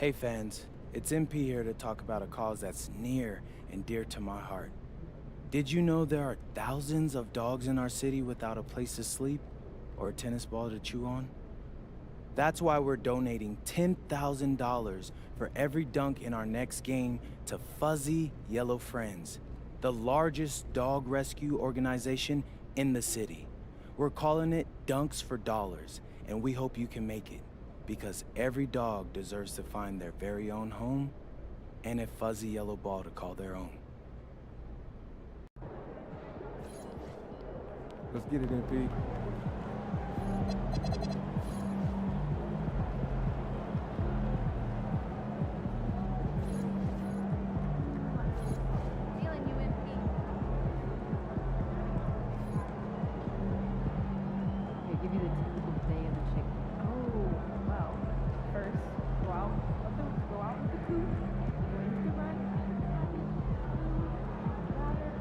Hey fans, it's MP here to talk about a cause that's near and dear to my heart. Did you know there are thousands of dogs in our city without a place to sleep or a tennis ball to chew on? That's why we're donating $10,000 for every dunk in our next game to Fuzzy Yellow Friends, the largest dog rescue organization in the city. We're calling it Dunks for Dollars, and we hope you can make it, because every dog deserves to find their very own home and a fuzzy yellow ball to call their own. Let's get it, MP. Feeling you, MP. Here, give you the typical day of the chicken. Oh, well. First, go out with the coop, go into the run, water, twice.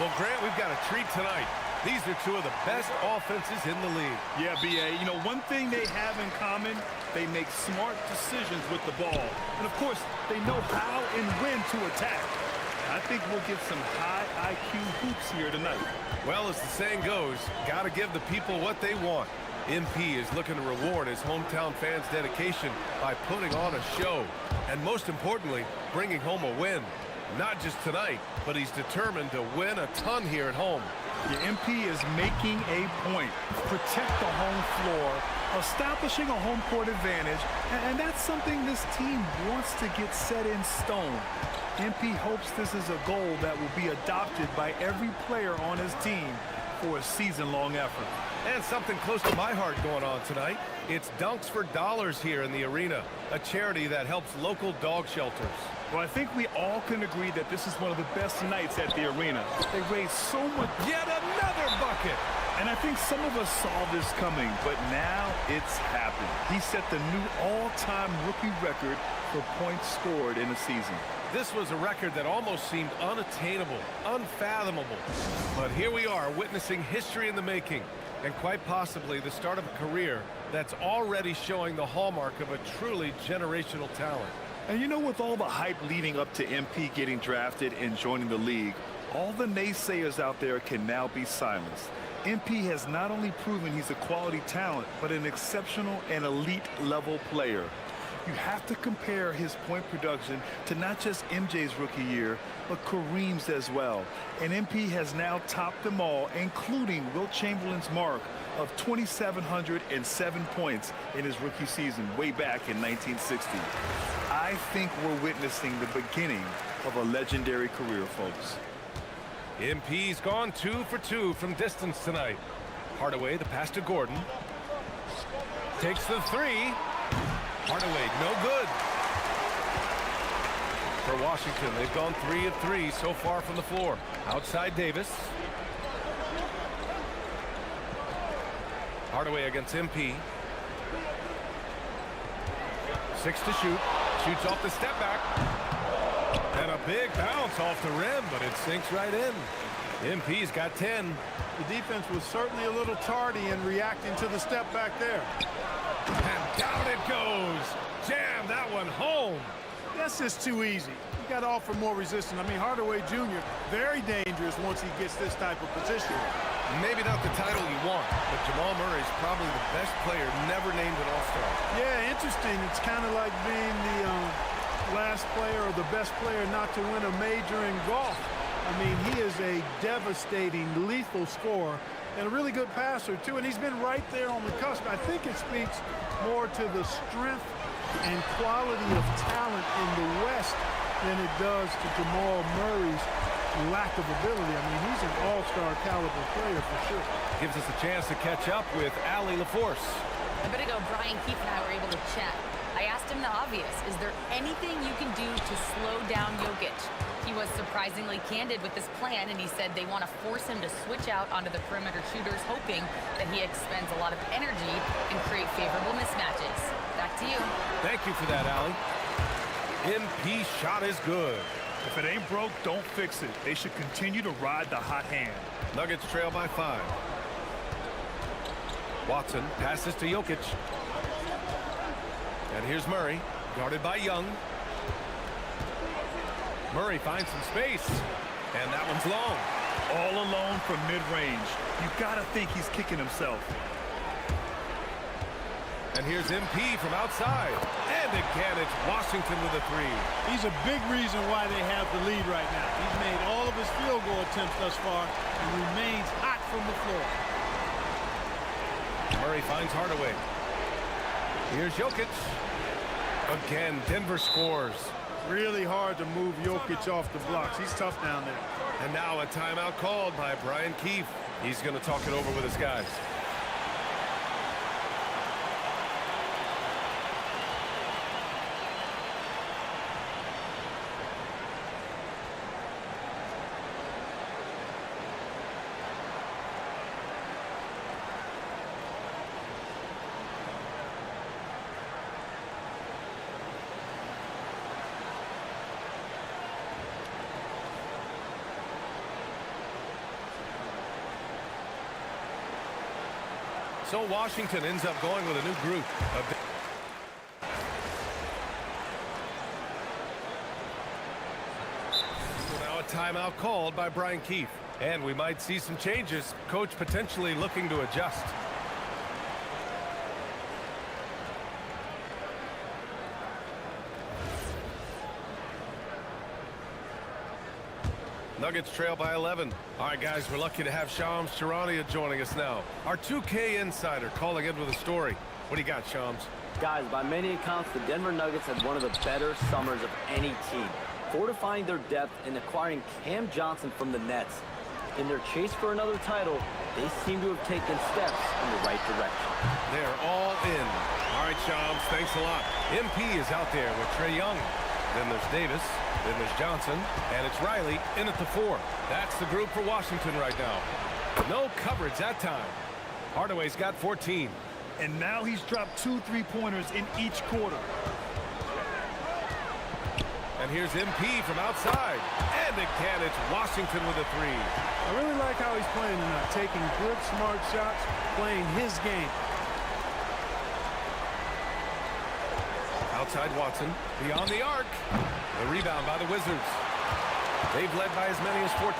Well, Grant, we've got a treat tonight. These are two of the best offenses in the league. Yeah, B.A. You know, one thing they have in common, they make smart decisions with the ball. And, of course, they know how and when to attack. I think we'll get some high IQ hoops here tonight. Well, as the saying goes, got to give the people what they want. MP is looking to reward his hometown fans' dedication by putting on a show. And most importantly, bringing home a win. Not just tonight, but he's determined to win a ton here at home. The MP is making a point. Protect the home floor, establishing a home court advantage, and that's something this team wants to get set in stone. MP hopes this is a goal that will be adopted by every player on his team for a season-long effort. And something close to my heart going on tonight. It's Dunks for Dollars here in the arena, a charity that helps local dog shelters. Well, I think we all can agree that this is one of the best nights at the arena. They raise so much. Yet another bucket! And I think some of us saw this coming, but now it's happened. He set the new all-time rookie record for points scored in a season. This was a record that almost seemed unattainable, unfathomable. But here we are, witnessing history in the making, and quite possibly the start of a career that's already showing the hallmark of a truly generational talent. And you know, with all the hype leading up to MP getting drafted and joining the league, all the naysayers out there can now be silenced. MP has not only proven he's a quality talent, but an exceptional and elite level player. You have to compare his point production to not just MJ's rookie year, but Kareem's as well. And MP has now topped them all, including Wilt Chamberlain's mark of 2,707 points in his rookie season way back in 1960. I think we're witnessing the beginning of a legendary career, folks. MP's gone 2 for 2 from distance tonight. Hardaway, the pass to Gordon. Takes the three. Hardaway, no good. For Washington, they've gone 3 of 3 so far from the floor. Outside Davis. Hardaway against MP. 6 to shoot. Shoots off the step back. And a big bounce off the rim, but it sinks right in. MP's got 10. The defense was certainly a little tardy in reacting to the step back there. And down it goes. Jam that one home. That's just too easy. You got to offer more resistance. I mean, Hardaway Jr., very dangerous once he gets this type of position. Maybe not the title you want, but Jamal Murray's probably the best player never named an All-Star. Yeah, interesting. It's kind of like being the last player or the best player not to win a major in golf. I mean, he is a devastating, lethal scorer and a really good passer, too. And he's been right there on the cusp. I think it speaks more to the strength and quality of talent in the West than it does to Jamal Murray's lack of ability. I mean, he's an all-star caliber player for sure. Gives us a chance to catch up with Allie LaForce. A bit ago, Brian Keefe and I were able to chat. I asked him the obvious. Is there anything you can do to slow down Jokic? He was surprisingly candid with this plan, and he said they want to force him to switch out onto the perimeter shooters, hoping that he expends a lot of energy and create favorable mismatches. Back to you. Thank you for that, Allie. MP shot is good. If it ain't broke, don't fix it. They should continue to ride the hot hand. Nuggets trail by 5. Watson passes to Jokic. And here's Murray, guarded by Young. Murray finds some space, and that one's long. All alone from mid-range. You gotta think he's kicking himself. And here's MP from outside. And again, it's Washington with a 3. He's a big reason why they have the lead right now. He's made all of his field goal attempts thus far and remains hot from the floor. Murray finds Hardaway. Here's Jokic. Again, Denver scores. Really hard to move Jokic off the blocks. He's tough down there. And now a timeout called by Brian Keefe. He's going to talk it over with his guys. So Washington ends up going with a new group. So now a timeout called by Brian Keefe. And we might see some changes. Coach potentially looking to adjust. Nuggets trail by 11. All right, guys, we're lucky to have Shams Charania joining us now. Our 2K insider calling in with a story. What do you got, Shams? Guys, by many accounts, the Denver Nuggets had one of the better summers of any team, fortifying their depth and acquiring Cam Johnson from the Nets. In their chase for another title, they seem to have taken steps in the right direction. They're all in. All right, Shams, thanks a lot. MP is out there with Trae Young. Then there's Davis. Then there's Johnson. And it's Riley in at the 4. That's the group for Washington right now. No coverage that time. Hardaway's got 14. And now he's dropped 2 3-pointers in each quarter. And here's MP from outside. And again, it's Washington with a 3. I really like how he's playing tonight, taking good, smart shots, playing his game. Outside Watson, beyond the arc. The rebound by the Wizards. They've led by as many as 14.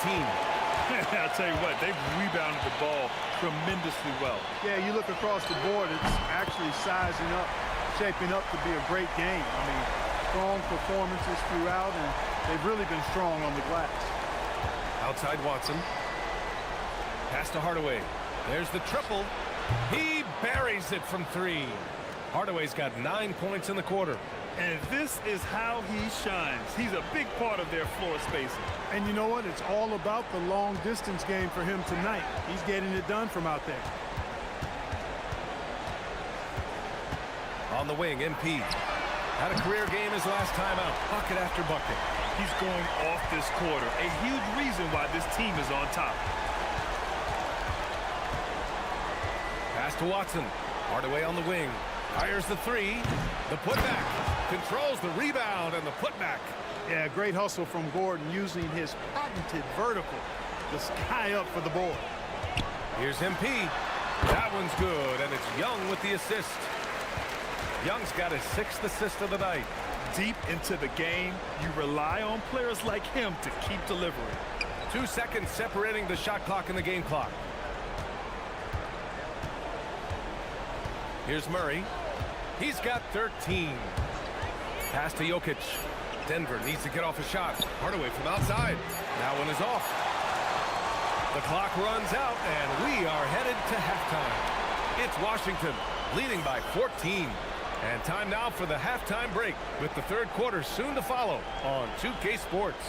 I'll tell you what, they've rebounded the ball tremendously well. Yeah, you look across the board, it's actually sizing up, shaping up to be a great game. I mean, strong performances throughout, and they've really been strong on the glass. Outside Watson. Pass to Hardaway. There's the triple. He buries it from 3. Hardaway's got 9 points in the quarter. And this is how he shines. He's a big part of their floor spacing. And you know what? It's all about the long distance game for him tonight. He's getting it done from out there. On the wing, MP. Had a career game his last time out. Bucket after bucket. He's going off this quarter. A huge reason why this team is on top. Pass to Watson. Hardaway on the wing. Fires the 3. The putback. Controls the rebound and the putback. Yeah, great hustle from Gordon using his patented vertical to sky up for the board. Here's MP. That one's good, and it's Young with the assist. Young's got his 6th assist of the night. Deep into the game, you rely on players like him to keep delivering. 2 seconds separating the shot clock and the game clock. Here's Murray. He's got 13. Pass to Jokic. Denver needs to get off a shot. Hardaway from outside. That one is off. The clock runs out, and we are headed to halftime. It's Washington leading by 14. And time now for the halftime break, with the third quarter soon to follow on 2K Sports.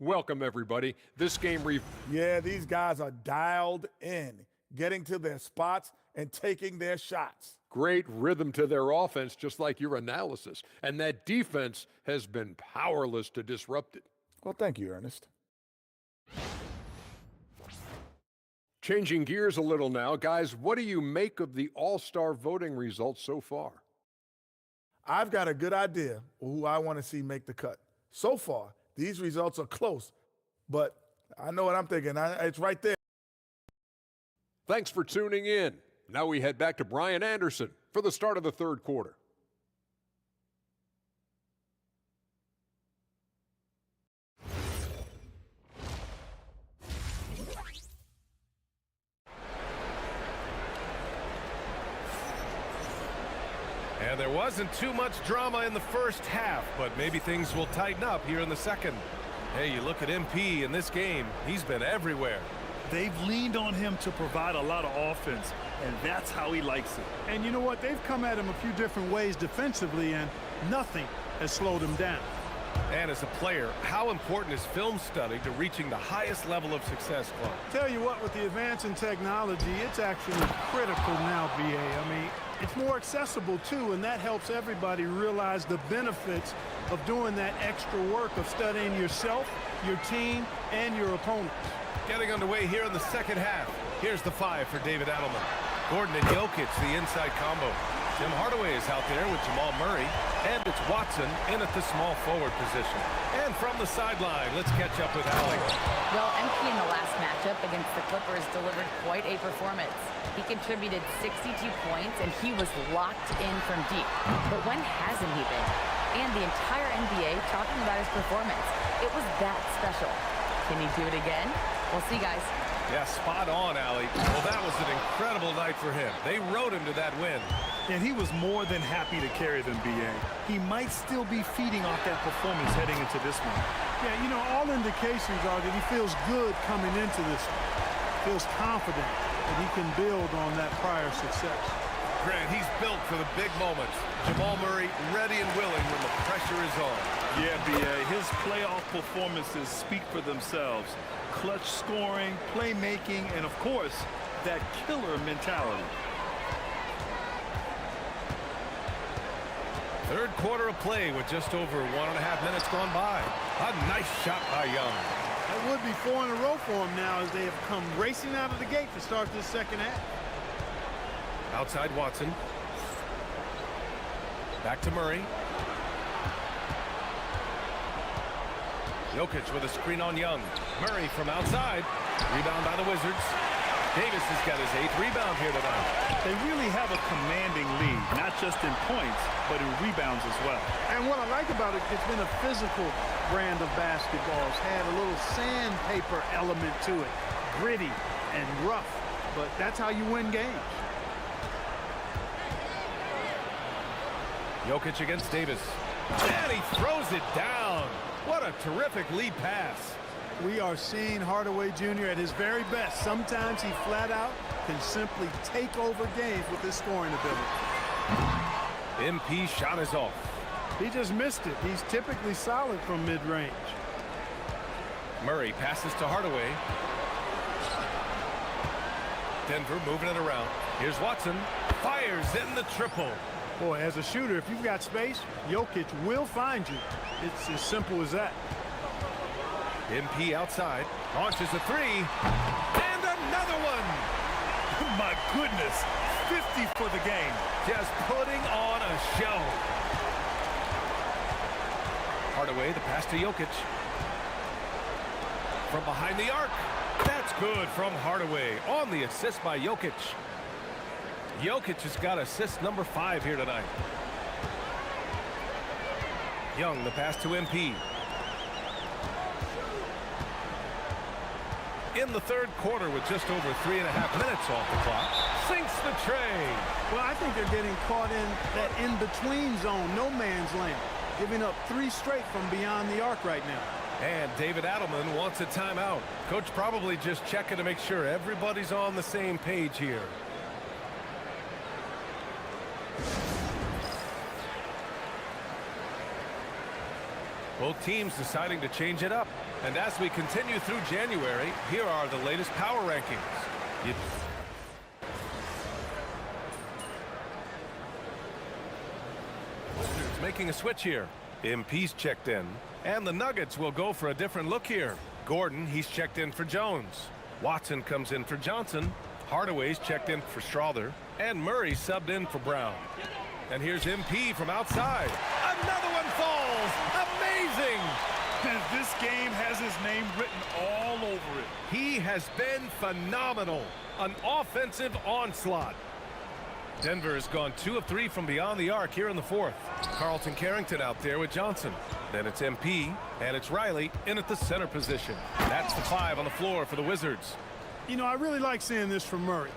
Welcome, everybody. This game Yeah, these guys are dialed in, getting to their spots and taking their shots. great rhythm to their offense, just like your analysis. And that defense has been powerless to disrupt it. Well, thank you, Ernest. Changing gears a little now, guys, what do you make of the All-Star voting results so far? I've got a good idea of who I want to see make the cut. So far, these results are close, but I know what I'm thinking. It's right there. Thanks for tuning in. Now we head back to Brian Anderson for the start of the third quarter. And there wasn't too much drama in the first half, but maybe things will tighten up here in the second. Hey, you look at MP in this game, he's been everywhere. They've leaned on him to provide a lot of offense, and that's how he likes it. And you know what? They've come at him a few different ways defensively, and nothing has slowed him down. And as a player, how important is film study to reaching the highest level of success, Clark? Tell you what, with the advance in technology, it's actually critical now, BA. I mean, it's more accessible, too, and that helps everybody realize the benefits of doing that extra work of studying yourself, your team, and your opponents. Getting underway here in the second half. Here's the 5 for David Adelman. Gordon and Jokic, the inside combo. Tim Hardaway is out there with Jamal Murray, and it's Watson in at the small forward position. And from the sideline, let's catch up with Alec. Well, MP in the last matchup against the Clippers delivered quite a performance. He contributed 62 points, and he was locked in from deep. But when hasn't he been? And the entire NBA talking about his performance. It was that special. Can he do it again? We'll see, guys. Yeah, spot on, Allie. Well, that was an incredible night for him. They rode him to that win. And he was more than happy to carry them, BA. He might still be feeding off that performance heading into this one. Yeah, you know, all indications are that he feels good coming into this one. Feels confident that he can build on that prior success. Grant, he's built for the big moments. Jamal Murray ready and willing when the pressure is on. Yeah, BA, his playoff performances speak for themselves. Clutch scoring, playmaking, and of course, that killer mentality. Third quarter of play with just over 1.5 minutes gone by. A nice shot by Young. That would be 4 in a row for him now as they have come racing out of the gate to start this second half. Outside Watson. Back to Murray. Jokic with a screen on Young. Murray from outside. Rebound by the Wizards. Davis has got his 8th rebound here tonight. They really have a commanding lead, not just in points, but in rebounds as well. And what I like about it, it's been a physical brand of basketball. It's had a little sandpaper element to it. Gritty and rough, but that's how you win games. Jokic against Davis. And he throws it down. What a terrific lead pass. We are seeing Hardaway Jr. at his very best. Sometimes he flat out can simply take over games with his scoring ability. MP shot is off. He just missed it. He's typically solid from mid-range. Murray passes to Hardaway. Denver moving it around. Here's Watson. Fires in the triple. Boy, as a shooter, if you've got space, Jokic will find you. It's as simple as that. MP outside. Launches a 3. And another one. My goodness. 50 for the game. Just putting on a show. Hardaway, the pass to Jokic. From behind the arc. That's good from Hardaway on the assist by Jokic. Jokic has got assist number 5 here tonight. Young, the pass to MP. In the third quarter with just over 3.5 minutes off the clock. Sinks the tray. Well, I think they're getting caught in that in-between zone, no man's land. Giving up 3 straight from beyond the arc right now. And David Adelman wants a timeout. Coach probably just checking to make sure everybody's on the same page here. Both teams deciding to change it up. And as we continue through January, here are the latest power rankings. Wizards making a switch here. MP's checked in. And the Nuggets will go for a different look here. Gordon, he's checked in for Jones. Watson comes in for Johnson. Hardaway's checked in for Strother. And Murray subbed in for Brown. And here's MP from outside. Another one falls. Amazing. This game has his name written all over it. He has been phenomenal. An offensive onslaught. Denver has gone 2 of 3 from beyond the arc here in the fourth. Carlton Carrington out there with Johnson. Then it's MP, and it's Riley in at the center position. That's the 5 on the floor for the Wizards. You know, I really like seeing this from Murray.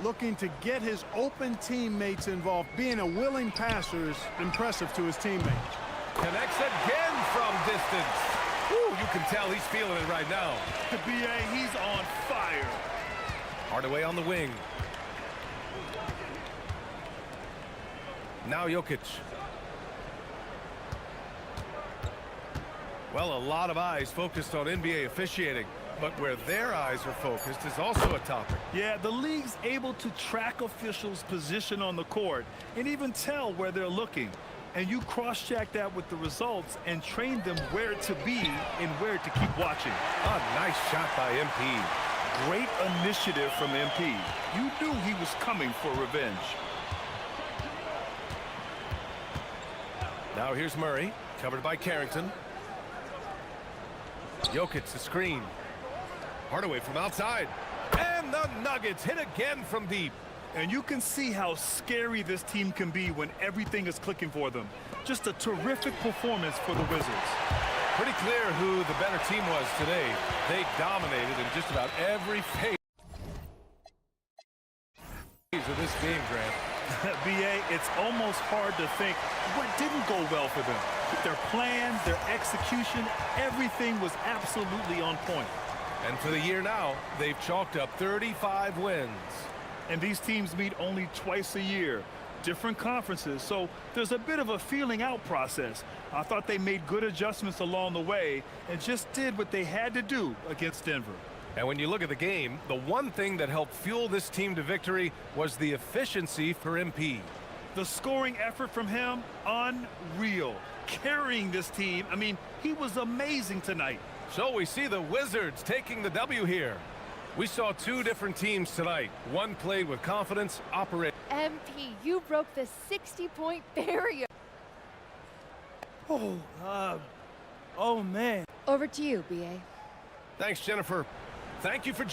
Looking to get his open teammates involved. Being a willing passer is impressive to his teammates. Connects again from distance. Ooh, you can tell he's feeling it right now. The BA, he's on fire. Hardaway on the wing. Now Jokic. Well, a lot of eyes focused on NBA officiating, but where their eyes are focused is also a topic. Yeah, the league's able to track officials' position on the court and even tell where they're looking. And you cross-check that with the results and train them where to be and where to keep watching. A nice shot by MP. Great initiative from MP. You knew he was coming for revenge. Now here's Murray, covered by Carrington. Jokic the screen. Hardaway from outside. And the Nuggets hit again from deep. And you can see how scary this team can be when everything is clicking for them. Just a terrific performance for the Wizards. Pretty clear who the better team was today. They dominated in just about every phase of this game, Grant. BA, it's almost hard to think what didn't go well for them. Their plan, their execution, everything was absolutely on point. And for the year now, they've chalked up 35 wins. And these teams meet only twice a year, different conferences, so there's a bit of a feeling out process. I thought they made good adjustments along the way and just did what they had to do against Denver. And when you look at the game, the one thing that helped fuel this team to victory was the efficiency for MP. The scoring effort from him, unreal. Carrying this team, I mean, he was amazing tonight. So we see the Wizards taking the W here. We saw two different teams tonight. One played with confidence, operated. MP, you broke the 60-point barrier. Oh, man. Over to you, BA. Thanks, Jennifer. Thank you for...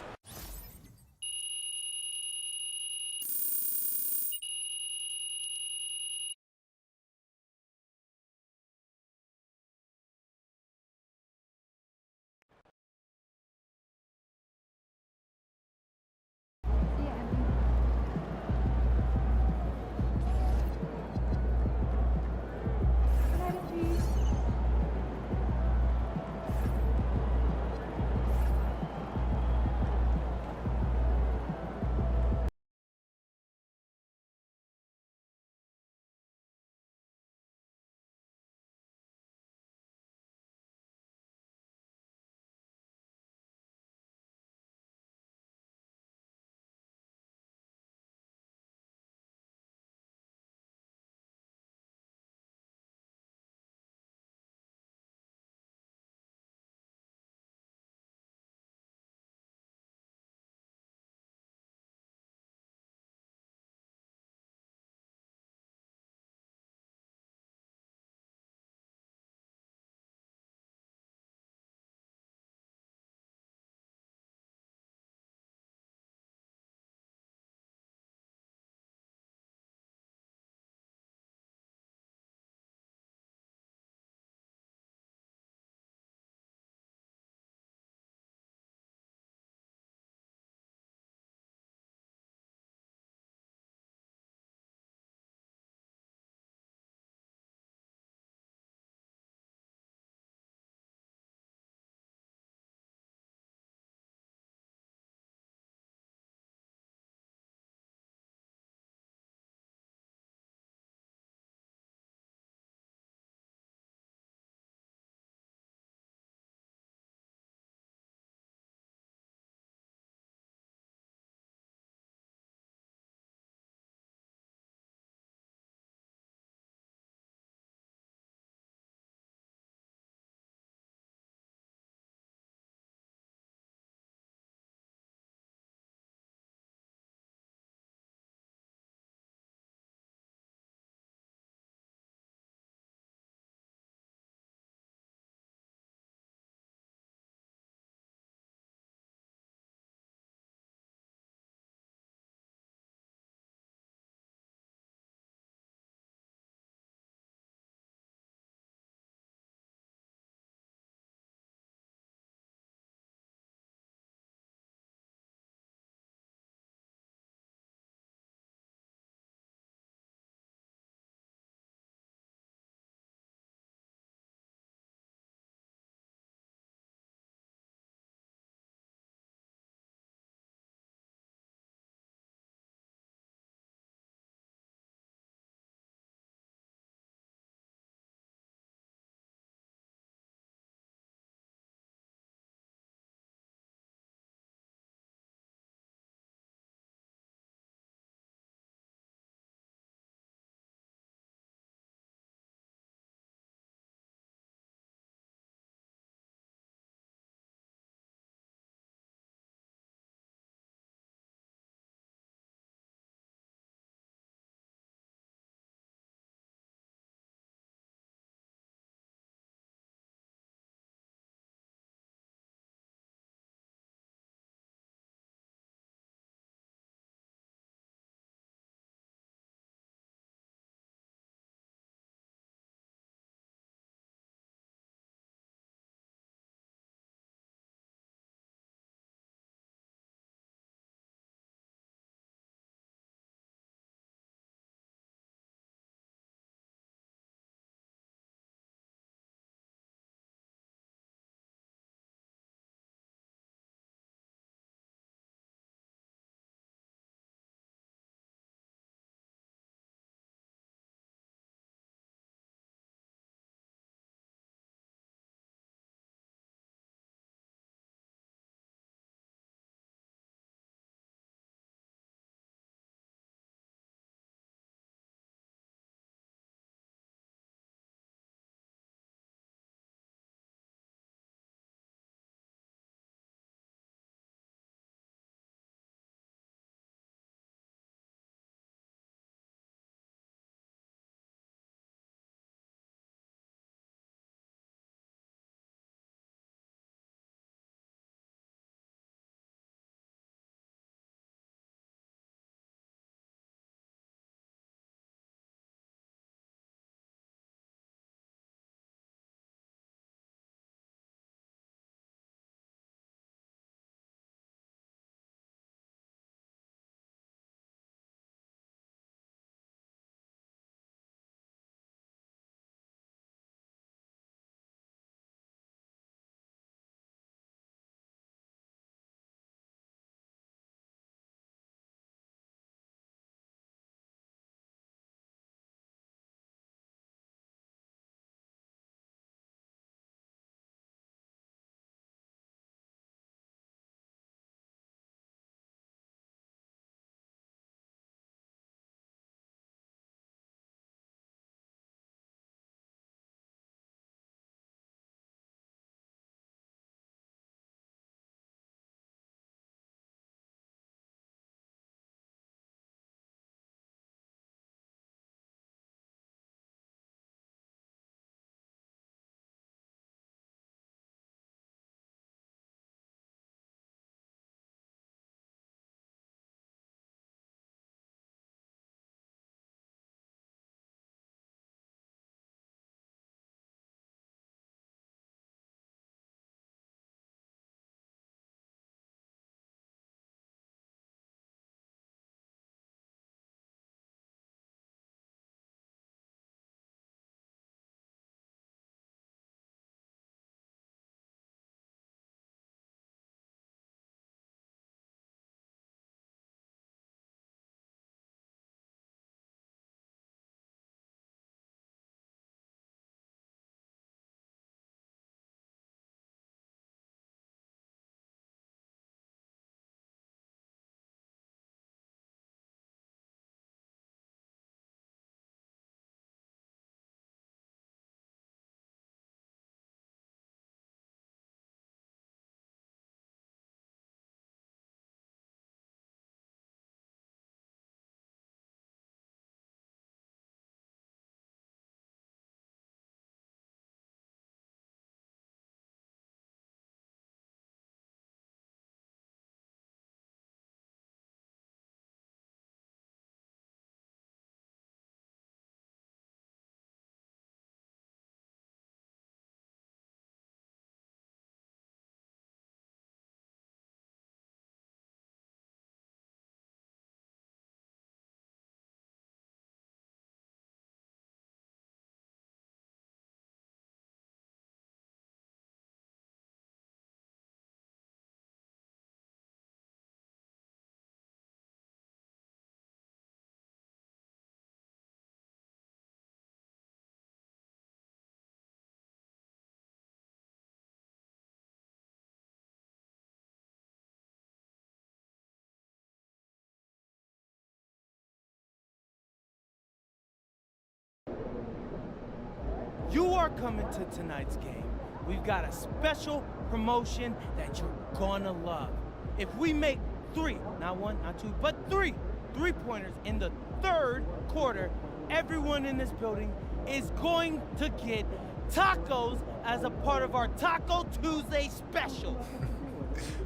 you are coming to tonight's game, we've got a special promotion that you're gonna love. If we make 3, not 1, not 2, but 3 3-pointers in the 3rd quarter, everyone in this building is going to get tacos as a part of our Taco Tuesday special.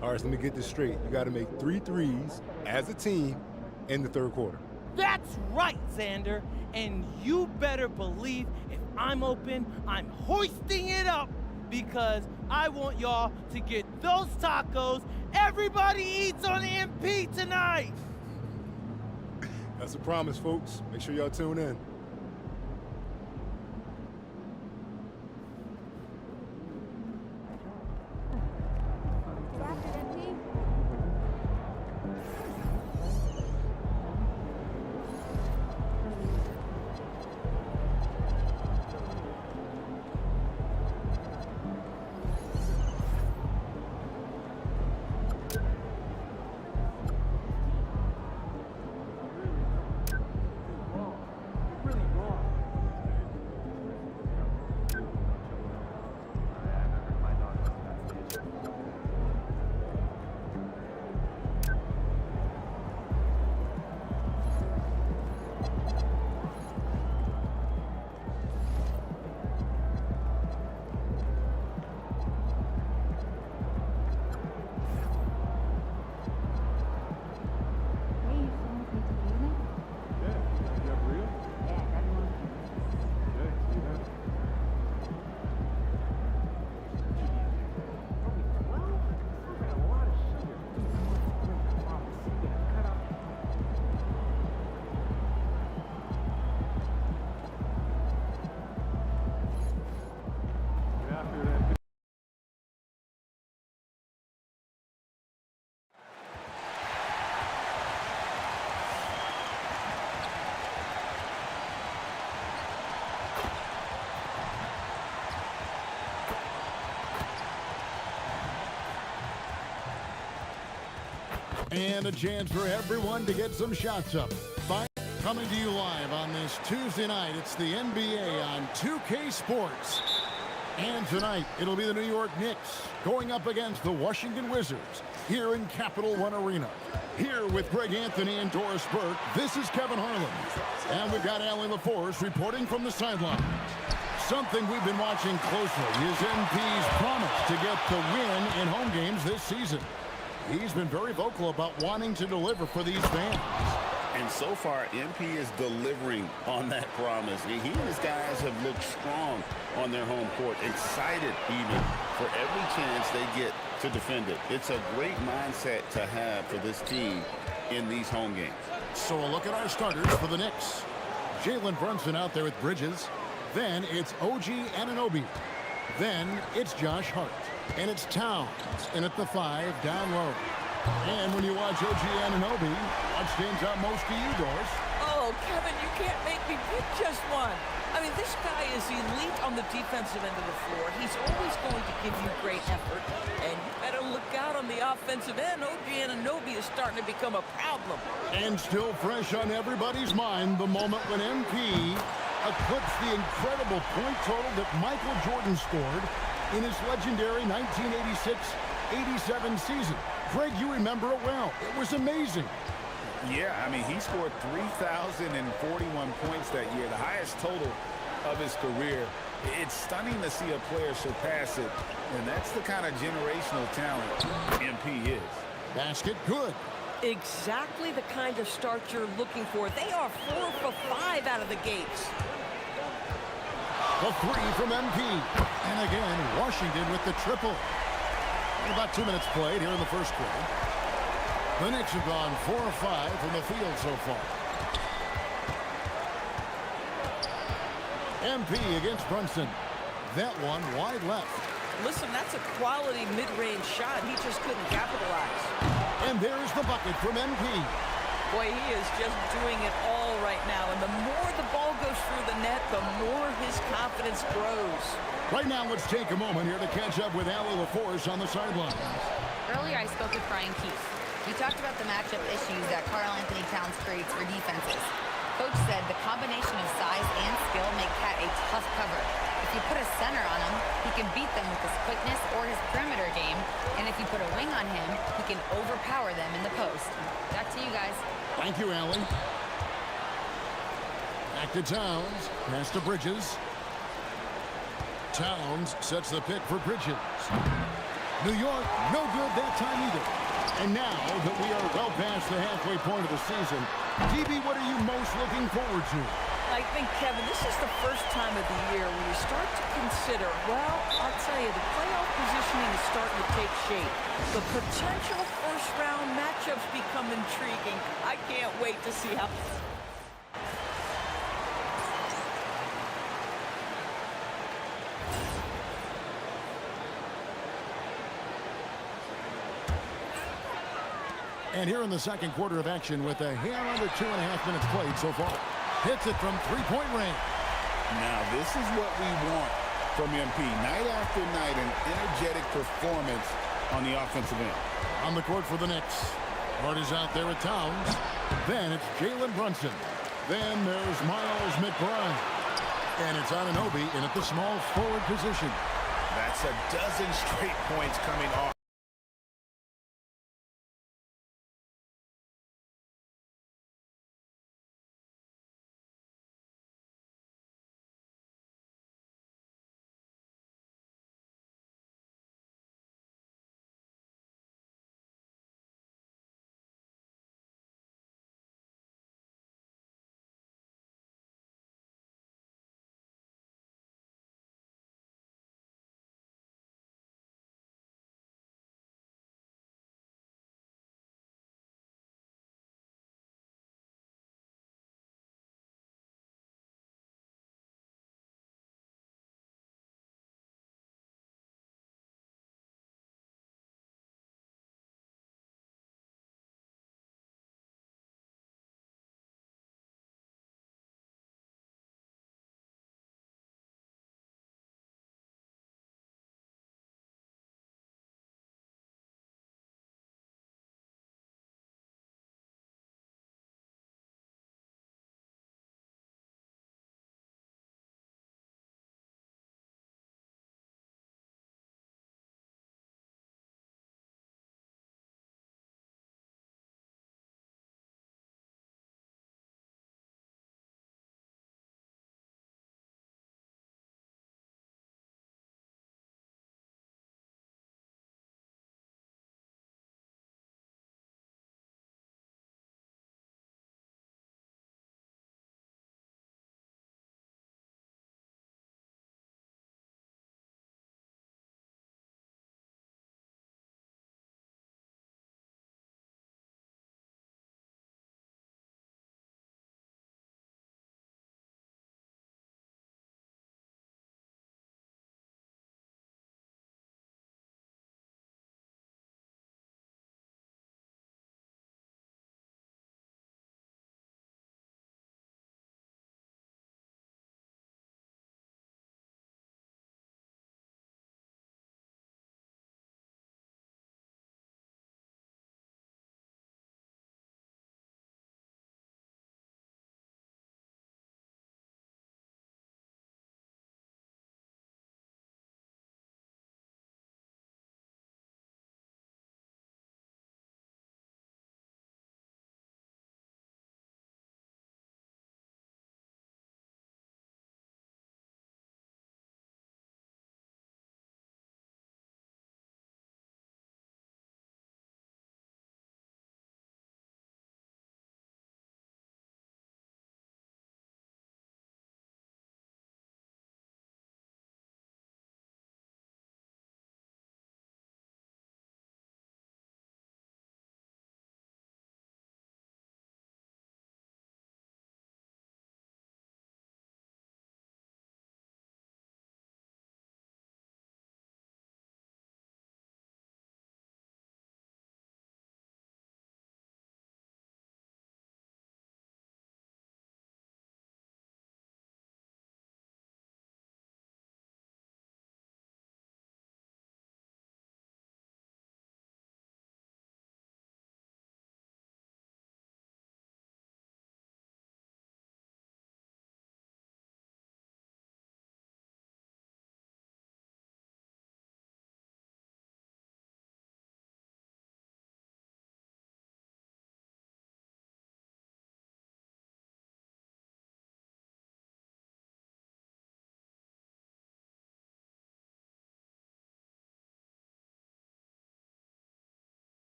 All right, so let me get this straight. You got to make 3 threes as a team in the 3rd quarter. That's right, Xander. And you better believe if I'm open, I'm hoisting it up because I want y'all to get those tacos everybody eats on MP tonight. That's a promise, folks. Make sure y'all tune in. And a chance for everyone to get some shots up. Coming to you live on this Tuesday night, it's the NBA on 2K Sports. And tonight, it'll be the New York Knicks going up against the Washington Wizards here in Capital One Arena. Here with Greg Anthony and Doris Burke, this is Kevin Harlan. And we've got Allie LaForce reporting from the sideline. Something we've been watching closely is MP's promise to get the win in home games this season. He's been very vocal about wanting to deliver for these fans. And so far, MP is delivering on that promise. He and his guys have looked strong on their home court, excited even for every chance they get to defend it. It's a great mindset to have for this team in these home games. So a look at our starters for the Knicks. Jalen Brunson out there with Bridges. Then it's OG Anunoby. Then it's Josh Hart. And it's Towns in at the 5 down low. And when you watch OG Anunoby, what stands out most to you, Doris? Oh, Kevin, you can't make me pick just one. I mean, this guy is elite on the defensive end of the floor. He's always going to give you great effort. And you better look out on the offensive end. OG Anunoby is starting to become a problem. And still fresh on everybody's mind, the moment when MP eclipsed the incredible point total that Michael Jordan scored in his legendary 1986-87 season. Craig, you remember it well. It was amazing. Yeah, I mean, he scored 3,041 points that year, the highest total of his career. It's stunning to see a player surpass it, and that's the kind of generational talent MP is. Basket good. Exactly the kind of start you're looking for. They are 4 for 5 out of the gates. The 3 from MP. And again, Washington with the triple. About 2 minutes played here in the first quarter. The Knicks have gone 4 of 5 from the field so far. MP against Brunson. That one wide left. Listen, that's a quality mid-range shot. He just couldn't capitalize. And there's the bucket from MP. Boy, he is just doing it all right now. And the more the ball goes through the net, the more his confidence grows. Right now, let's take a moment here to catch up with Allie LaForce on the sideline. Earlier, I spoke with Brian Keefe. He talked about the matchup issues that Karl-Anthony Towns creates for defenses. Coach said the combination of size and skill make Cat a tough cover. If you put a center on him, he can beat them with his quickness or his perimeter game. And if you put a wing on him, he can overpower them in the post. Back to you guys. Thank you, Allie. Back to Towns. Pass to Bridges. Towns sets the pick for Bridges. New York, no good that time either. And now that we are well past the halfway point of the season, DB, what are you most looking forward to? I think, Kevin, this is the first time of the year where you start to consider, well, I'll tell you, the playoff positioning is starting to take shape. The potential first-round matchups become intriguing. I can't wait to see how... And here in the second quarter of action with a hair under 2.5 minutes played so far. Hits it from three-point range. Now, this is what we want from MP. Night after night, an energetic performance on the offensive end. On the court for the Knicks. Hart is out there at Towns. Then it's Jalen Brunson. Then there's Miles McBride. And it's Anunoby in at the small forward position. That's a dozen straight points coming off.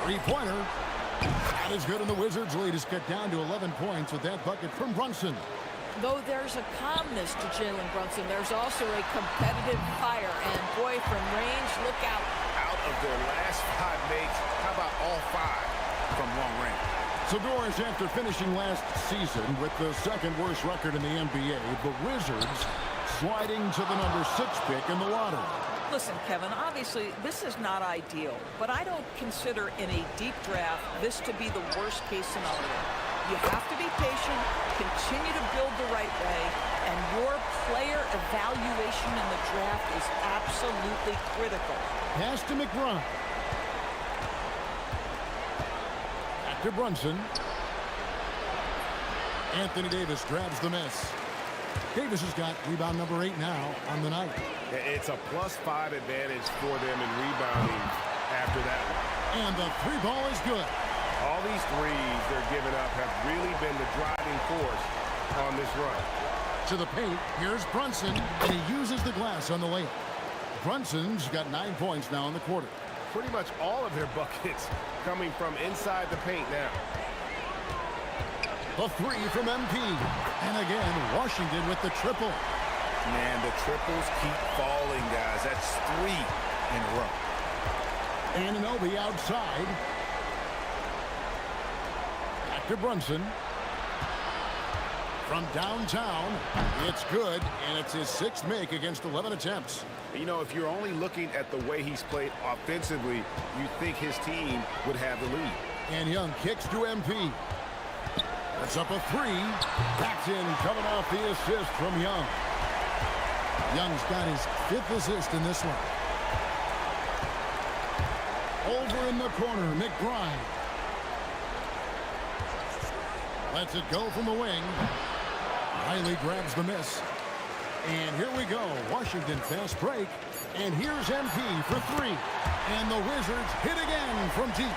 Three-pointer. That is good, and the Wizards' lead is cut down to 11 points with that bucket from Brunson. Though there's a calmness to Jalen Brunson, there's also a competitive fire. And boy, from range, look out. Out of their last 5 makes, how about all 5 from long range? So Doris, after finishing last season with the second worst record in the NBA, the Wizards sliding to the number 6 pick in the lottery. Listen, Kevin, obviously this is not ideal, but I don't consider in a deep draft this to be the worst case scenario. You have to be patient, continue to build the right way, and your player evaluation in the draft is absolutely critical. Pass to McBride. Back to Brunson. Anthony Davis grabs the miss. Davis has got rebound number 8 now on the night. It's a +5 advantage for them in rebounding after that one. And the 3-ball is good. All these threes they're giving up have really been the driving force on this run. To the paint, here's Brunson, and he uses the glass on the layup. Brunson's got 9 points now in the quarter. Pretty much all of their buckets coming from inside the paint now. The 3 from MP. And again, Washington with the triple. Man, the triples keep falling, guys. That's 3 in a row. Anunoby outside. Back to Brunson. From downtown, it's good, and it's his 6th make against 11 attempts. You know, if you're only looking at the way he's played offensively, you'd think his team would have the lead. And Young kicks to MP. That's up a 3. Backed in, coming off the assist from Young. Young's got his 5th assist in this one. Over in the corner, McBride. Lets it go from the wing. Riley grabs the miss. And here we go. Washington fast break. And here's MP for 3. And the Wizards hit again from deep.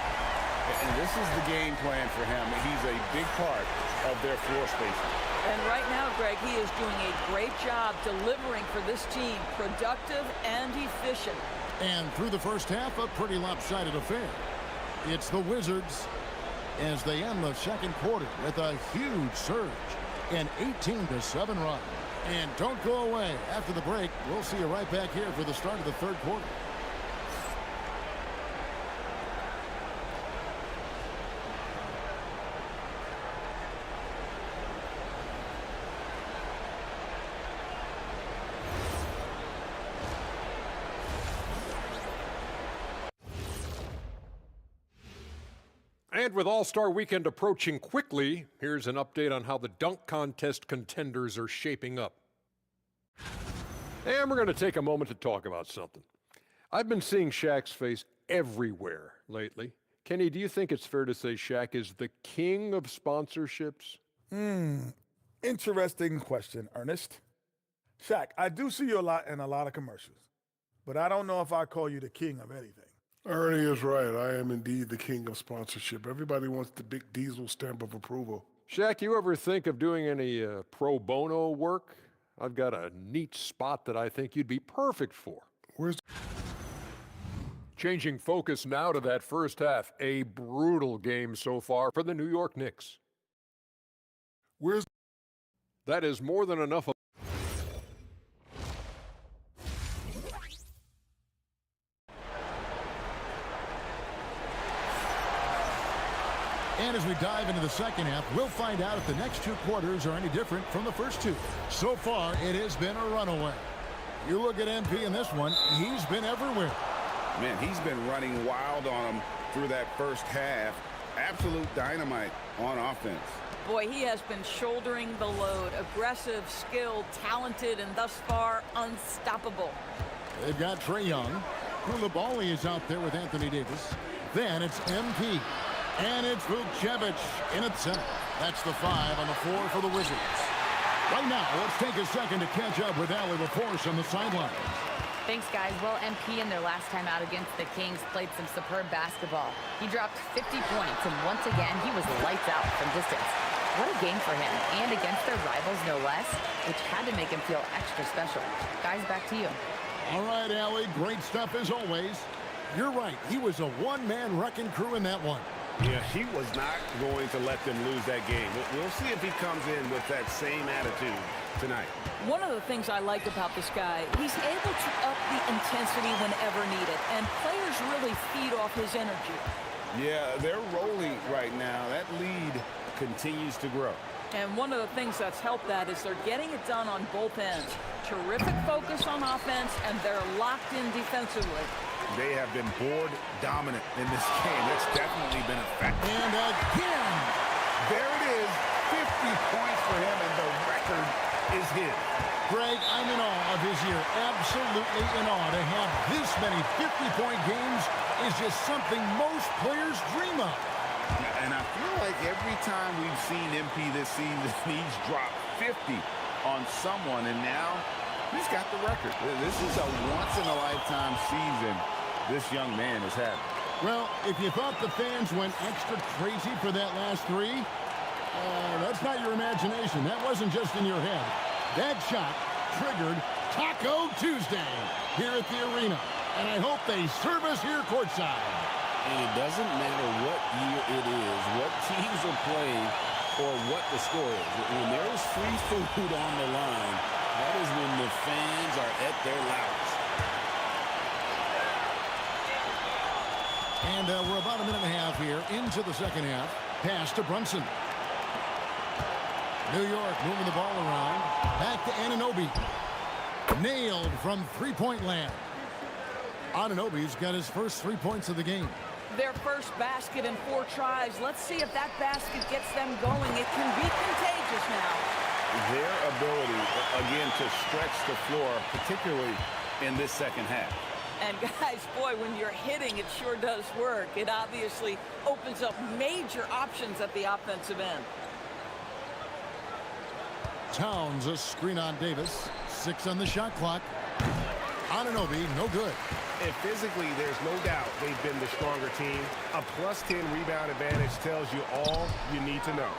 And this is the game plan for him. He's a big part of their floor spacing. And right now, Greg, he is doing a great job delivering for this team. Productive and efficient. And through the first half, a pretty lopsided affair. It's the Wizards as they end the second quarter with a huge surge. An 18-7 run. And don't go away. After the break, we'll see you right back here for the start of the third quarter. And with All-Star Weekend approaching quickly, here's an update on how the dunk contest contenders are shaping up. And we're going to take a moment to talk about something. I've been seeing Shaq's face everywhere lately. Kenny, do you think it's fair to say Shaq is the king of sponsorships? Interesting question, Ernest. Shaq, I do see you a lot in a lot of commercials, but I don't know if I call you the king of anything. Ernie is right. I am indeed the king of sponsorship. Everybody wants the big Diesel stamp of approval. Shaq, you ever think of doing any pro bono work? I've got a neat spot that I think you'd be perfect for. Where's... Changing focus now to that first half. A brutal game so far for the New York Knicks. Where's... That is more than enough of... And as we dive into the second half, we'll find out if the next 2 quarters are any different from the first 2. So far, it has been a runaway. You look at MP in this one, he's been everywhere. Man, he's been running wild on them through that first half. Absolute dynamite on offense. Boy, he has been shouldering the load. Aggressive, skilled, talented, and thus far, unstoppable. They've got Trae Young. Koulibaly is out there with Anthony Davis. Then it's MP. And it's Vukcevic in at center. That's the 5 on the floor for the Wizards. Right now, let's take a second to catch up with Allie LaForce on the sideline. Thanks, guys. Well, MP in their last time out against the Kings played some superb basketball. He dropped 50 points, and once again, he was lights out from distance. What a game for him, and against their rivals, no less, which had to make him feel extra special. Guys, back to you. All right, Allie, great stuff as always. You're right. He was a one-man wrecking crew in that one. Yeah, he was not going to let them lose that game. We'll see if he comes in with that same attitude tonight. One of the things I like about this guy, he's able to up the intensity whenever needed, and players really feed off his energy. Yeah, they're rolling right now. That lead continues to grow. And one of the things that's helped that is they're getting it done on both ends. Terrific focus on offense, and they're locked in defensively. They have been board dominant in this game. That's definitely been a fact. And again, there it is. 50 points for him, and the record is his. Greg, I'm in awe of his year. Absolutely in awe. To have this many 50-point games is just something most players dream of. And I feel like every time we've seen MP this season, he's dropped 50 on someone, and now he's got the record. This is a once-in-a-lifetime season this young man has had. Well, if you thought the fans went extra crazy for that last three, that's not your imagination. That wasn't just in your head. That shot triggered Taco Tuesday here at the arena. And I hope they serve us here courtside. And it doesn't matter what year it is, what teams are playing, or what the score is. When there is free food on the line, that is when the fans are at their loudest. And we're about a minute and a half here into the second half. Pass to Brunson. New York moving the ball around. Back to Anunoby. Nailed from three-point land. Anunoby's got his first 3 points of the game. Their first basket in 4 tries. Let's see if that basket gets them going. It can be contagious now. Their ability, again, to stretch the floor, particularly in this second half. And guys, boy, when you're hitting, it sure does work. It obviously opens up major options at the offensive end. Towns, a screen on Davis. 6 on the shot clock. Anunoby, no good. And physically, there's no doubt they've been the stronger team. A +10 rebound advantage tells you all you need to know.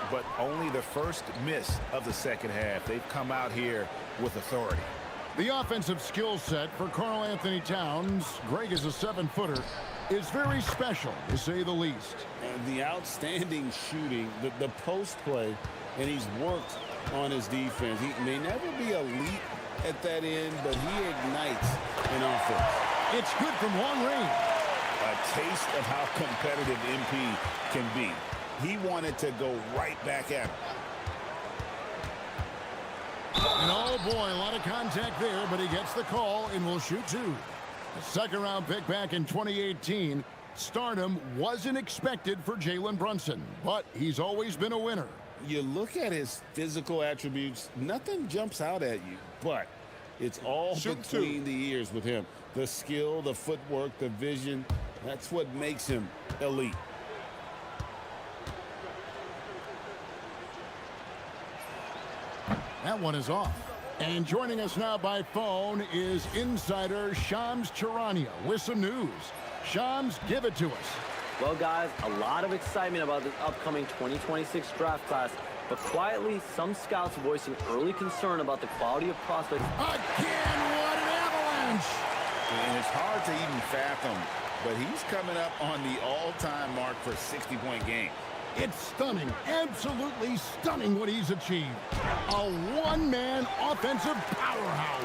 But only the first miss of the second half. They've come out here with authority. The offensive skill set for Karl Anthony Towns, Greg is a 7-footer, is very special, to say the least. And the outstanding shooting, the post play, and he's worked on his defense. He may never be elite at that end, but he ignites an offense. It's good from long range. A taste of how competitive MP can be. He wanted to go right back at him. And oh boy, a lot of contact there, but he gets the call and will shoot 2. A second-round pick back in 2018. Stardom wasn't expected for Jalen Brunson, but he's always been a winner. You look at his physical attributes, nothing jumps out at you, but it's all between the ears with him. The skill, the footwork, the vision, that's what makes him elite. That one is off. And joining us now by phone is insider Shams Charania with some news. Shams, give it to us. Well, guys, a lot of excitement about this upcoming 2026 draft class, but quietly, some scouts voicing early concern about the quality of prospects. Again, what an avalanche! And it's hard to even fathom, but he's coming up on the all-time mark for 60-point game. It's stunning, absolutely stunning what he's achieved. A one-man offensive powerhouse.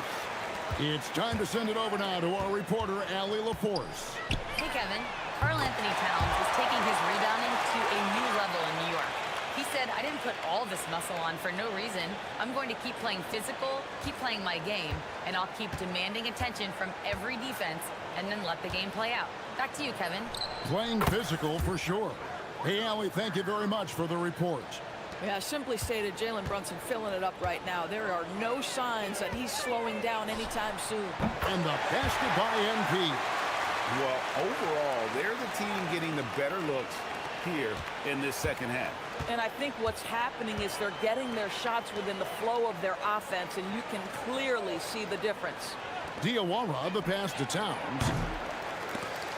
It's time to send it over now to our reporter, Allie LaForce. Hey, Kevin. Karl Anthony Towns is taking his rebounding to a new level in New York. He said, I didn't put all this muscle on for no reason. I'm going to keep playing physical, keep playing my game, and I'll keep demanding attention from every defense and then let the game play out. Back to you, Kevin. Playing physical for sure. Hey, Allie, thank you very much for the report. Yeah, simply stated, Jalen Brunson filling it up right now. There are no signs that he's slowing down anytime soon. And the basket by NP. Well, overall, they're the team getting the better looks here in this second half. And I think what's happening is they're getting their shots within the flow of their offense, and you can clearly see the difference. Diawara, the pass to Towns.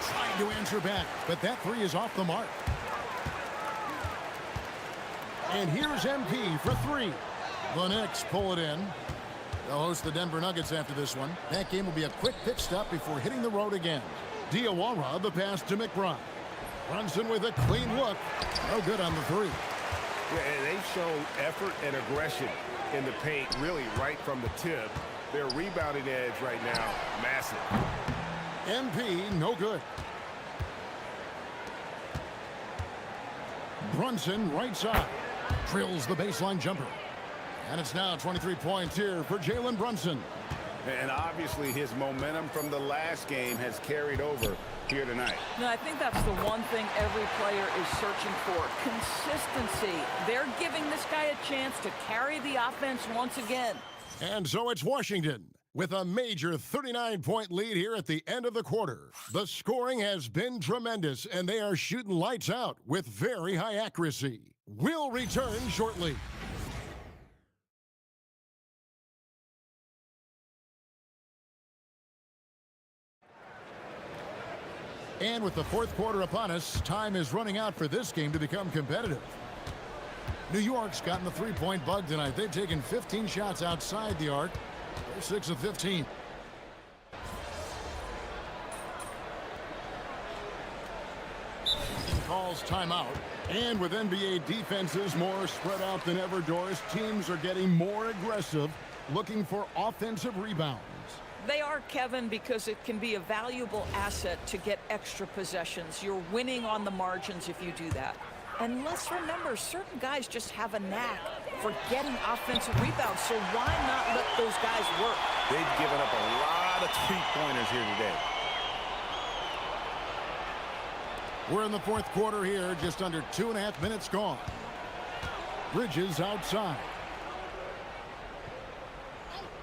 Trying to answer back, but that 3 is off the mark. And here's MP for 3. The Knicks pull it in. They'll host the Denver Nuggets after this one. That game will be a quick pit stop before hitting the road again. Diawara, the pass to McBride. Brunson with a clean look. No good on the three. Yeah, and they've shown effort and aggression in the paint, really right from the tip. Their rebounding edge right now, massive. MP, no good. Brunson, right side. Drills the baseline jumper. And it's now 23 points here for Jalen Brunson. And obviously his momentum from the last game has carried over here tonight. No, I think that's the one thing every player is searching for. Consistency. They're giving this guy a chance to carry the offense once again. And so it's Washington with a major 39-point lead here at the end of the quarter. The scoring has been tremendous, and they are shooting lights out with very high accuracy. We'll return shortly. And with the fourth quarter upon us, time is running out for this game to become competitive. New York's gotten the three-point bug tonight. They've taken 15 shots outside the arc. They're 6 of 15. Calls timeout. And with NBA defenses more spread out than ever, Doris, teams are getting more aggressive, looking for offensive rebounds. They are, Kevin, because it can be a valuable asset to get extra possessions. You're winning on the margins if you do that. And let's remember, certain guys just have a knack for getting offensive rebounds, so why not let those guys work? They've given up a lot of three-pointers here today. We're in the fourth quarter here, just under 2.5 minutes gone. Bridges outside.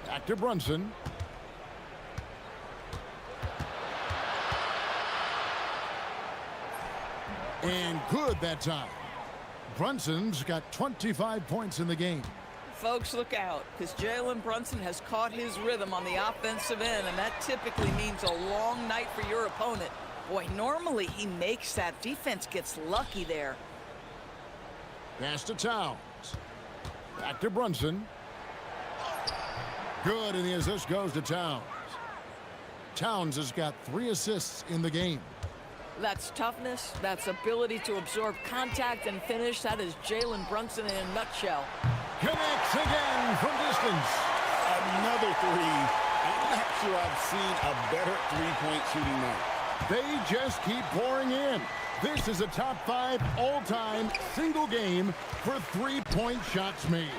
Back to Brunson. And good that time. Brunson's got 25 points in the game. Folks, look out, because Jalen Brunson has caught his rhythm on the offensive end, and that typically means a long night for your opponent. Boy, normally he makes that. Defense gets lucky there. Pass to Towns. Back to Brunson. Good, and the assist goes to Towns. Towns has got 3 assists in the game. That's toughness. That's ability to absorb contact and finish. That is Jalen Brunson in a nutshell. Connects again from distance. Another three. I'm not sure I've seen a better three-point shooting night. They just keep pouring in. This is a top 5 all-time single game for three-point shots made.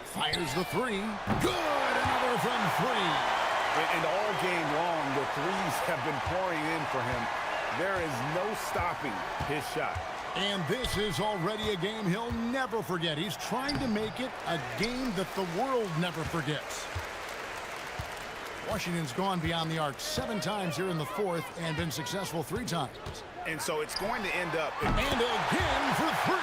Fires the three. Good, another from 3. And all game long, the threes have been pouring in for him. There is no stopping his shot. And this is already a game he'll never forget. He's trying to make it a game that the world never forgets. Washington's gone beyond the arc 7 times here in the fourth and been successful 3 times. And so it's going to end up. And again for 3.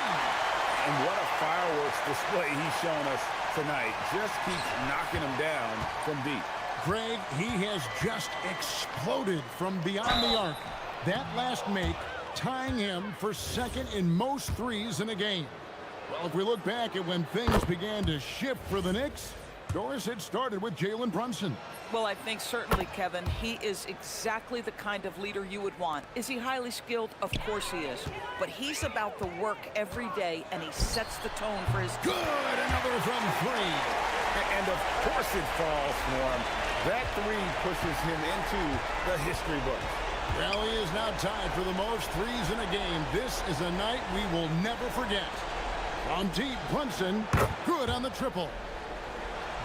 And what a fireworks display he's shown us tonight. Just keeps knocking him down from deep. Greg, he has just exploded from beyond the arc. That last make tying him for second in most threes in a game. Well, if we look back at when things began to shift for the Knicks, Doris, it started with Jalen Brunson. Well, I think certainly, Kevin, he is exactly the kind of leader you would want. Is he highly skilled? Of course he is. But he's about the work every day, and he sets the tone for his... Good! Another from 3. And of course it falls for him. That 3 pushes him into the history books. Well, he is now tied for the most threes in a game. This is a night we will never forget. From deep, Brunson, good on the triple.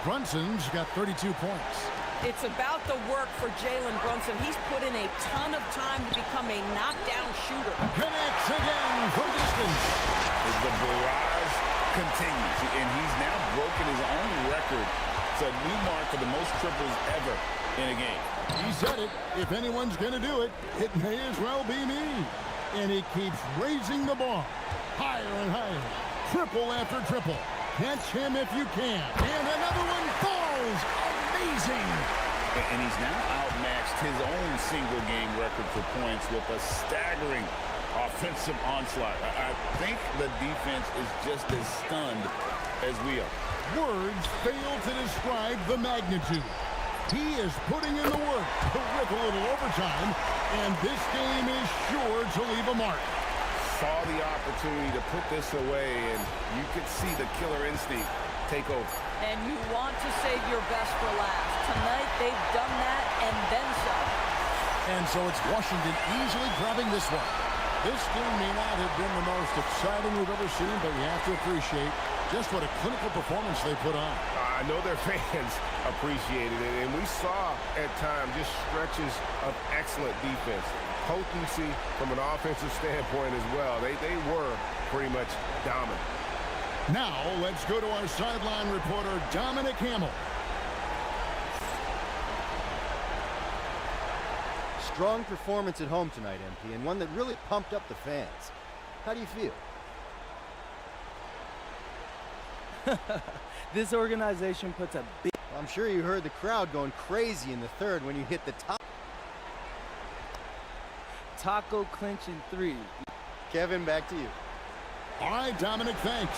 Brunson's got 32 points. It's about the work for Jalen Brunson. He's put in a ton of time to become a knockdown shooter. Connects again from distance. The barrage continues, and he's now broken his own record. It's a new mark for the most triples ever in a game. He said it. If anyone's going to do it, it may as well be me. And he keeps raising the bar. Higher and higher. Triple after triple. Catch him if you can. And another one falls. Amazing. And he's now outmatched his own single-game record for points with a staggering offensive onslaught. I think the defense is just as stunned as we are. Words fail to describe the magnitude. He is putting in the work with a little overtime, and this game is sure to leave a mark. Saw the opportunity to put this away, and you could see the killer instinct take over. And you want to save your best for last. Tonight, they've done that and then some. And so it's Washington easily grabbing this one. This game may not have been the most exciting we've ever seen, but you have to appreciate just what a clinical performance they put on. I know their fans appreciated it, and we saw at times just stretches of excellent defense. Potency from an offensive standpoint as well. They were pretty much dominant. Now let's go to our sideline reporter, Dominic Hamill. Strong performance at home tonight, MP, and one that really pumped up the fans. How do you feel? This organization puts a big... Well, I'm sure you heard the crowd going crazy in the third when you hit the top. Taco clinching 3. Kevin, back to you. All right, Dominic, thanks.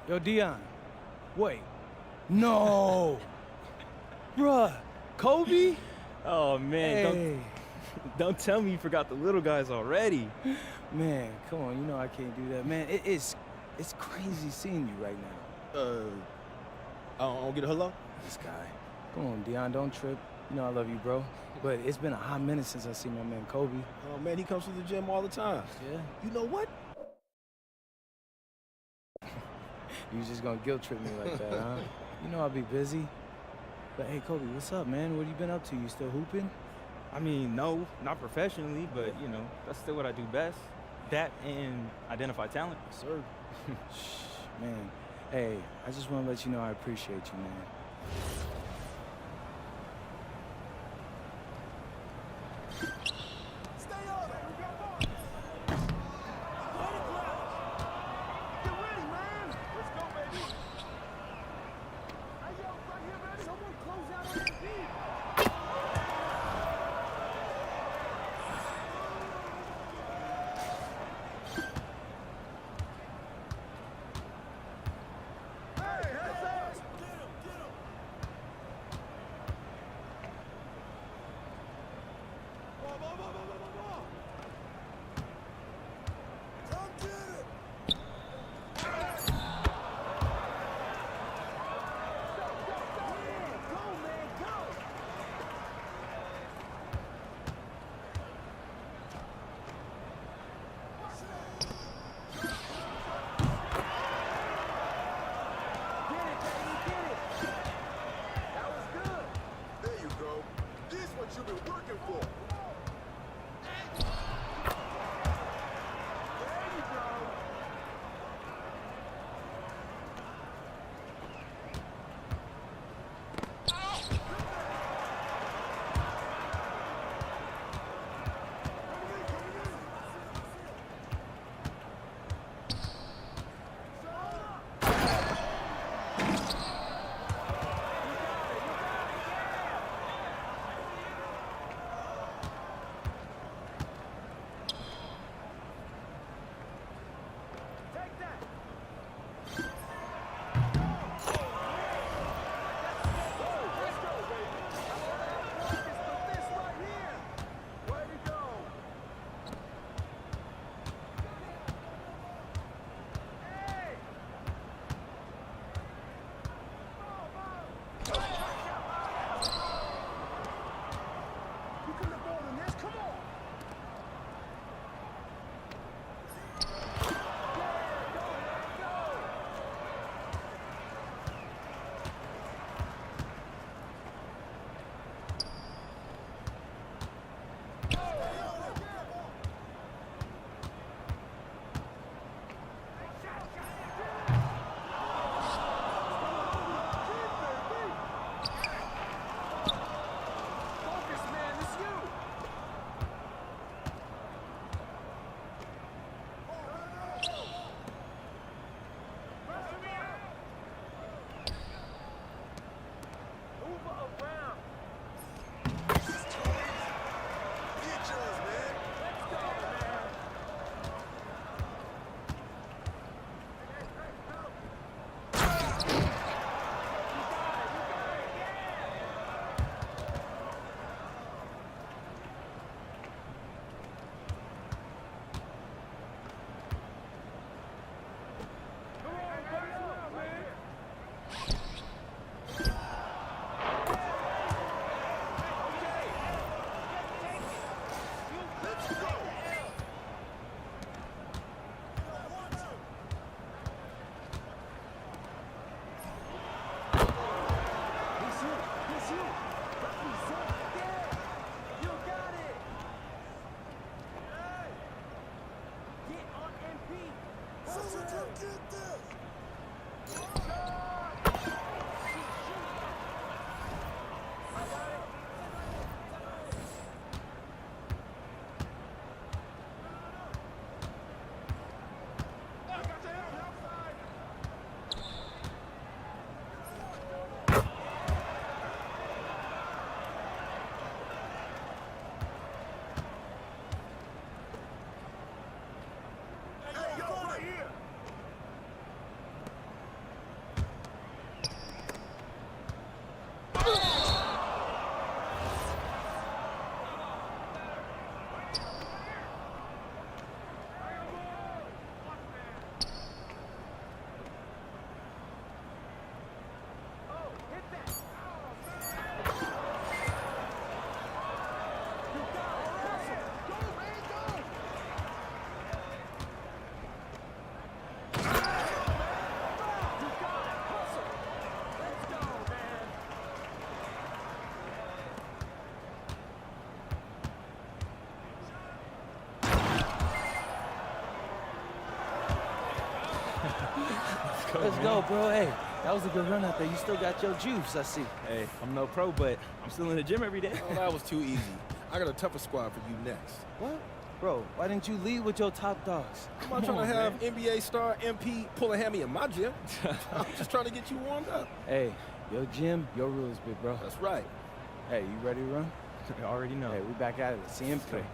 Yo, Dion. Wait. No. Bruh. Kobe? Oh, man. Hey. Don't tell me you forgot the little guys already. Man, come on. You know I can't do that. Man, it's crazy seeing you right now. I don't get a hello? This guy. Come on, Dion. Don't trip. You know I love you, bro. But it's been a hot minute since I seen my man Kobe. Oh, man, he comes to the gym all the time. Yeah. You know what? You was just gonna guilt trip me like that, huh? You know I'll be busy. But hey, Kobe, what's up, man? What have you been up to? You still hooping? I mean, no, not professionally, but, you know, that's still what I do best. That and identify talent. Yes, sir. Man, hey, I just want to let you know I appreciate you, man. Let's go, bro. Hey, that was a good run out there. You still got your juice, I see. Hey, I'm no pro, but I'm still in the gym every day. Oh, that was too easy. I got a tougher squad for you next. What? Bro, why didn't you lead with your top dogs? I'm not trying to have NBA star MP pull a hammy in my gym. I'm just trying to get you warmed up. Hey, your gym, your rules, big bro. That's right. Hey, you ready to run? I already know. Hey, we back at it. See him play.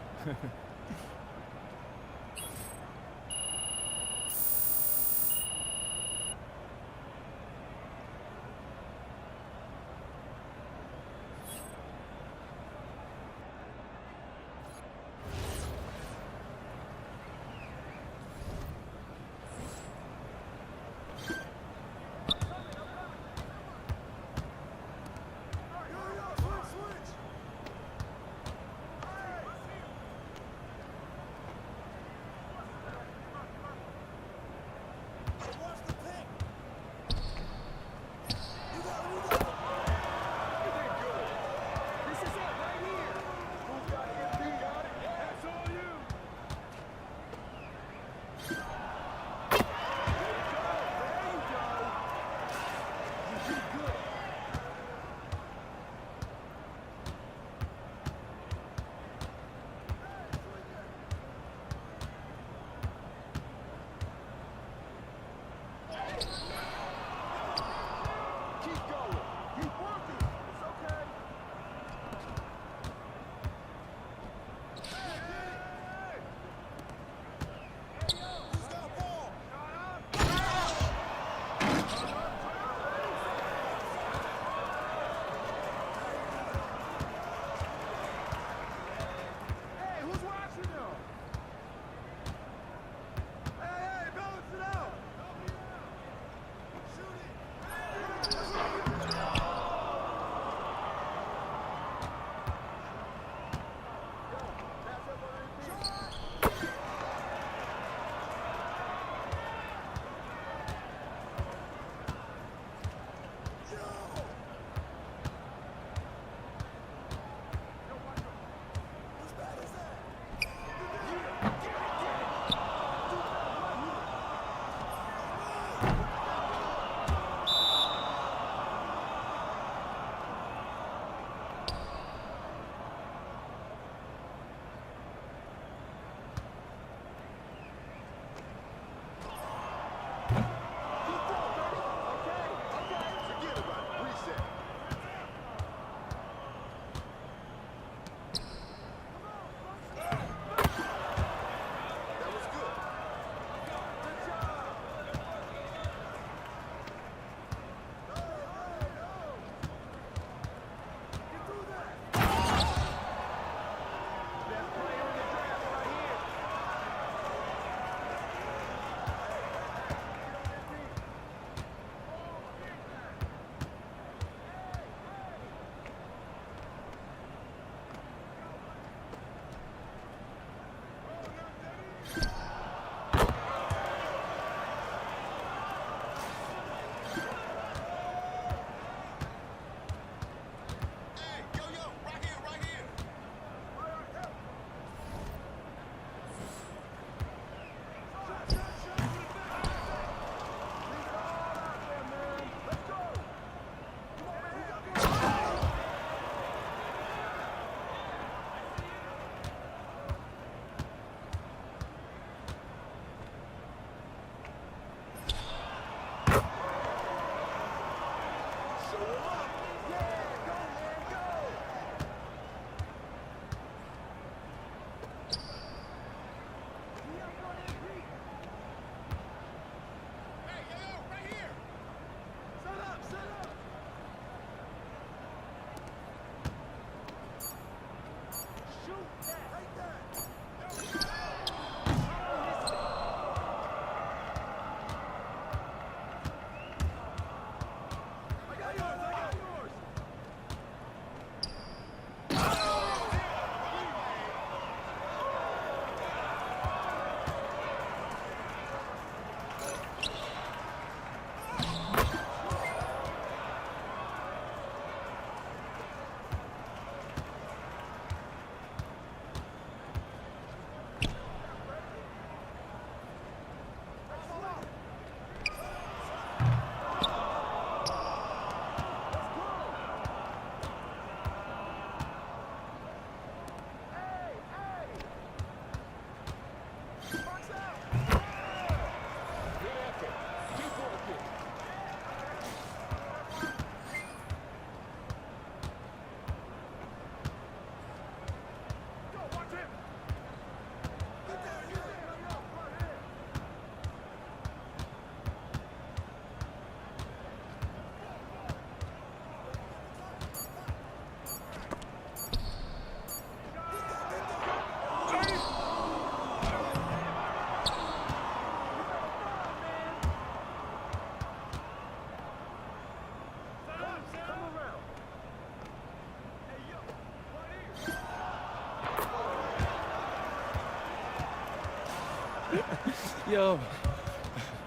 Yo,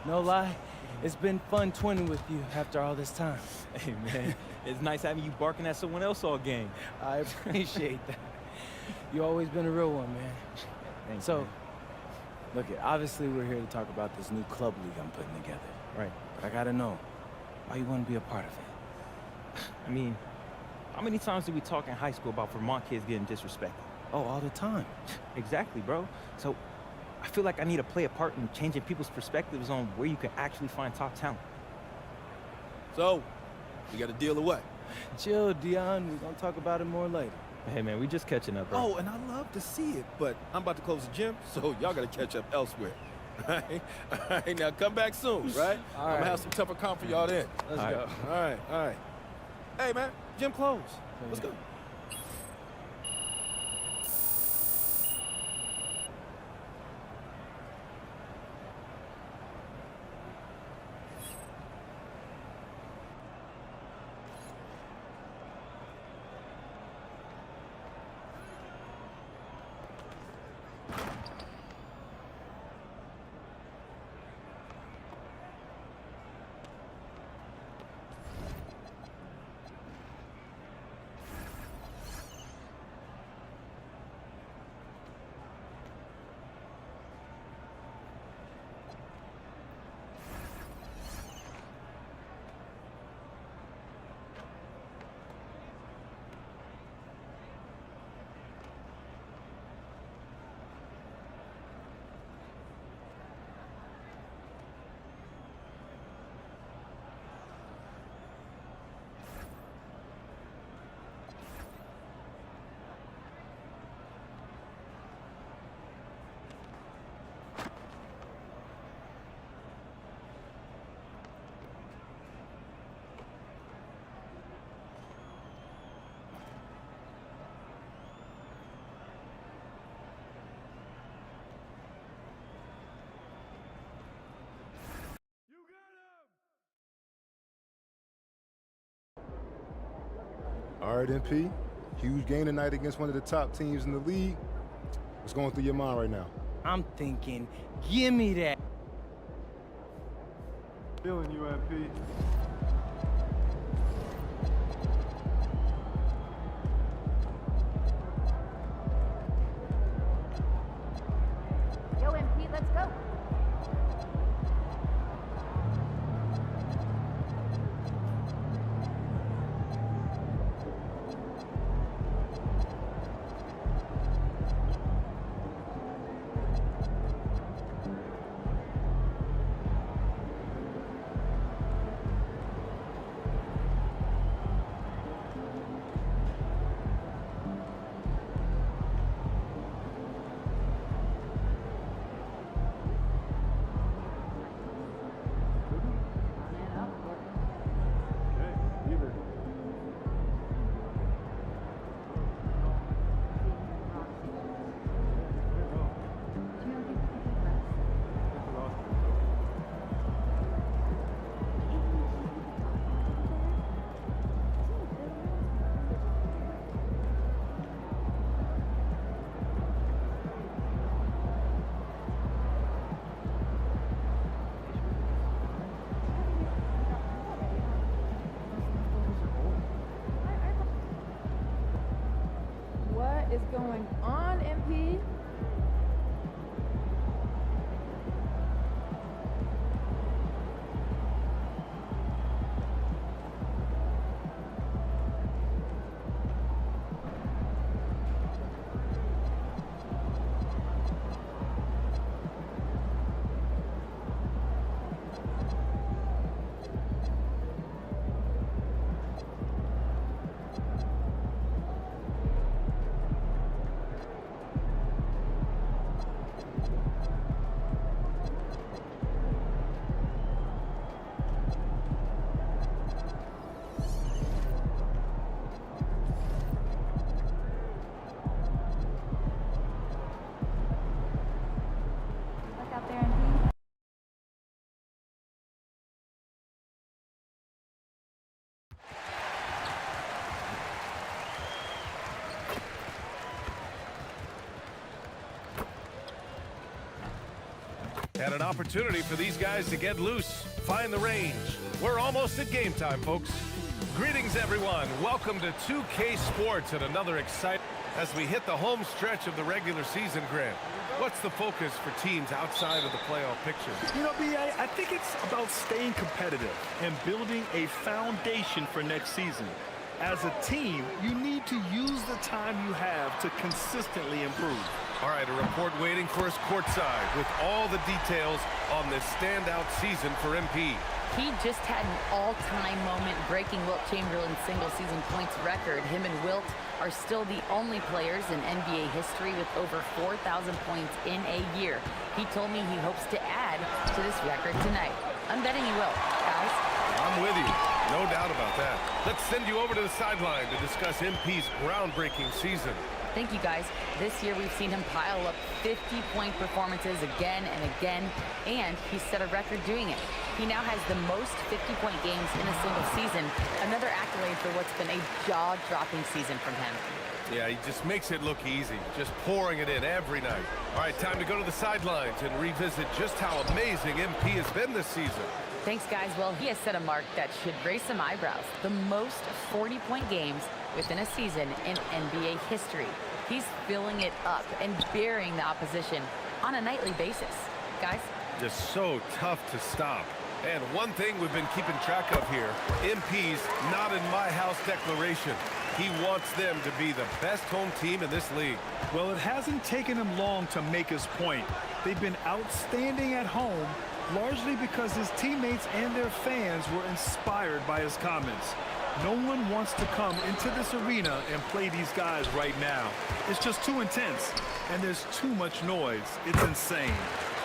no lie, it's been fun twinning with you after all this time. Hey, man, it's nice having you barking at someone else all game. I appreciate that. You always been a real one, man. Thanks, So, man. look, obviously we're here to talk about this new club league I'm putting together. Right. But I gotta know, why you wanna be a part of it? I mean, how many times did we talk in high school about Vermont kids getting disrespected? Oh, all the time. Exactly, bro. So I feel like I need to play a part in changing people's perspectives on where you can actually find top talent. So, we got a deal or what? Chill, Dion. We're gonna talk about it more later. Hey, man, we just catching up, bro. Oh, and I love to see it, but I'm about to close the gym, so y'all got to catch up elsewhere. All right, now come back soon, right? All I'm right. gonna have some tougher comp for y'all then. Let's go. All right. Hey, man, gym closed. Let's go. All right, MP. Huge game tonight against one of the top teams in the league. What's going through your mind right now? I'm thinking, give me that. Feeling you, MP. Yo, MP, let's go. What is going on, MP? And an opportunity for these guys to get loose, find the range. We're almost at game time, folks. Greetings, everyone. Welcome to 2K Sports and another exciting as we hit the home stretch of the regular season, Grant. What's the focus for teams outside of the playoff picture? You know, B.A., I think it's about staying competitive and building a foundation for next season. As a team, you need to use the time you have to consistently improve. All right, a report waiting for us courtside with all the details on this standout season for MP. He just had an all-time moment breaking Wilt Chamberlain's single-season points record. Him and Wilt are still the only players in NBA history with over 4,000 points in a year. He told me he hopes to add to this record tonight. I'm betting he will, guys. I'm with you. No doubt about that. Let's send you over to the sideline to discuss MP's groundbreaking season. Thank you, guys. This year we've seen him pile up 50-point performances again and again, and he set a record doing it. He now has the most 50-point games in a single season, another accolade for what's been a jaw-dropping season from him. Yeah, he just makes it look easy, just pouring it in every night. All right, time to go to the sidelines and revisit just how amazing MP has been this season. Thanks, guys. Well, he has set a mark that should raise some eyebrows. The most 40-point games within a season in NBA history. He's filling it up and burying the opposition on a nightly basis. Guys? Just so tough to stop. And one thing we've been keeping track of here, MP's not in my house declaration. He wants them to be the best home team in this league. Well, it hasn't taken him long to make his point. They've been outstanding at home, largely because his teammates and their fans were inspired by his comments. No one wants to come into this arena and play these guys right now. It's just too intense, and there's too much noise. It's insane.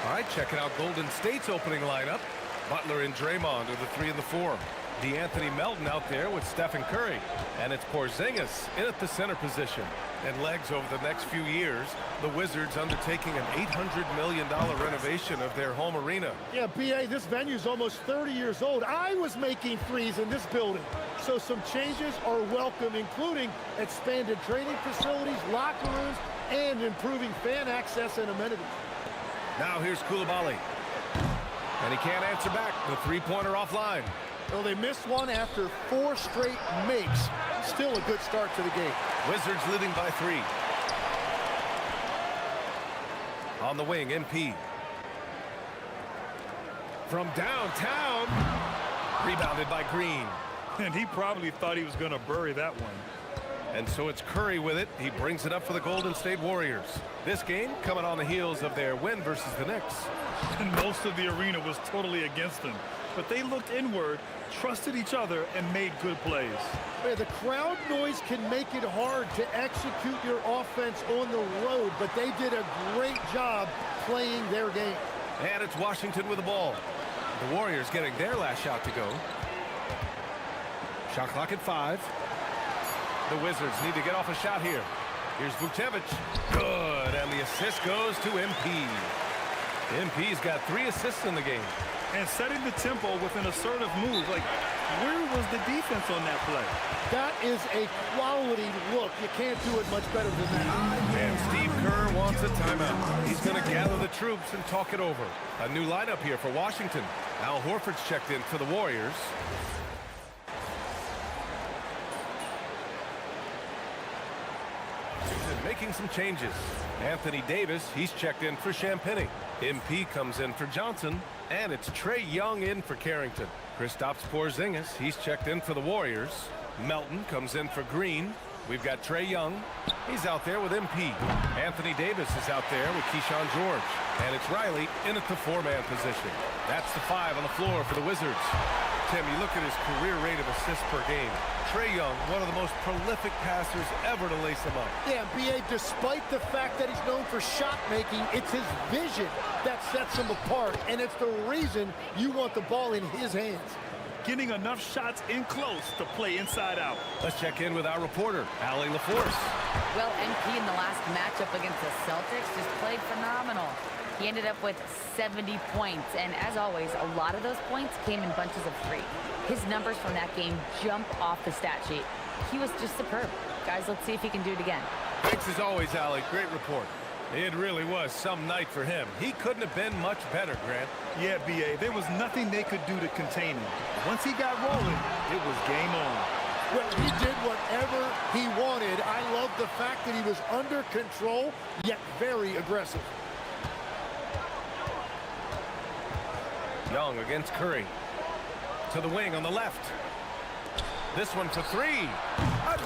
All right, checking out Golden State's opening lineup. Butler and Draymond are the 3 and the 4. DeAnthony Melton out there with Stephen Curry. And it's Porzingis in at the center position. And legs over the next few years, the Wizards undertaking an $800 million renovation of their home arena. Yeah, B.A., this venue's almost 30 years old. I was making threes in this building. So some changes are welcome, including expanded training facilities, locker rooms, and improving fan access and amenities. Now here's Coulibaly. And he can't answer back. The three-pointer offline. Well, they missed one after 4 straight makes. Still a good start to the game. Wizards leading by 3. On the wing, MP. From downtown. Rebounded by Green. And he probably thought he was going to bury that one. And so it's Curry with it. He brings it up for the Golden State Warriors. This game coming on the heels of their win versus the Knicks. And most of the arena was totally against them. But they looked inward, trusted each other, and made good plays. Yeah, the crowd noise can make it hard to execute your offense on the road, but they did a great job playing their game. And it's Washington with the ball. The Warriors getting their last shot to go. Shot clock at 5. The Wizards need to get off a shot here. Here's Vucevic. Good, and the assist goes to MP. MP's got 3 assists in the game. And setting the tempo with an assertive move. Like, where was the defense on that play? That is a quality look. You can't do it much better than that. And Steve Kerr wants a timeout. He's going to gather the troops and talk it over. A new lineup here for Washington. Al Horford's checked in for the Warriors. Making some changes. Anthony Davis, he's checked in for Champagnie. MP comes in for Johnson. And it's Trae Young in for Carrington. Kristaps Porzingis, he's checked in for the Warriors. Melton comes in for Green. We've got Trae Young. He's out there with MP. Anthony Davis is out there with Keyshawn George. And it's Riley in at the 4-man position. That's the 5 on the floor for the Wizards. Tim, you look at his career rate of assists per game. Trae Young, one of the most prolific passers ever to lace him up. Yeah, B.A., despite the fact that he's known for shot making, it's his vision that sets him apart, and it's the reason you want the ball in his hands. Getting enough shots in close to play inside out. Let's check in with our reporter, Allie LaForce. Well, MP in the last matchup against the Celtics just played phenomenal. He ended up with 70 points, and as always, a lot of those points came in bunches of 3. His numbers from that game jump off the stat sheet. He was just superb. Guys, let's see if he can do it again. Thanks as always, Allie. Great report. It really was some night for him. He couldn't have been much better, Grant. Yeah, B.A., there was nothing they could do to contain him. Once he got rolling, it was game on. Well, he did whatever he wanted. I love the fact that he was under control, yet very aggressive. Young against Curry. To the wing on the left. This one for three.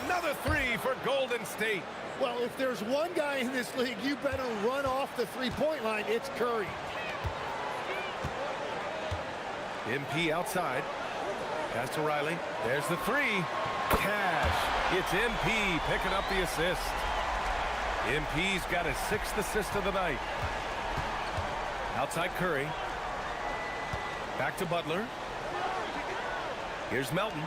Another three for Golden State. Well, if there's one guy in this league you better run off the three-point line, it's Curry. MP outside. Pass to Riley. There's the three. Cash. It's MP picking up the assist. MP's got his 6th assist of the night. Outside Curry. Back to Butler. Here's Melton.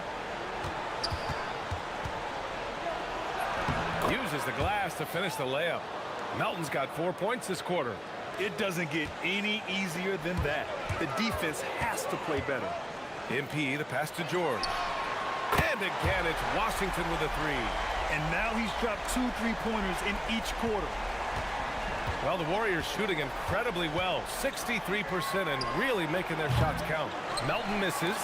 Uses the glass to finish the layup. Melton's got 4 points this quarter. It doesn't get any easier than that. The defense has to play better. MP, the pass to George. And again, it's Washington with a three. And now he's dropped 2 3-pointers in each quarter. Well, the Warriors shooting incredibly well. 63% and really making their shots count. Melton misses.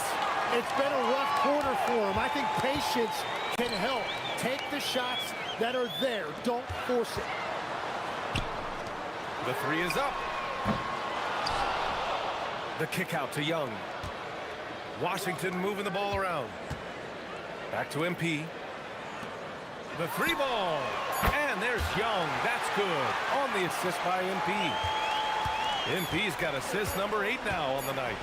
It's been a rough quarter for him. I think patience can help. Take the shots that are there. Don't force it. The three is up. The kick out to Young. Washington moving the ball around. Back to MP. The three ball. And there's Young. That's good. On the assist by MP. MP's got assist number 8 now on the night.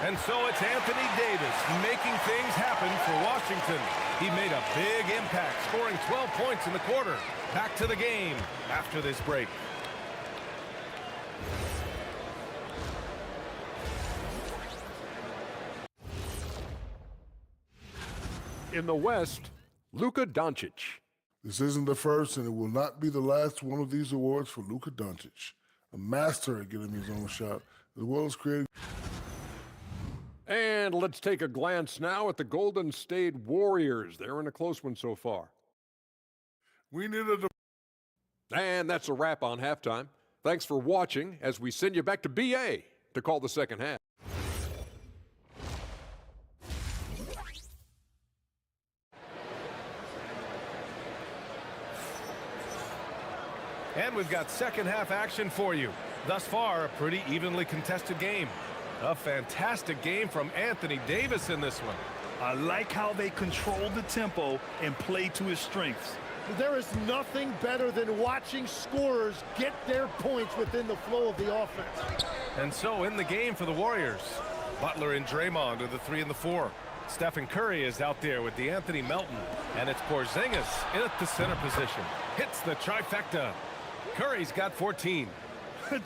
And so it's Anthony Davis making things happen for Washington. He made a big impact, scoring 12 points in the quarter. Back to the game after this break. In the West, Luka Doncic. This isn't the first, and it will not be the last one of these awards for Luka Doncic, a master at getting his own shot, as well as creating. And let's take a glance now at the Golden State Warriors. They're in a close one so far. We needed a... And that's a wrap on halftime. Thanks for watching as we send you back to BA to call the second half. And we've got second half action for you. Thus far, a pretty evenly contested game. A fantastic game from Anthony Davis in this one. I like how they control the tempo and play to his strengths. There is nothing better than watching scorers get their points within the flow of the offense. And so in the game for the Warriors, Butler and Draymond are the 3 and the 4. Stephen Curry is out there with DeAnthony Melton. And it's Porzingis in at the center position. Hits the trifecta. Curry's got 14.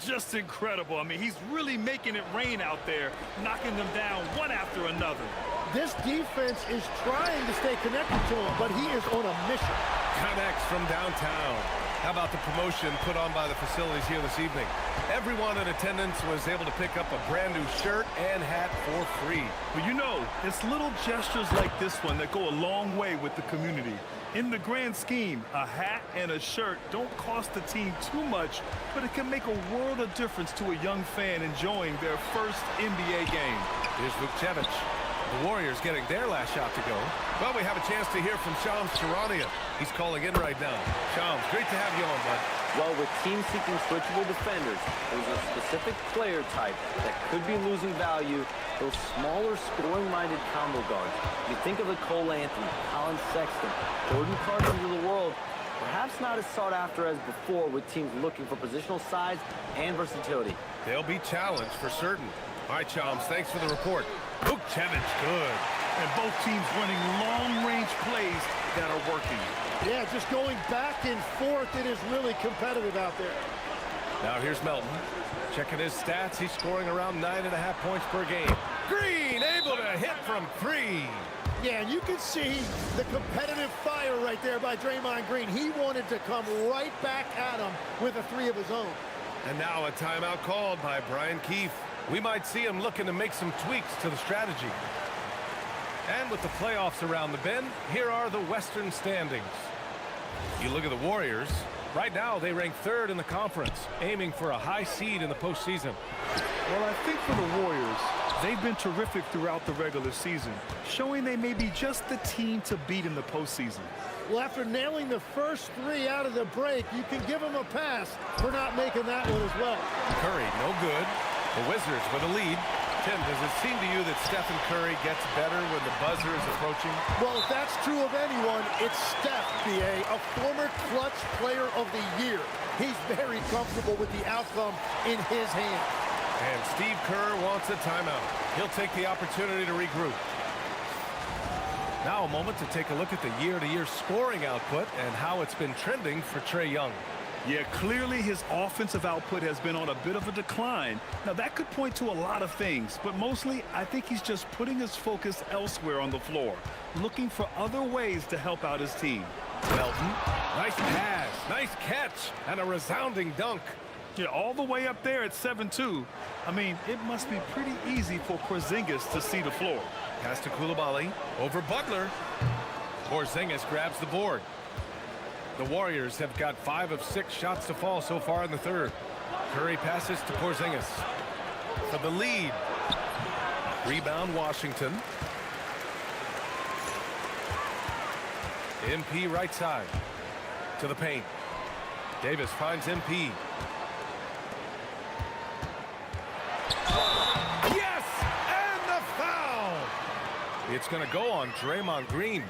Just incredible. I mean, he's really making it rain out there, knocking them down one after another. This defense is trying to stay connected to him, but he is on a mission. Connects from downtown. How about the promotion put on by the facilities here this evening? Everyone in attendance was able to pick up a brand new shirt and hat for free. But you know, it's little gestures like this one that go a long way with the community. In the grand scheme, a hat and a shirt don't cost the team too much, but it can make a world of difference to a young fan enjoying their first NBA game. Here's Vukcevic. The Warriors getting their last shot to go. Well, we have a chance to hear from Shams Charania. He's calling in right now. Shams, great to have you on, bud. Well, with teams seeking switchable defenders, there's a specific player type that could be losing value, those smaller scoring-minded combo guards. You think of the Cole Anthony, Colin Sexton, Jordan Clarkson of the world, perhaps not as sought after as before with teams looking for positional size and versatility. They'll be challenged for certain. All right, Shams, thanks for the report. Vukcevic, good. And both teams running long-range plays that are working. Yeah, just going back and forth, it is really competitive out there. Now here's Melton. Checking his stats, he's scoring around 9.5 points per game. Green able to hit from 3. Yeah, and you can see the competitive fire right there by Draymond Green. He wanted to come right back at him with a 3 of his own. And now a timeout called by Brian Keefe. We might see him looking to make some tweaks to the strategy. And with the playoffs around the bend, here are the Western standings. You look at the Warriors. Right now, they rank 3rd in the conference, aiming for a high seed in the postseason. Well, I think for the Warriors, they've been terrific throughout the regular season, showing they may be just the team to beat in the postseason. Well, after nailing the first 3 out of the break, you can give them a pass for not making that one as well. Curry, no good. The Wizards with a lead. Tim, does it seem to you that Stephen Curry gets better when the buzzer is approaching? Well, if that's true of anyone, it's Steph, B.A., a former clutch player of the year. He's very comfortable with the outcome in his hands. And Steve Kerr wants a timeout. He'll take the opportunity to regroup. Now a moment to take a look at the year-to-year scoring output and how it's been trending for Trae Young. Yeah, clearly his offensive output has been on a bit of a decline. Now, that could point to a lot of things, but mostly I think he's just putting his focus elsewhere on the floor, looking for other ways to help out his team. Melton, nice pass, nice catch, and a resounding dunk. Yeah, all the way up there at 7-2. I mean, it must be pretty easy for Porzingis to see the floor. Pass to Coulibaly, over Butler. Porzingis grabs the board. The Warriors have got 5 of 6 shots to fall so far in the 3rd. Curry passes to Porzingis for the lead. Rebound Washington. MP right side to the paint. Davis finds MP. Yes! And the foul! It's going to go on Draymond Green.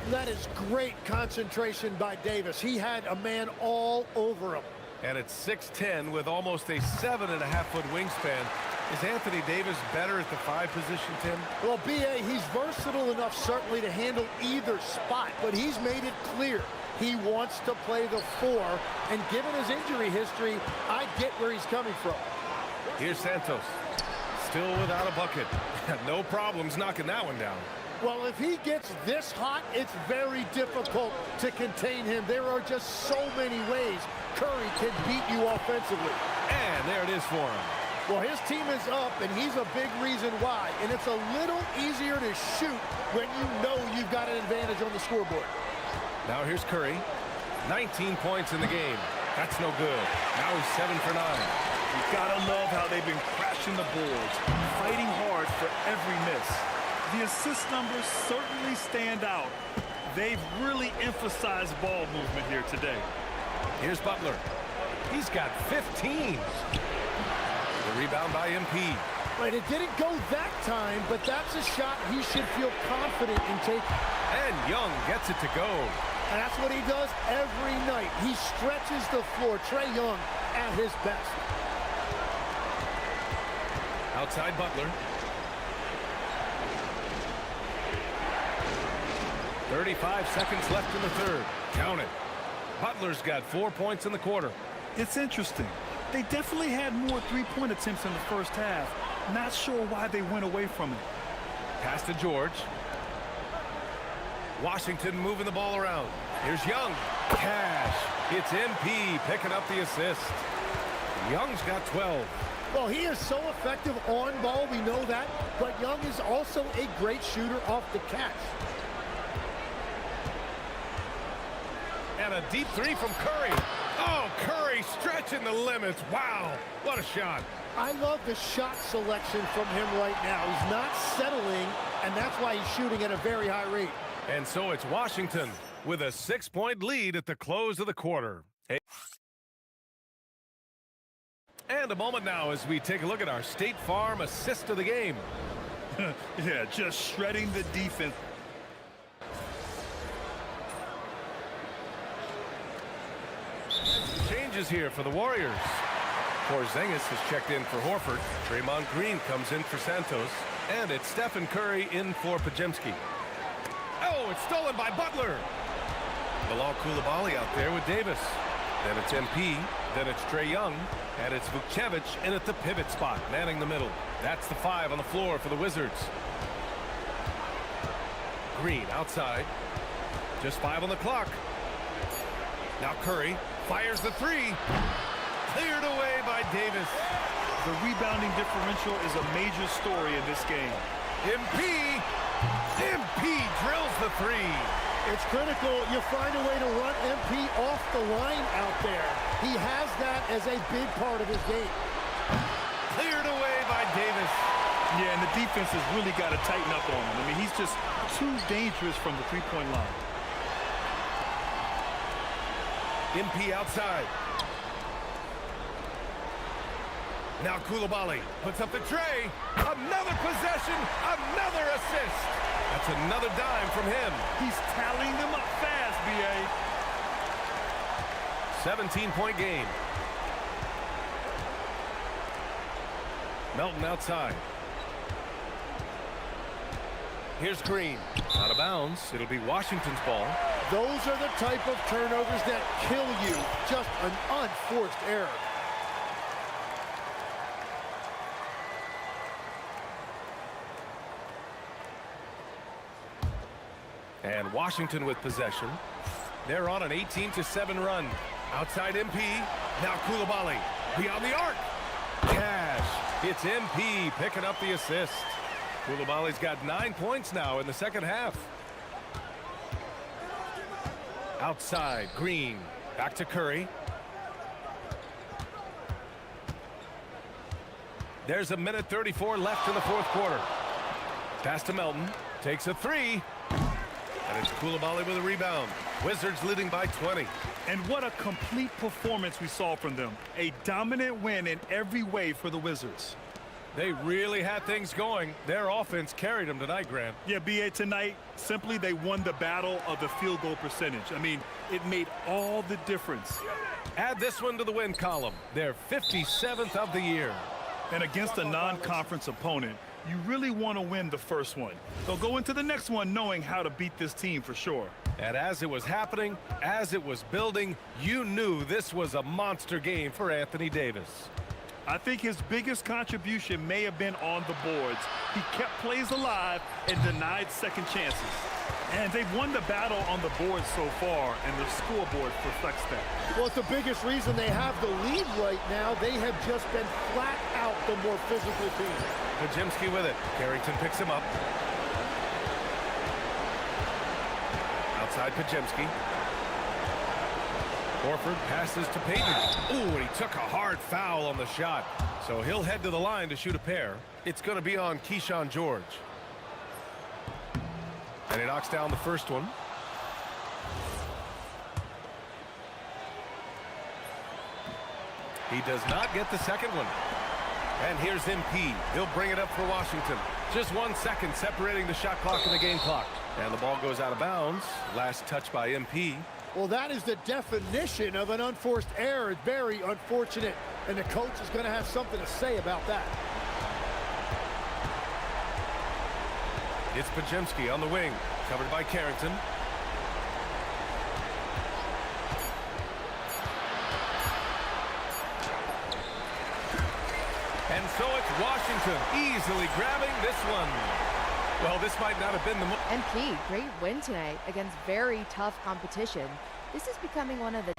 That is great concentration by Davis. He had a man all over him. And at 6'10" with almost a 7.5-foot wingspan, is Anthony Davis better at the 5 position, Tim? Well, B.A., he's versatile enough certainly to handle either spot, but he's made it clear he wants to play the 4, and given his injury history, I get where he's coming from. Here's Santos, still without a bucket. No problems knocking that one down. Well, if he gets this hot, it's very difficult to contain him. There are just so many ways Curry can beat you offensively. And there it is for him. Well, his team is up, and he's a big reason why. And it's a little easier to shoot when you know you've got an advantage on the scoreboard. Now here's Curry. 19 points in the game. That's no good. Now he's 7 for 9. You gotta love how they've been crashing the boards, fighting hard for every miss. The assist numbers certainly stand out. They've really emphasized ball movement here today. Here's Butler. He's got 15. The rebound by MP. Right, it didn't go that time, but that's a shot he should feel confident in taking. And Young gets it to go. And that's what he does every night. He stretches the floor. Trae Young at his best. Outside Butler. 35 seconds left in the 3rd. Count it. Butler's got 4 points in the quarter. It's interesting. They definitely had more three-point attempts in the first half. Not sure why they went away from it. Pass to George. Washington moving the ball around. Here's Young. Cash. It's MP picking up the assist. Young's got 12. Well, he is so effective on ball, we know that. But Young is also a great shooter off the catch. And a deep 3 from Curry. Oh, Curry stretching the limits. Wow, what a shot. I love the shot selection from him right now. He's not settling, and that's why he's shooting at a very high rate. And so it's Washington with a 6-point lead at the close of the quarter. And a moment now as we take a look at our State Farm assist of the game. Yeah, just shredding the defense. Changes here for the Warriors. Porzingis has checked in for Horford. Draymond Green comes in for Santos. And it's Stephen Curry in for Podziemski. Oh, it's stolen by Butler. Bilal Coulibaly out there with Davis. Then it's MP. Then it's Trae Young. And it's Vukcevic in at the pivot spot, manning the middle. That's the 5 on the floor for the Wizards. Green outside. Just 5 on the clock. Now Curry fires the 3. Cleared away by Davis. The rebounding differential is a major story in this game. MP drills the 3. It's critical you find a way to run MP off the line out there. He has that as a big part of his game. Cleared away by Davis. Yeah, and the defense has really got to tighten up on him. I mean, he's just too dangerous from the three-point line. MP outside. Now Coulibaly puts up the tray. Another possession, another assist. That's another dime from him. He's tallying them up fast, B.A. 17-point game. Melton outside. Here's Green. Out of bounds. It'll be Washington's ball. Those are the type of turnovers that kill you. Just an unforced error. And Washington with possession. They're on an 18-7 run. Outside MP. Now Coulibaly. Beyond the arc. Cash. It's MP picking up the assist. Coulibaly's got 9 points now in the second half. Outside, Green. Back to Curry. There's a minute 34 left in the fourth quarter. Pass to Melton. Takes a three. And it's Coulibaly with a rebound. Wizards leading by 20. And what a complete performance we saw from them. A dominant win in every way for the Wizards. They really had things going. Their offense carried them tonight, Grant. Yeah, B.A., tonight, simply they won the battle of the field goal percentage. I mean, it made all the difference. Add this one to the win column. Their 57th of the year. And against a non-conference opponent, you really want to win the first one. They'll go into the next one knowing how to beat this team for sure. And as it was happening, as it was building, you knew this was a monster game for Anthony Davis. I think his biggest contribution may have been on the boards. He kept plays alive and denied second chances. And they've won the battle on the board so far, and the scoreboard reflects that. Well, it's the biggest reason they have the lead right now. They have just been flat out the more physical team. Podziemski with it. Carrington picks him up. Outside Podziemski. Horford passes to Payton. Ooh, and he took a hard foul on the shot. So he'll head to the line to shoot a pair. It's going to be on Keyshawn George. And he knocks down the first one. He does not get the second one. And here's MP. He'll bring it up for Washington. Just 1 second separating the shot clock and the game clock. And the ball goes out of bounds. Last touch by MP. Well, that is the definition of an unforced error. It's very unfortunate, and the coach is going to have something to say about that. It's Podziemski on the wing, covered by Carrington. And so it's Washington easily grabbing this one. Well, this might not have been the MP, great win tonight against very tough competition. This is becoming one of the...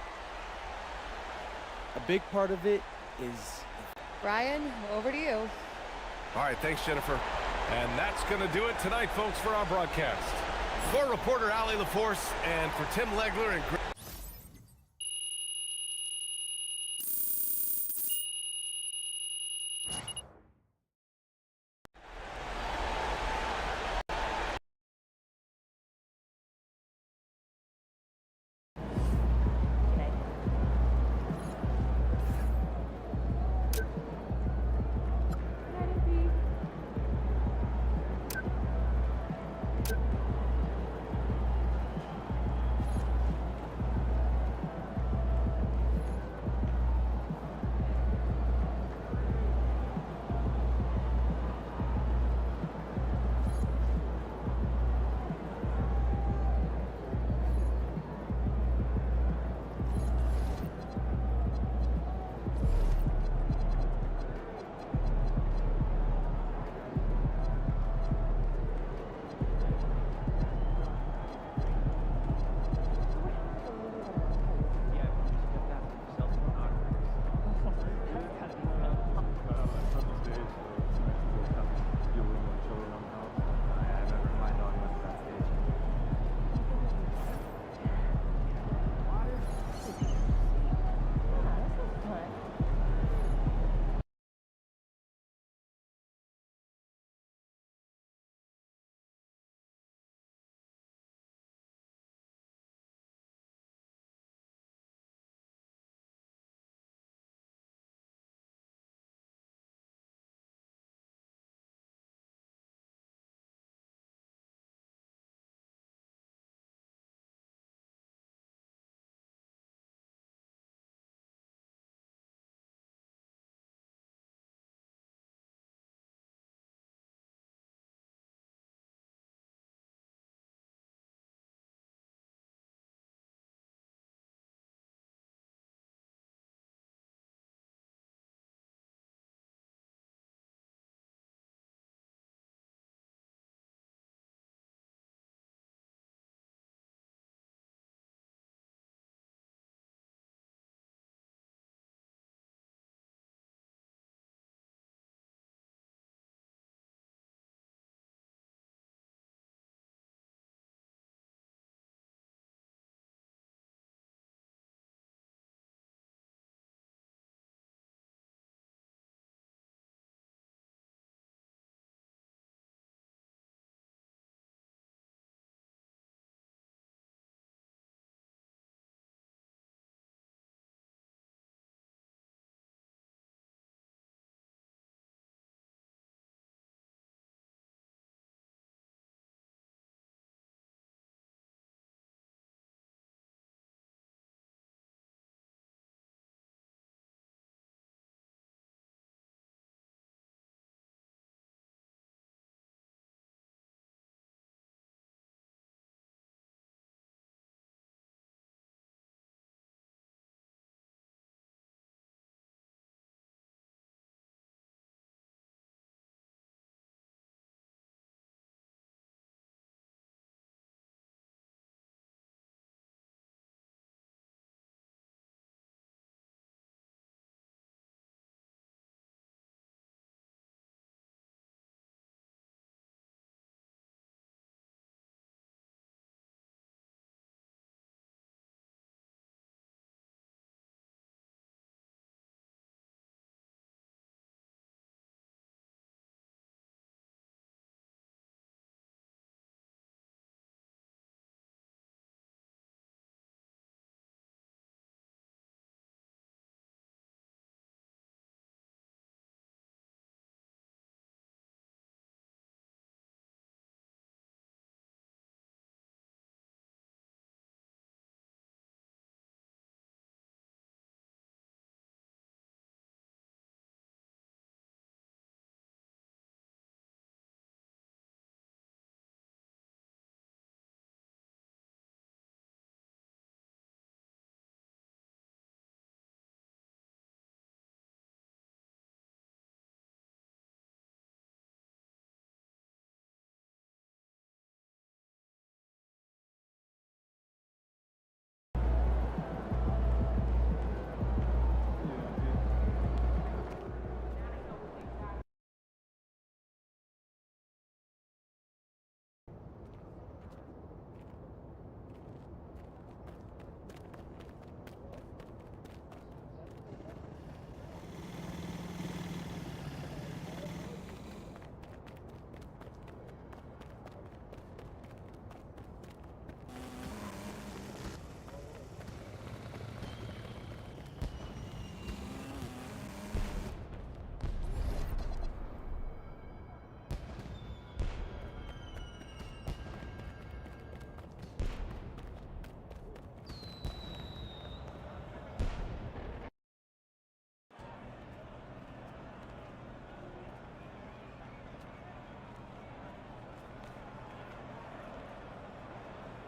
A big part of it is... Brian, over to you. All right, thanks, Jennifer. And that's going to do it tonight, folks, for our broadcast. For reporter Allie LaForce and for Tim Legler and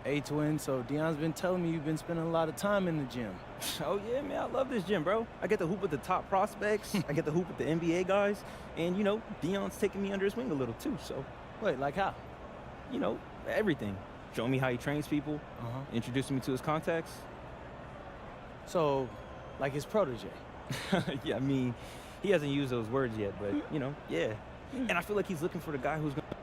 Hey, twin, so Deion's been telling me you've been spending a lot of time in the gym. Oh, yeah, man, I love this gym, bro. I get to hoop with the top prospects. I get to hoop with the NBA guys. And, you know, Deion's taking me under his wing a little, too, so. Wait, like how? You know, everything. Showing me how he trains people, introducing me to his contacts. So, like his protege? Yeah, I mean, he hasn't used those words yet, but, you know, yeah. And I feel like he's looking for the guy who's going to...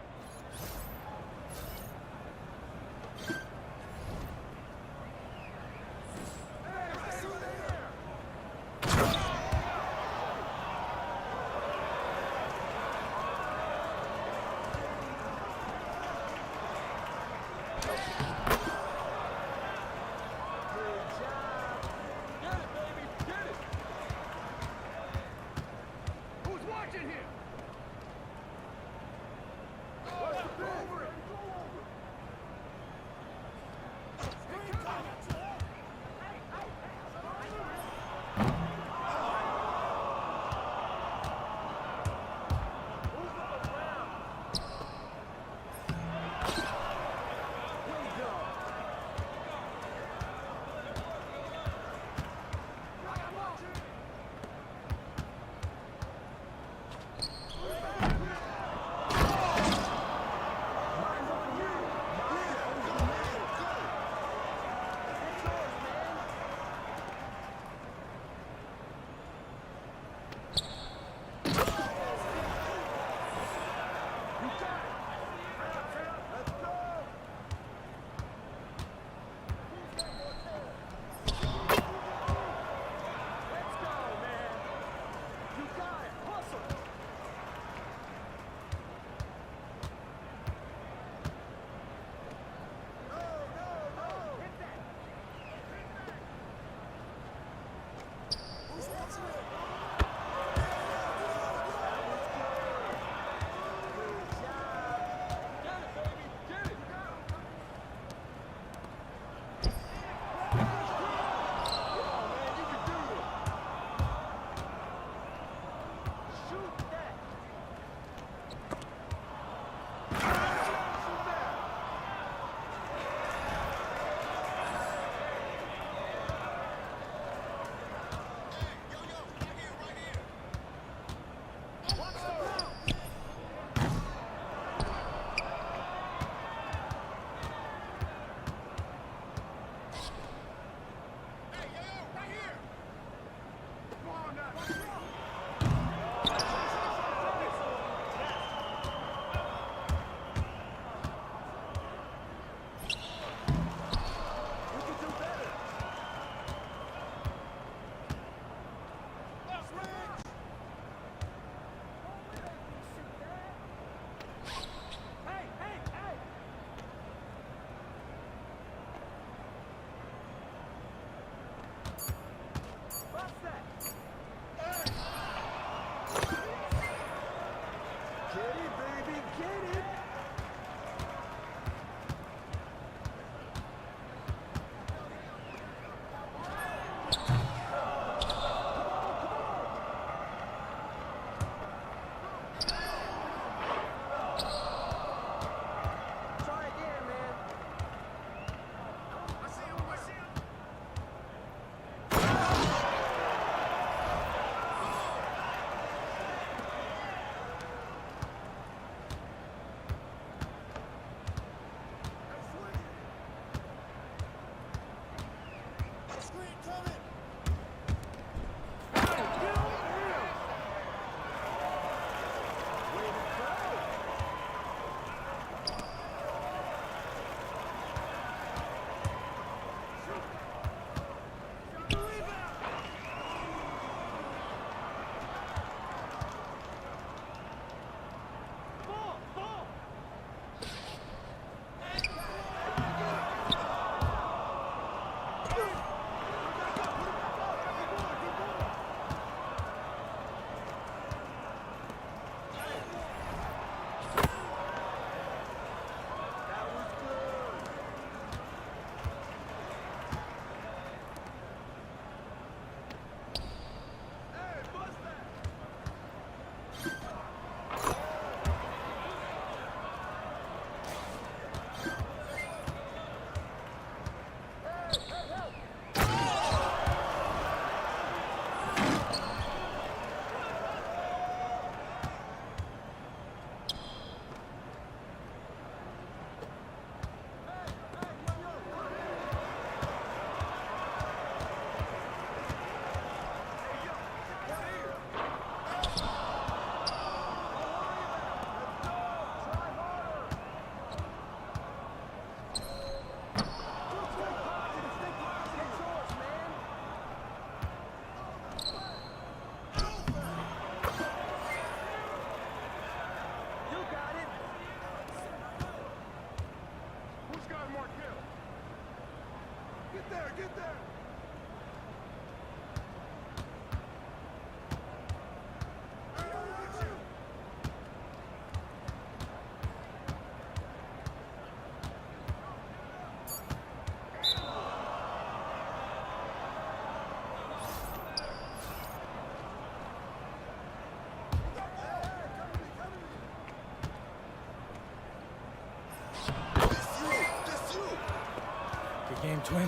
game, twin.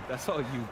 That's all you.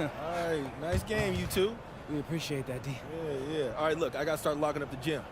All right, nice game, you two. We appreciate that, D. Yeah. All right, look, I got to start locking up the gym.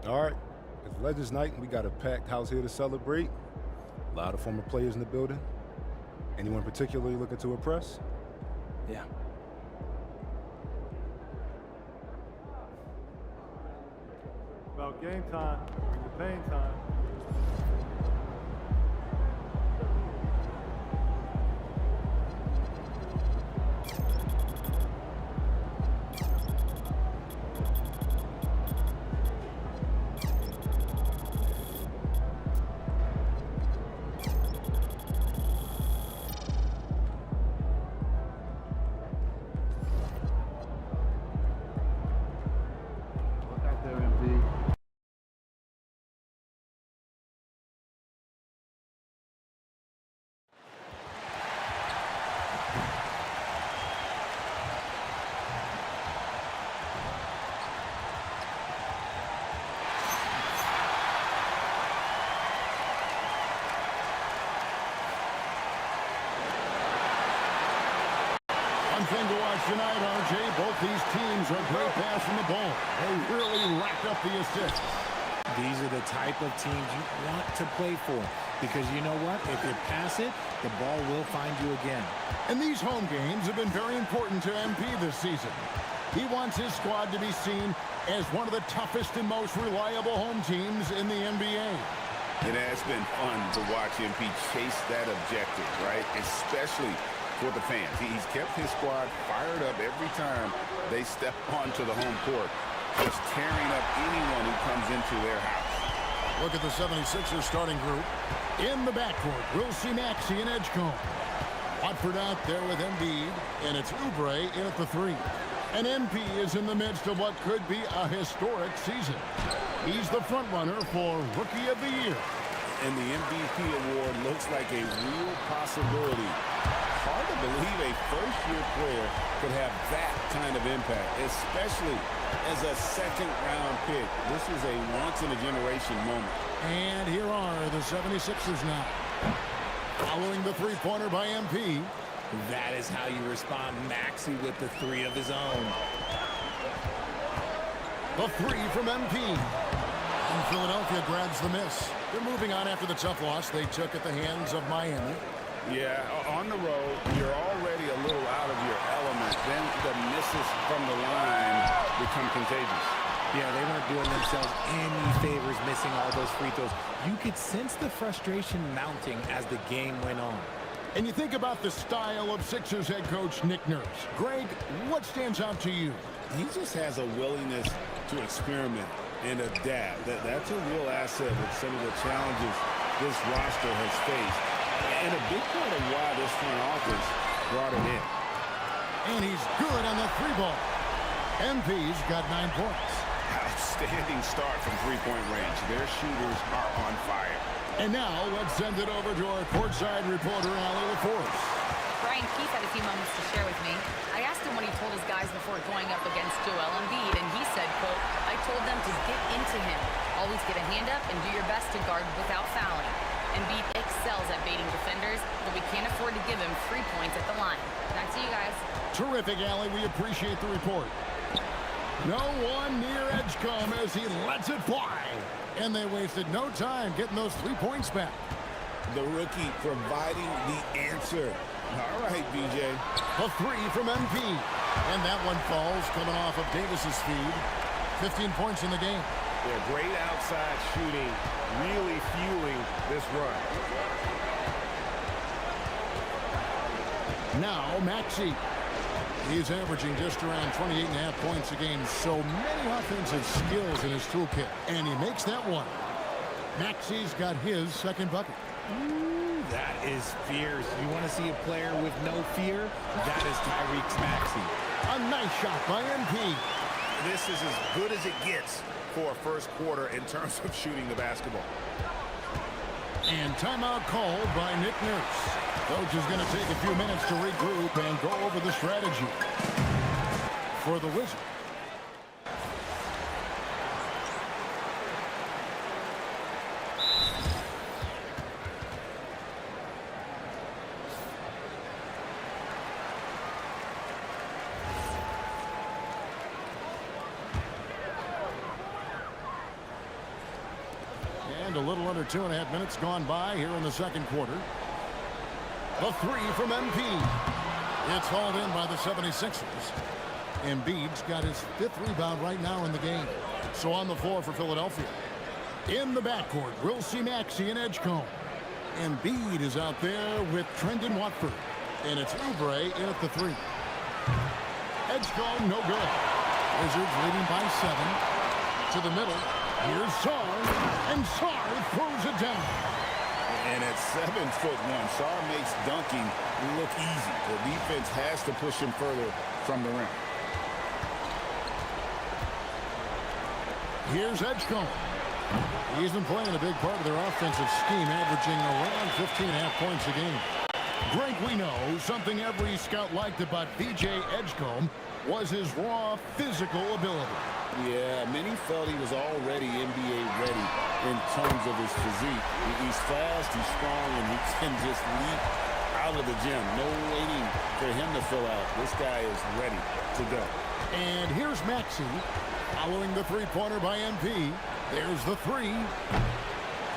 All right, it's Legends Night, and we got a packed house here to celebrate. A lot of former players in the building. Anyone particularly looking to impress? Yeah. About game time, bring the pain time. Thing to watch tonight, RJ. Both these teams are great passing the ball. They really racked up the assists. These are the type of teams you want to play for because you know what? If you pass it, the ball will find you again. And these home games have been very important to MP this season. He wants his squad to be seen as one of the toughest and most reliable home teams in the NBA. It has been fun to watch MP chase that objective, right? Especially for the fans. He's kept his squad fired up every time they step onto the home court, just tearing up anyone who comes into their house. Look at the 76ers starting group. In the backcourt, we'll see Maxey and Edgecombe. Watford out there with Embiid, and it's Oubre in at the 3. And MP is in the midst of what could be a historic season. He's the front runner for Rookie of the Year. And the MVP award looks like a real possibility. Hard to believe a first-year player could have that kind of impact, especially as a second-round pick. This is a once-in-a-generation moment. And here are the 76ers now. Following the three-pointer by MP. That is how you respond. Maxey with the 3 of his own. The 3 from MP. And Philadelphia grabs the miss. They're moving on after the tough loss they took at the hands of Miami. Yeah, on the road, you're already a little out of your element. Then the misses from the line become contagious. Yeah, they weren't doing themselves any favors missing all those free throws. You could sense the frustration mounting as the game went on. And you think about the style of Sixers head coach Nick Nurse. Greg, what stands out to you? He just has a willingness to experiment and adapt. That's a real asset with some of the challenges this roster has faced. And a big part of why this front office brought him in. And he's good on the three ball. MP's got 9 points. Outstanding start from three-point range. Their shooters are on fire. And now let's send it over to our courtside reporter, Allie LaForce. Brian Keith had a few moments to share with me. I asked him what he told his guys before going up against Joel Embiid, and he said, quote, I told them to get into him. Always get a hand up and do your best to guard without fouling. Embiid excels at baiting defenders, but we can't afford to give him free points at the line. Back to you guys. Terrific, Allie. We appreciate the report. No one near Edgecombe as he lets it fly. And they wasted no time getting those 3 points back. The rookie providing the answer. All right, BJ. A 3 from MP. And that one falls coming off of Davis's feed. 15 points in the game. Yeah, great outside shooting, really fueling this run. Now Maxey. He's averaging just around 28.5 points a game. So many offensive skills in his toolkit. And he makes that one. Maxey's got his second bucket. Ooh, that is fierce. You want to see a player with no fear? That is Tyrese Maxey. A nice shot by MP. This is as good as it gets for a first quarter in terms of shooting the basketball. And timeout called by Nick Nurse. Coach is going to take a few minutes to regroup and go over the strategy for the Wizards. And a little under 2.5 minutes gone by here in the second quarter. A 3 from MP. It's hauled in by the 76ers. Embiid's got his 5th rebound right now in the game. So on the floor for Philadelphia. In the backcourt, we'll see Maxey and Edgecombe. Embiid is out there with Trendon Watford. And it's Oubre in at the 3. Edgecombe, no good. Wizards leading by 7. To the middle. Here's Sarr. And Sarr throws it down. And at 7'1", Sarr makes dunking look easy. The defense has to push him further from the rim. Here's Edgecombe. He's been playing a big part of their offensive scheme, averaging around 15.5 points a game. Greg, we know something every scout liked about B.J. Edgecombe was his raw physical ability. Yeah, many felt he was already NBA ready in terms of his physique. He's fast, he's strong, and he can just leap out of the gym. No waiting for him to fill out. This guy is ready to go. And here's Maxey following the three-pointer by MP. There's the 3.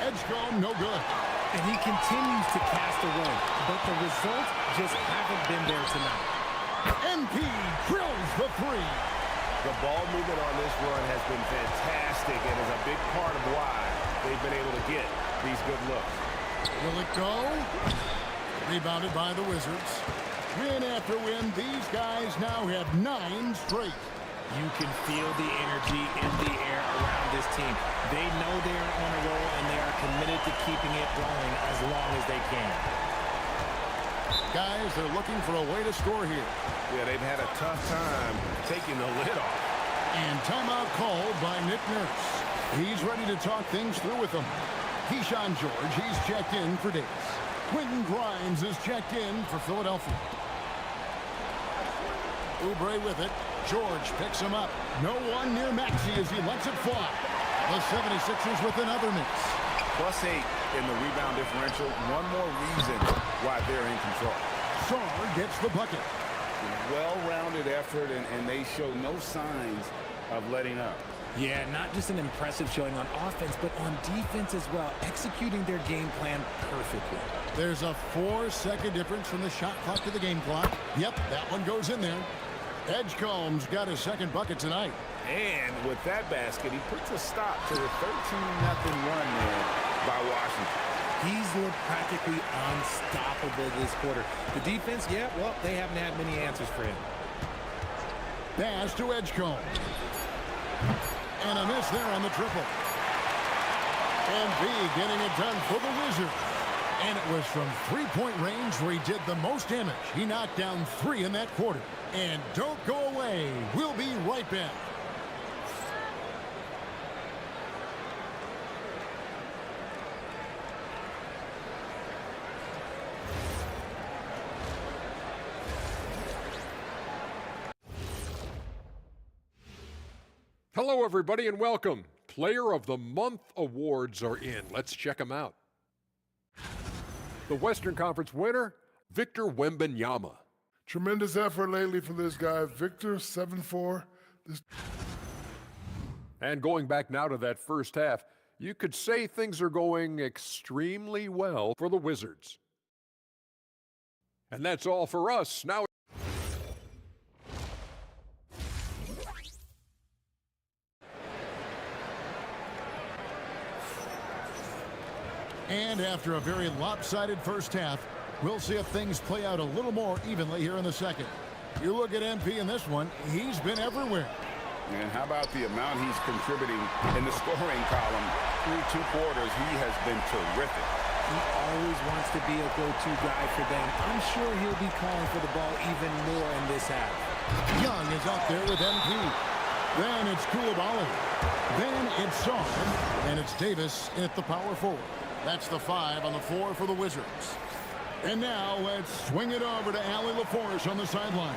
Edgecombe, no good. And he continues to cast away, but the results just haven't been there tonight. MP drills the 3. The ball movement on this run has been fantastic and is a big part of why they've been able to get these good looks. Will it go? Rebounded by the Wizards. Win after win, these guys now have 9 straight. You can feel the energy in the air around this team. They know they are on a roll, and they are committed to keeping it going as long as they can. Guys, they're looking for a way to score here. Yeah, they've had a tough time taking the lid off. And timeout called by Nick Nurse. He's ready to talk things through with them. Keyshawn George, he's checked in for Davis. Quentin Grimes is checked in for Philadelphia. Oubre with it. George picks him up. No one near Maxey as he lets it fly. The 76ers with another miss. +8 in the rebound differential. One more reason why they're in control. Sarr gets the bucket. Well-rounded effort, and they show no signs of letting up. Yeah, not just an impressive showing on offense, but on defense as well, executing their game plan perfectly. There's a 4-second difference from the shot clock to the game clock. Yep, that one goes in there. Edgecombe's got his second bucket tonight. And with that basket, he puts a stop to the 13-0 run there by Washington. He's looked practically unstoppable this quarter. The defense, yeah, well, they haven't had many answers for him. Pass to Edgecombe. And a miss there on the triple. And B getting it done for the Wizards. And it was from three-point range where he did the most damage. He knocked down 3 in that quarter. And don't go away. We'll be right back. Hello, everybody, and welcome. Player of the Month awards are in. Let's check them out. The Western Conference winner, Victor Wembanyama. Tremendous effort lately for this guy, Victor, 7'4". And going back now to that first half, you could say things are going extremely well for the Wizards. And that's all for us. Now And after a very lopsided first half, we'll see if things play out a little more evenly here in the second. You look at MP in this one, he's been everywhere. And how about the amount he's contributing in the scoring column through 2 quarters? He has been terrific. He always wants to be a go-to guy for them. I'm sure he'll be calling for the ball even more in this half. Young is out there with MP. Then it's Coulibaly. Then it's Song. And it's Davis at the power forward. That's the 5 on the floor for the Wizards. And now let's swing it over to Allie LaForce on the sideline.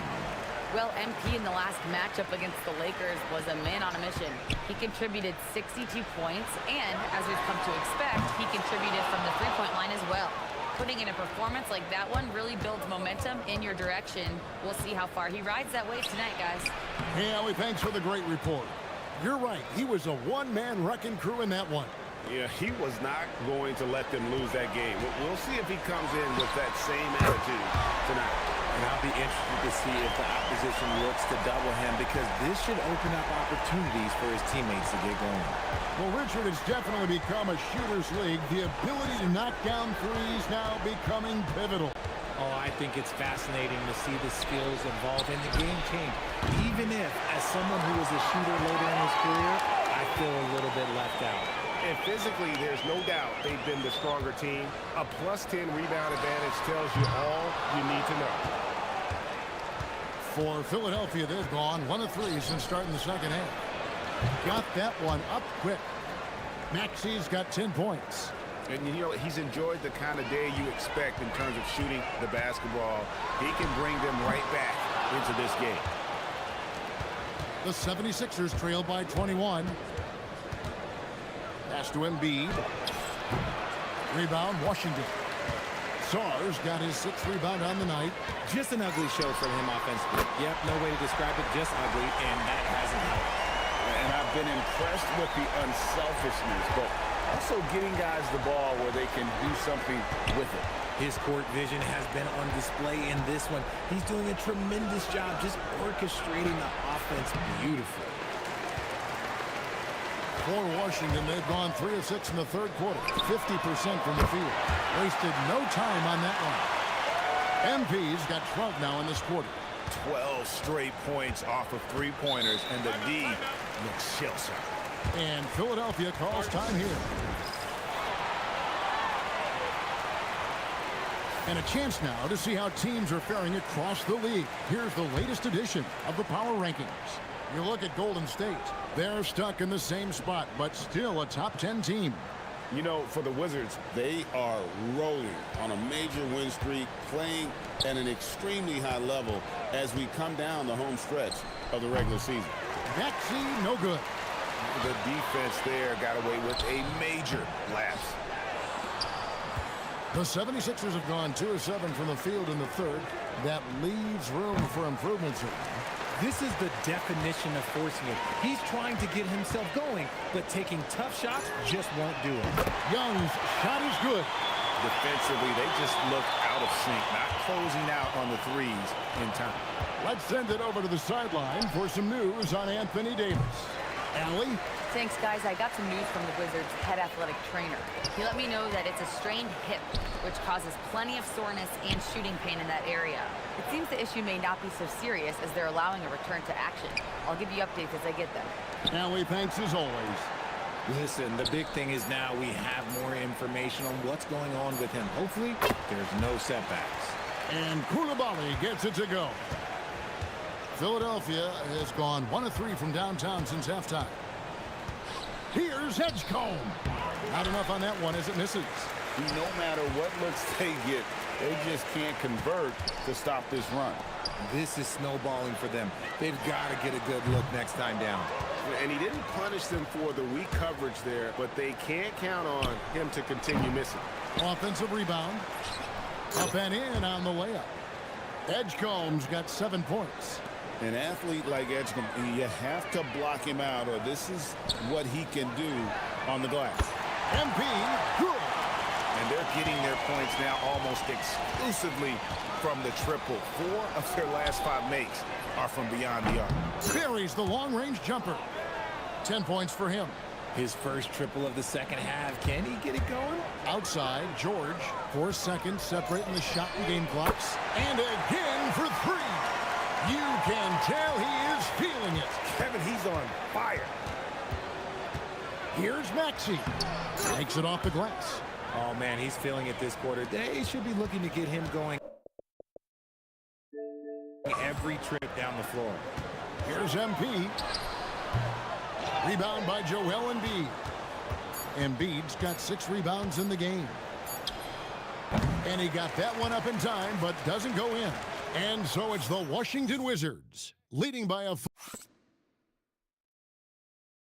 Well, MP in the last matchup against the Lakers was a man on a mission. He contributed 62 points, and as we've come to expect, he contributed from the three-point line as well. Putting in a performance like that one really builds momentum in your direction. We'll see how far he rides that wave tonight, guys. Hey, Allie, thanks for the great report. You're right. He was a one-man wrecking crew in that one. Yeah, he was not going to let them lose that game. We'll see if he comes in with that same attitude tonight. And I'll be interested to see if the opposition looks to double him, because this should open up opportunities for his teammates to get going. Well, Richard, it's definitely become a shooter's league. The ability to knock down threes now becoming pivotal. Oh, I think it's fascinating to see the skills involved in the game change. Even if, as someone who was a shooter later in his career, I feel a little bit left out. And physically, there's no doubt they've been the stronger team. A +10 rebound advantage tells you all you need to know. For Philadelphia, they've gone 1 of 3 since starting the second half. Got that one up quick. Maxi's got 10 points. And, you know, he's enjoyed the kind of day you expect in terms of shooting the basketball. He can bring them right back into this game. The 76ers trail by 21. Pass to Embiid. Rebound, Washington. Sars got his 6th rebound on the night. Just an ugly show for him offensively. Yep, no way to describe it, just ugly, and that hasn't helped. And I've been impressed with the unselfishness, but also getting guys the ball where they can do something with it. His court vision has been on display in this one. He's doing a tremendous job just orchestrating the offense beautifully. For Washington, they've gone 3 of 6 in the third quarter, 50% from the field. Wasted no time on that one. MP's got 12 now in this quarter. 12 straight points off of 3-pointers, and the D looks shell-shocked. And Philadelphia calls time here. And a chance now to see how teams are faring across the league. Here's the latest edition of the Power Rankings. You look at Golden State. They're stuck in the same spot, but still a top 10 team. You know, for the Wizards, they are rolling on a major win streak, playing at an extremely high level as we come down the home stretch of the regular season. Maxey, no good. The defense there got away with a major lapse. The 76ers have gone 2 of 7 from the field in the third. That leaves room for improvements. This is the definition of forcing it. He's trying to get himself going, but taking tough shots just won't do it. Young's shot is good. defensively, they just look out of sync, not closing out on the threes in time. Let's send it over to the sideline for some news on Anthony Davis. Allie? Thanks, guys. I got some news from the Wizards' head athletic trainer. He let me know that it's a strained hip, which causes plenty of soreness and shooting pain in that area. It seems the issue may not be so serious as they're allowing a return to action. I'll give you updates as I get them. Allie, thanks as always. Listen, the big thing is now we have more information on what's going on with him. Hopefully, there's no setbacks. And Koulibaly gets it to go. Philadelphia has gone 1 of 3 from downtown since halftime. Here's Edgecombe. Not enough on that one as it misses. No matter what looks they get, they just can't convert to stop this run. This is snowballing for them. They've got to get a good look next time down. And he didn't punish them for the weak coverage there, but they can't count on him to continue missing. Offensive rebound. Up and in on the layup. Edgecombe's got 7 points. An athlete like Edgecombe, you have to block him out, or this is what he can do on the glass. MP, good. And they're getting their points now almost exclusively from the triple. 4 of their last 5 makes are from beyond the arc. Buries the long-range jumper. 10 points for him. His first triple of the second half. Can he get it going? Outside, George. 4 seconds separating the shot and game clocks. And again for 3. You can tell he is feeling it. Kevin, he's on fire. Here's Maxey. Takes it off the glass. Oh, man, he's feeling it this quarter. They should be looking to get him going every trip down the floor. Here's MP. Rebound by Joel Embiid. Embiid's got 6 rebounds in the game. And he got that one up in time, but doesn't go in. And so it's the Washington Wizards leading by a...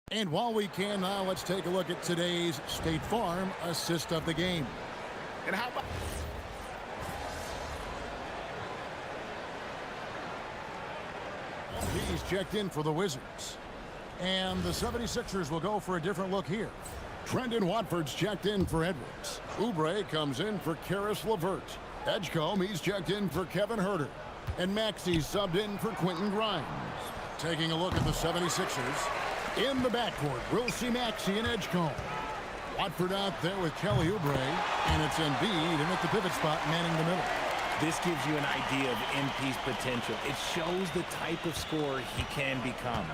And while we can now, let's take a look at today's State Farm assist of the game. And how about... He's checked in for the Wizards. And the 76ers will go for a different look here. Trendon Watford's checked in for Edwards. Oubre comes in for Karis LeVert. Edgecombe, he's checked in for Kevin Huerter. And Maxey subbed in for Quentin Grimes. Taking a look at the 76ers. In the backcourt, we'll see Maxey and Edgecombe. Watford out there with Kelly Oubre. And it's Embiid in at the pivot spot, manning the middle. This gives you an idea of MP's potential. It shows the type of scorer he can become.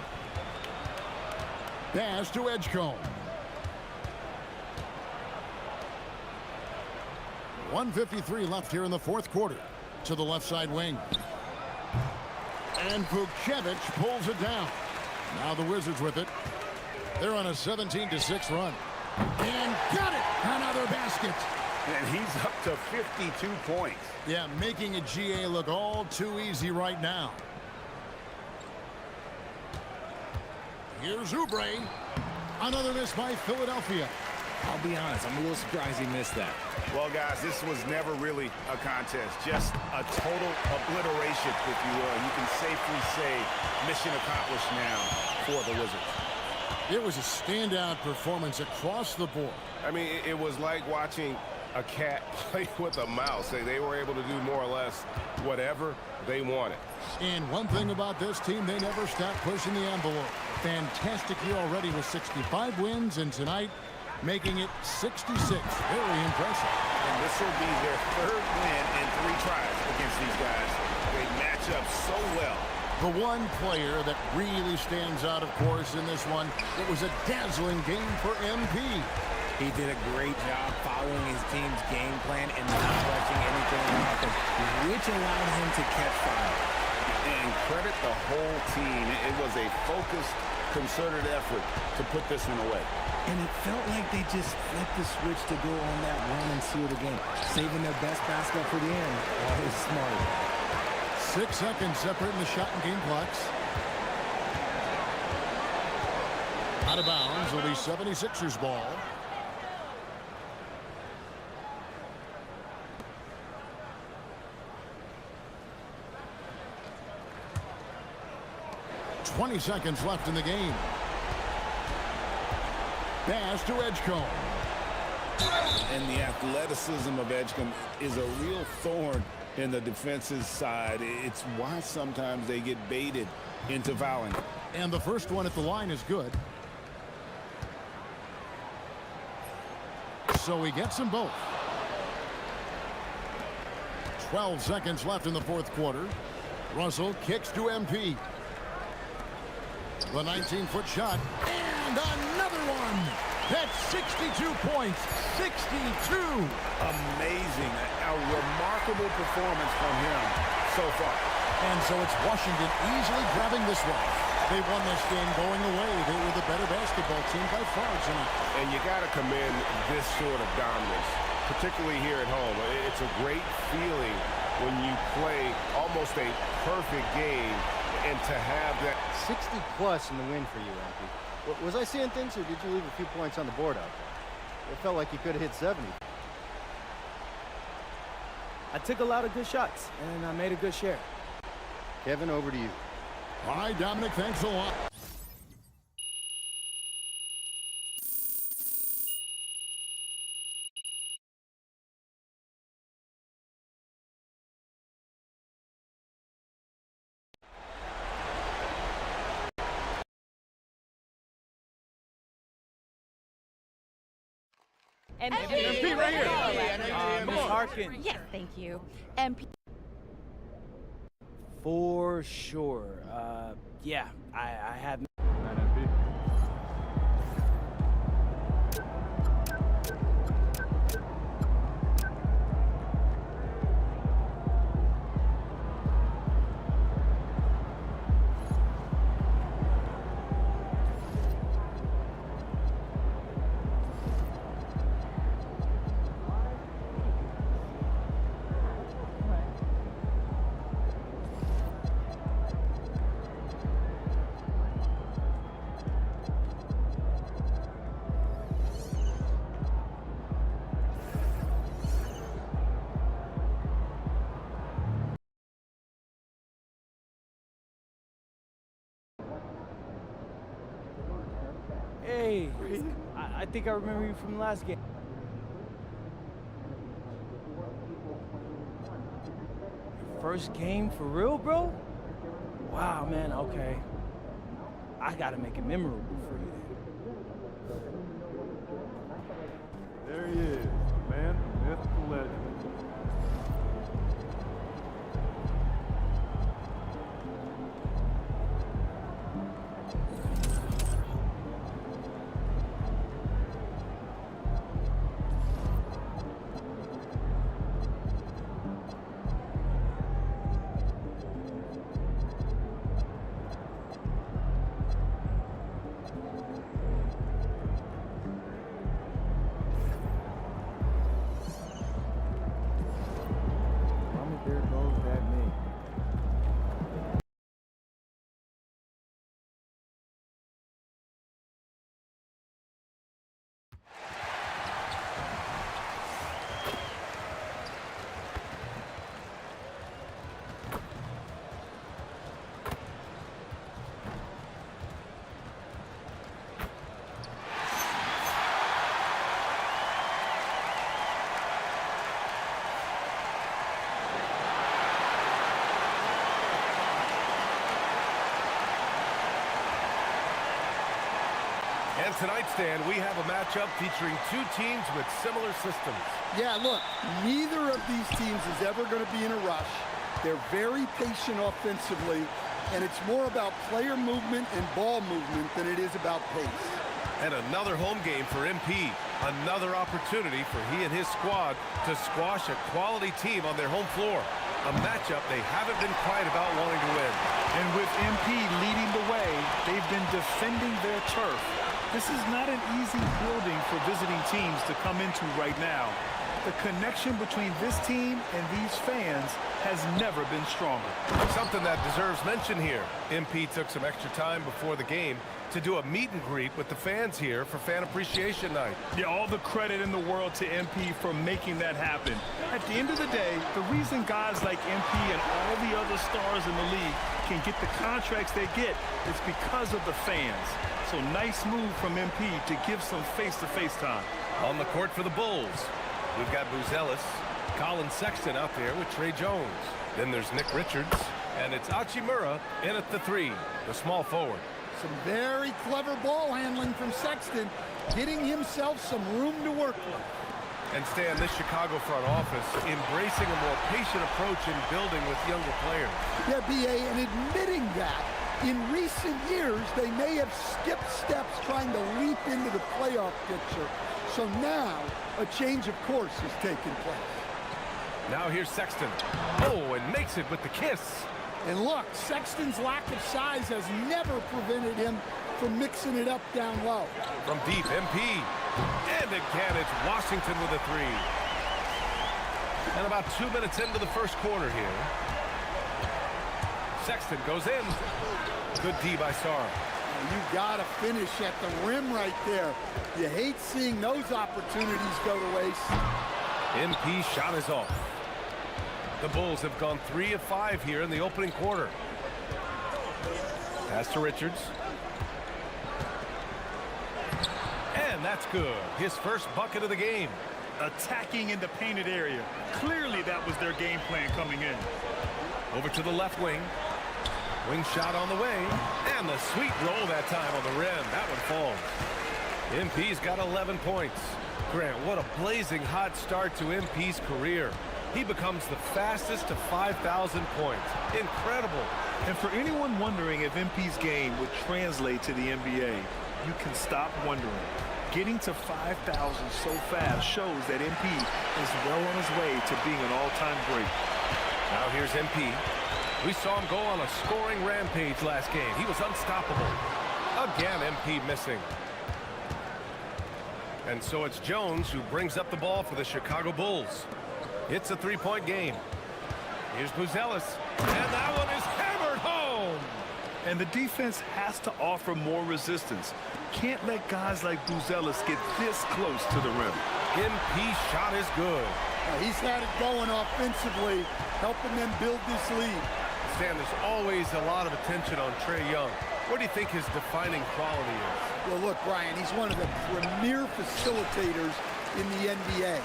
Pass to Edgecombe. 1:53 left here in the 4th quarter. To the left side wing. And Vukcevic pulls it down. Now the Wizards with it. They're on a 17-6 run. And got it! Another basket. And he's up to 52 points. Yeah, making a GA look all too easy right now. Here's Oubre. Another miss by Philadelphia. I'll be honest, I'm a little surprised he missed that. Well, guys, this was never really a contest. Just a total obliteration, if you will. And you can safely say mission accomplished now for the Wizards. It was a standout performance across the board. I mean, it was like watching a cat play with a mouse. They were able to do more or less whatever they wanted. And one thing about this team, they never stopped pushing the envelope. Fantastic year already with 65 wins, and tonight making it 66. Very impressive. And this will be their 3rd win in 3 tries against these guys. They match up so well. The one player that really stands out, of course, in this one, it was a dazzling game for MP. He did a great job following his team's game plan and not touching anything around him, which allowed him to catch fire. And credit the whole team. It was a focused, concerted effort to put this one away. And it felt like they just flipped the switch to go on that run and seal the game, saving their best basketball for the end. Always smart. 6 seconds separating the shot and game clocks. Out of bounds will be 76ers ball. .20 seconds left in the game. Pass to Edgecombe. And the athleticism of Edgecombe is a real thorn in the defense's side. It's why sometimes they get baited into fouling. And the first one at the line is good. So he gets them both. 12 seconds left in the fourth quarter. Russell kicks to MP. The 19-foot shot. And another one. That's 62 points. 62. Amazing. A remarkable performance from him so far. And so it's Washington easily grabbing this one. They won this game going away. They were the better basketball team by far tonight. And you got to commend this sort of dominance, particularly here at home. It's a great feeling when you play almost a perfect game and to have that. 60 plus in the win for you, MP. Was I seeing things, or did you leave a few points on the board out there? It felt like you could have hit 70. I took a lot of good shots, and I made a good share. Kevin, over to you. All right, Dominic, thanks a lot. MP right here. Miss Harkin. Yes, thank you. MP. For sure. Yeah, I have. Hey, I think I remember you from the last game. Your first game for real, bro? Wow, man, okay. I gotta make it memorable for you. There he is, man, myth, the legend. There goes that name. And tonight, Stan, we have a matchup featuring two teams with similar systems. Yeah, look, neither of these teams is ever going to be in a rush. They're very patient offensively, and it's more about player movement and ball movement than it is about pace. And another home game for MP. Another opportunity for he and his squad to squash a quality team on their home floor. A matchup they haven't been quiet about wanting to win. And with MP leading the way, they've been defending their turf. This is not an easy building for visiting teams to come into right now. The connection between this team and these fans has never been stronger. Something that deserves mention here. MP took some extra time before the game to do a meet and greet with the fans here for Fan Appreciation Night. Yeah, all the credit in the world to MP for making that happen. At the end of the day, the reason guys like MP and all the other stars in the league can get the contracts they get is because of the fans. So nice move from MP to give some face-to-face time. On the court for the Bulls, we've got Buzelis, Colin Sexton out there with Trey Jones. Then there's Nick Richards, and it's Hachimura in at the 3, the small forward. Some very clever ball handling from Sexton, getting himself some room to work with. And Stan, this Chicago front office embracing a more patient approach in building with younger players. Yeah, B.A., and admitting that in recent years, they may have skipped steps trying to leap into the playoff picture. So now, a change of course is taking place. Now here's Sexton. Oh, and makes it with the kiss. And look, Sexton's lack of size has never prevented him from mixing it up down low. From deep, MP. And again, it's Washington with a 3. And about 2 minutes into the first quarter here. Sexton goes in. Good D by Sarr. You gotta finish at the rim right there. You hate seeing those opportunities go to waste. MP shot is off. The Bulls have gone 3 of 5 here in the opening quarter. Pass to Richards. And that's good. His first bucket of the game. Attacking in the painted area. Clearly that was their game plan coming in. Over to the left wing. Wing shot on the way. And the sweet roll that time on the rim. That one falls. MP's got 11 points. Grant, what a blazing hot start to MP's career. He becomes the fastest to 5,000 points. Incredible. And for anyone wondering if MP's game would translate to the NBA, you can stop wondering. Getting to 5,000 so fast shows that MP is well on his way to being an all-time great. Now here's MP. We saw him go on a scoring rampage last game. He was unstoppable. Again, MP missing. And so it's Jones who brings up the ball for the Chicago Bulls. It's a 3-point game. Here's Buzelis. And that one is hammered home. And the defense has to offer more resistance. Can't let guys like Buzelis get this close to the rim. MP's shot is good. He's had it going offensively, helping them build this lead. Stan, there's always a lot of attention on Trae Young. What do you think his defining quality is? Well, look, Brian, he's one of the premier facilitators in the NBA.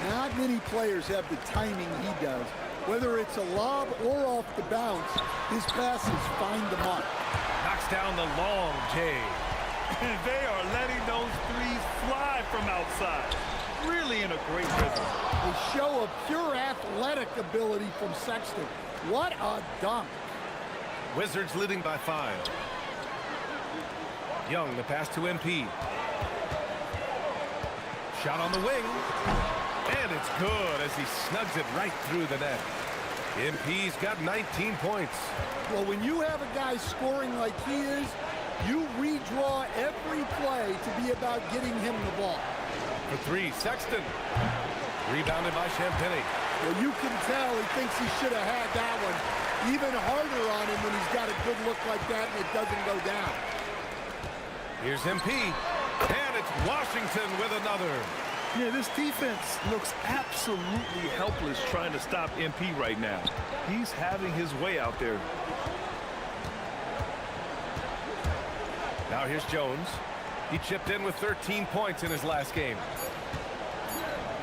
Not many players have the timing he does. Whether it's a lob or off the bounce, his passes find the mark. Knocks down the long J. And they are letting those threes fly from outside. Really in a great rhythm. A show of pure athletic ability from Sexton. What a dunk. Wizards leading by 5. Young, the pass to MP. Shot on the wing. And it's good as he snugs it right through the net. MP's got 19 points. Well, when you have a guy scoring like he is, you redraw every play to be about getting him the ball. For 3, Sexton. Rebounded by Champagnie. Well, you can tell he thinks he should have had that one. Even harder on him when he's got a good look like that and it doesn't go down. Here's MP. And it's Washington with another. Yeah, this defense looks absolutely helpless trying to stop MP right now. He's having his way out there. Now here's Jones. He chipped in with 13 points in his last game.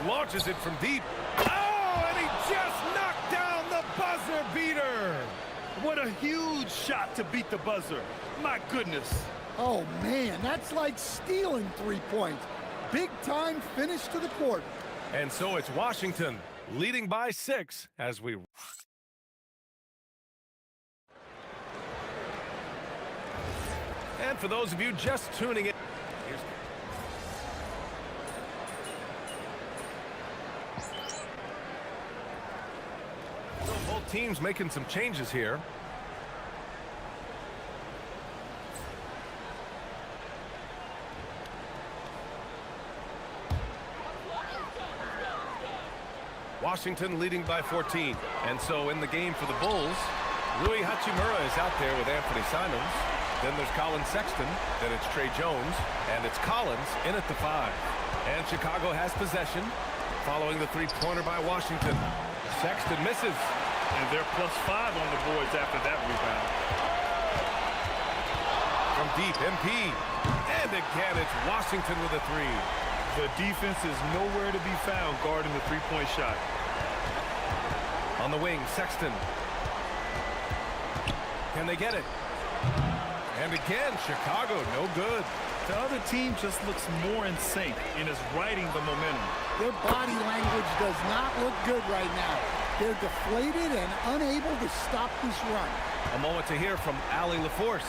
Launches it from deep. Oh, and he just knocked down the buzzer beater. What a huge shot to beat the buzzer. My goodness. Oh, man, that's like stealing 3 points. Big time finish to the court. And so it's Washington leading by 6 as we... And for those of you just tuning in, here's... So both teams making some changes here. Washington leading by 14. And so in the game for the Bulls, Rui Hachimura is out there with Anthony Simons. Then there's Colin Sexton. Then it's Trey Jones. And it's Collins in at the 5. And Chicago has possession following the three-pointer by Washington. Sexton misses. And they're +5 on the boards after that rebound. From deep, MP. And again, it's Washington with a 3. The defense is nowhere to be found guarding the three-point shot. On the wing, Sexton. Can they get it? And again, Chicago, no good. The other team just looks more in sync and is riding the momentum. Their body language does not look good right now. They're deflated and unable to stop this run. A moment to hear from Allie LaForce.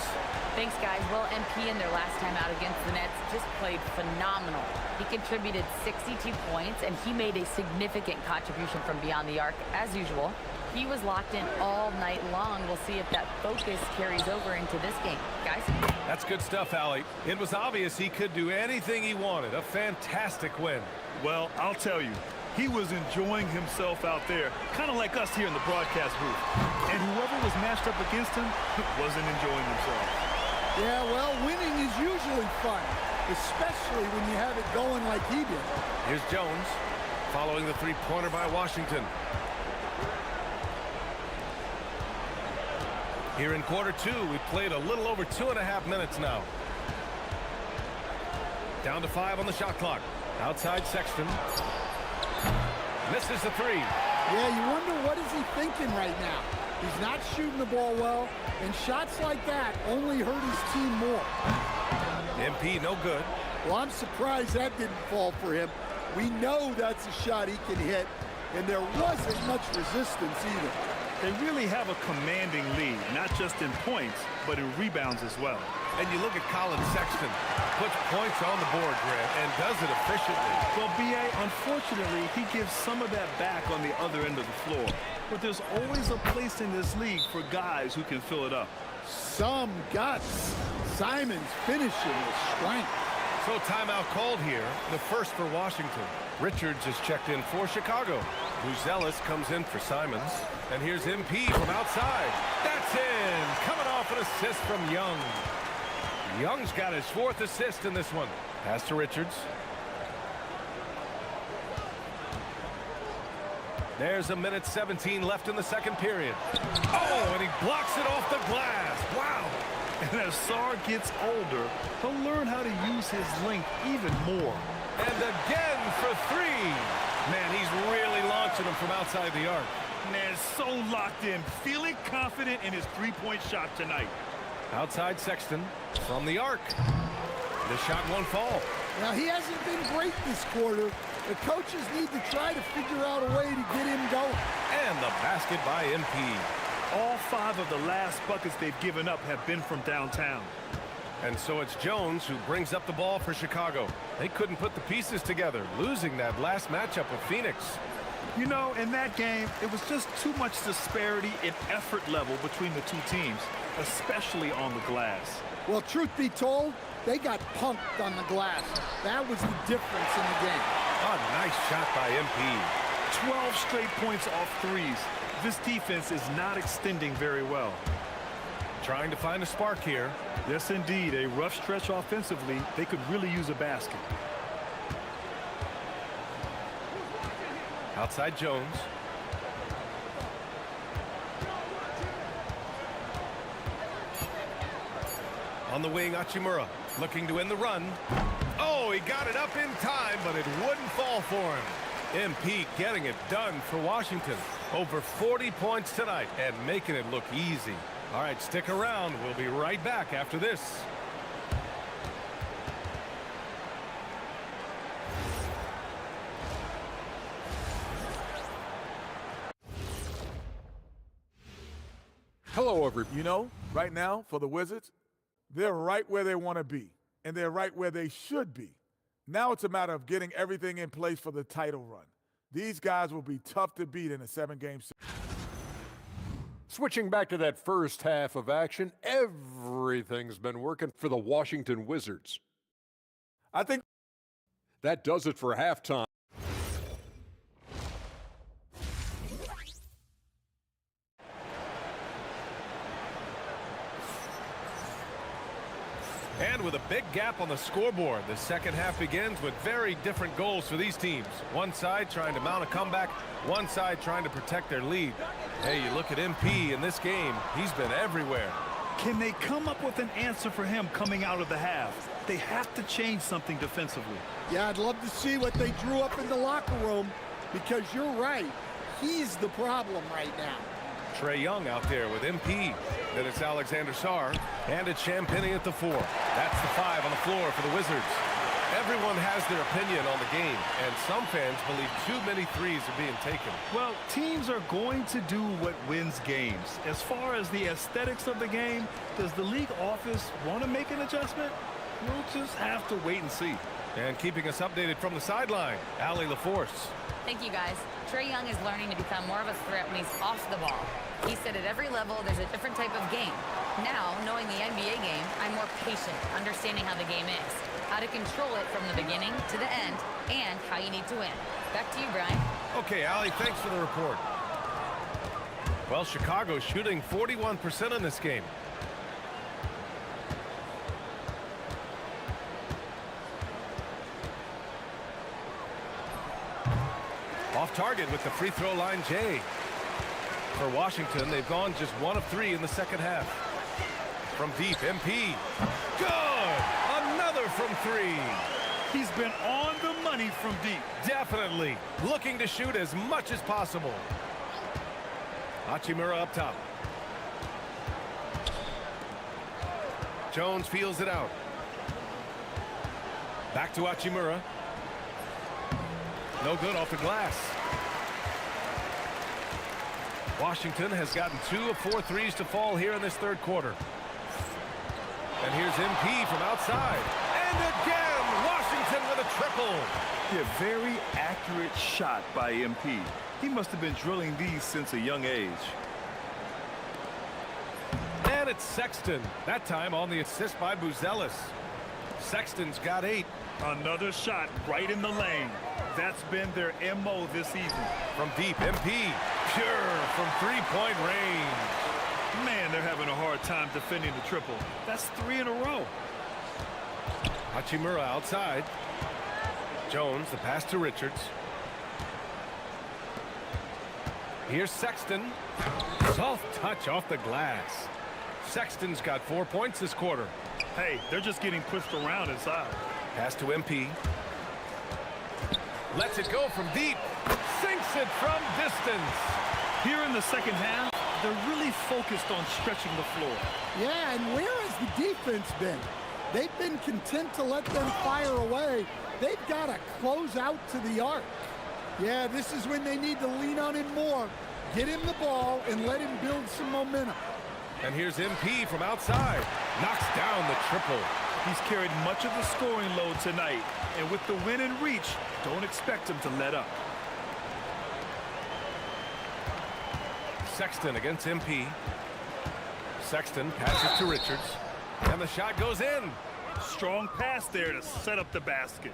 Thanks, guys. Well, MP in their last time out against the Nets just played phenomenal. He contributed 62 points, and he made a significant contribution from beyond the arc, as usual. He was locked in all night long. We'll see if that focus carries over into this game. Guys? That's good stuff, Allie. It was obvious he could do anything he wanted. A fantastic win. Well, I'll tell you, he was enjoying himself out there, kind of like us here in the broadcast booth. And whoever was matched up against him wasn't enjoying himself. Yeah, well, winning is usually fun, especially when you have it going like he did. Here's Jones following the three-pointer by Washington. Here in quarter 2, we played a little over 2.5 minutes now. Down to 5 on the shot clock. Outside Sexton. Misses the 3. Yeah, you wonder what is he thinking right now. He's not shooting the ball well, and shots like that only hurt his team more. MP no good. Well, I'm surprised that didn't fall for him. We know that's a shot he can hit, and there wasn't much resistance either. They really have a commanding lead, not just in points, but in rebounds as well. And you look at Colin Sexton, puts points on the board, Grant, and does it efficiently. Well, B.A., unfortunately, he gives some of that back on the other end of the floor. But there's always a place in this league for guys who can fill it up. Some guts. Simons finishing with strength. So timeout called here, the first for Washington. Richards is checked in for Chicago. Buzelis comes in for Simons. And here's MP from outside. That's in. Coming off an assist from Young. Young's got his 4th assist in this one. Pass to Richards. There's 1:17 left in the second period. Oh, and he blocks it off the glass. Wow. And as Sarr gets older, he'll learn how to use his length even more. And again for 3. Man, he's really launching them from outside the arc. Man, so locked in, feeling confident in his three-point shot tonight. Outside Sexton from the arc. The shot won't fall. Now, he hasn't been great this quarter. The coaches need to try to figure out a way to get him going. And the basket by MP. All 5 of the last buckets they've given up have been from downtown. And so it's Jones who brings up the ball for Chicago. They couldn't put the pieces together, losing that last matchup with Phoenix. You know, in that game, it was just too much disparity in effort level between the two teams, especially on the glass. Well, truth be told, they got punked on the glass. That was the difference in the game. A nice shot by MP. 12 straight points off threes. This defense is not extending very well. Trying to find a spark here. Yes, indeed. A rough stretch offensively. They could really use a basket. Outside Jones. On the wing, Hachimura looking to end the run. Oh, he got it up in time, but it wouldn't fall for him. MP getting it done for Washington. Over 40 points tonight and making it look easy. All right, stick around. We'll be right back after this. Hello, everybody. You know, right now, for the Wizards, they're right where they want to be, and they're right where they should be. Now it's a matter of getting everything in place for the title run. These guys will be tough to beat in a 7-game series. Switching back to that first half of action, everything's been working for the Washington Wizards. I think that does it for halftime. gap on the scoreboard. The second half begins with very different goals for these teams. One side trying to mount a comeback, one side trying to protect their lead. Hey, you look at MP in this game, he's been everywhere. Can they come up with an answer for him coming out of the half? They have to change something defensively. Yeah, I'd love to see what they drew up in the locker room, because you're right. He's the problem right now. Trae Young out there with MP. Then it's Alexander Sarr, and it's Champagnie at the 4. That's the 5 on the floor for the Wizards. Everyone has their opinion on the game, and some fans believe too many threes are being taken. Well, teams are going to do what wins games. As far as the aesthetics of the game, does the league office want to make an adjustment? We'll just have to wait and see. And keeping us updated from the sideline, Allie LaForce. Thank you, guys. Trae Young is learning to become more of a threat when he's off the ball. He said at every level there's a different type of game. Now, knowing the NBA game, I'm more patient, understanding how the game is, how to control it from the beginning to the end, and how you need to win. Back to you, Brian. Okay, Allie, thanks for the report. Well, Chicago's shooting 41% in this game. Off target with the free throw line, Jay. For Washington, they've gone just 1 of 3 in the second half. From deep, MP. Good! Another from 3. He's been on the money from deep. Definitely. Looking to shoot as much as possible. Hachimura up top. Jones feels it out. Back to Hachimura. No good off the glass. Washington has gotten 2 of 4 threes to fall here in this third quarter. And here's MP from outside. And again, Washington with a triple. Yeah, very accurate shot by MP. He must have been drilling these since a young age. And it's Sexton. That time on the assist by Buzelis. Sexton's got 8. Another shot right in the lane. That's been their MO this season. From deep, MP. Pure from three-point range. Man, they're having a hard time defending the triple. That's 3 in a row. Hachimura outside. Jones, the pass to Richards. Here's Sexton. Soft touch off the glass. Sexton's got 4 points this quarter. Hey, they're just getting pushed around inside. Pass to MP. Lets it go from deep. Sinks it from distance. Here in the second half, they're really focused on stretching the floor. Yeah, and where has the defense been? They've been content to let them fire away. They've got to close out to the arc. Yeah, this is when they need to lean on him more. Get him the ball and let him build some momentum. And here's MP from outside. Knocks down the triple. He's carried much of the scoring load tonight. And with the win and reach, don't expect him to let up. Sexton against MP. Sexton passes to Richards. And the shot goes in. Strong pass there to set up the basket.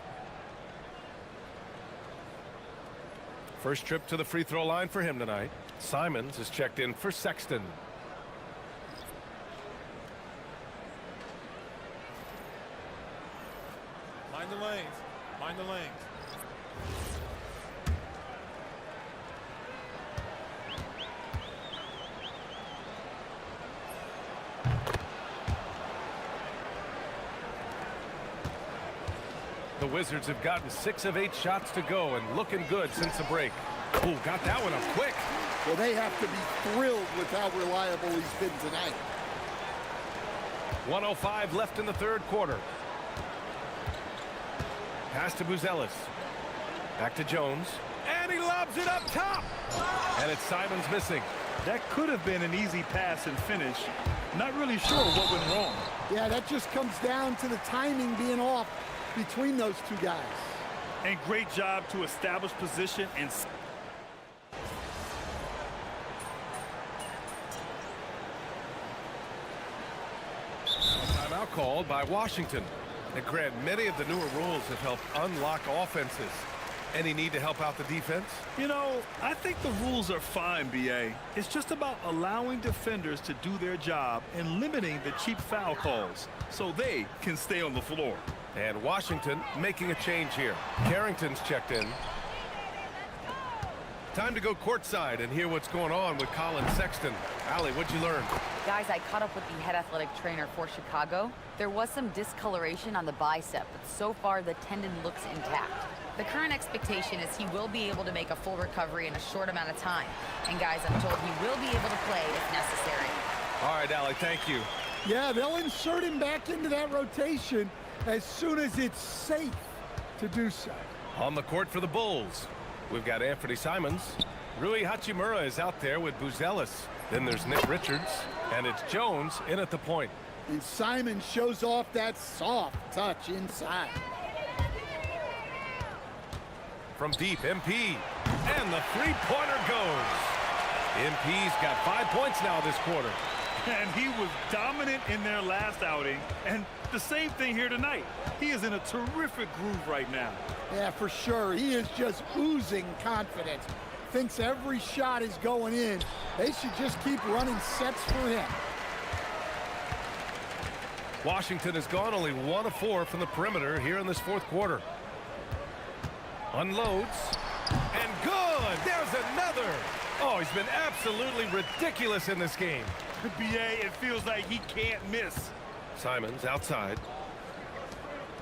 First trip to the free throw line for him tonight. Simons is checked in for Sexton. Mind the lanes. Mind the lanes. The Wizards have gotten 6 of 8 shots to go and looking good since the break. Ooh, got that one up quick. Well, they have to be thrilled with how reliable he's been tonight. 1:05 left in the third quarter. Pass to Buzelis. Back to Jones. And he lobs it up top. And it's Simons missing. That could have been an easy pass and finish. Not really sure what went wrong. Yeah, that just comes down to the timing being off between those two guys. And great job to establish position and... Timeout called by Washington. And Grant, many of the newer rules have helped unlock offenses. Any need to help out the defense? You know, I think the rules are fine, B.A. It's just about allowing defenders to do their job and limiting the cheap foul calls so they can stay on the floor. And Washington making a change here. Carrington's checked in. Time to go courtside and hear what's going on with Colin Sexton. Allie, what'd you learn? Guys, I caught up with the head athletic trainer for Chicago. There was some discoloration on the bicep, but so far the tendon looks intact. The current expectation is he will be able to make a full recovery in a short amount of time. And guys, I'm told he will be able to play if necessary. All right, Allie, thank you. Yeah, they'll insert him back into that rotation as soon as it's safe to do so. On the court for the Bulls, we've got Anthony Simons. Rui Hachimura is out there with Buzelis. Then there's Nick Richards, and it's Jones in at the point. And Simon shows off that soft touch inside. From deep, MP, and the three-pointer goes. MP's got 5 points now this quarter. And he was dominant in their last outing, and the same thing here tonight. He is in a terrific groove right now. Yeah, for sure. He is just oozing confidence. Thinks every shot is going in. They should just keep running sets for him. Washington has gone only 1 of 4 from the perimeter here in this fourth quarter. Unloads, and good! There's another! Oh, he's been absolutely ridiculous in this game. B.A., it feels like he can't miss. Simons outside.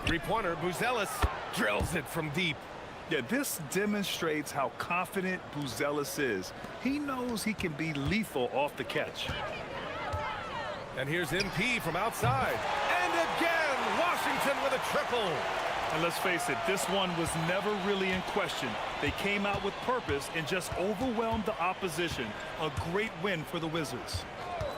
Three-pointer, Buzelis drills it from deep. Yeah, this demonstrates how confident Buzelis is. He knows he can be lethal off the catch. And here's MP from outside. And again, Washington with a triple. And let's face it, this one was never really in question. They came out with purpose and just overwhelmed the opposition. A great win for the Wizards.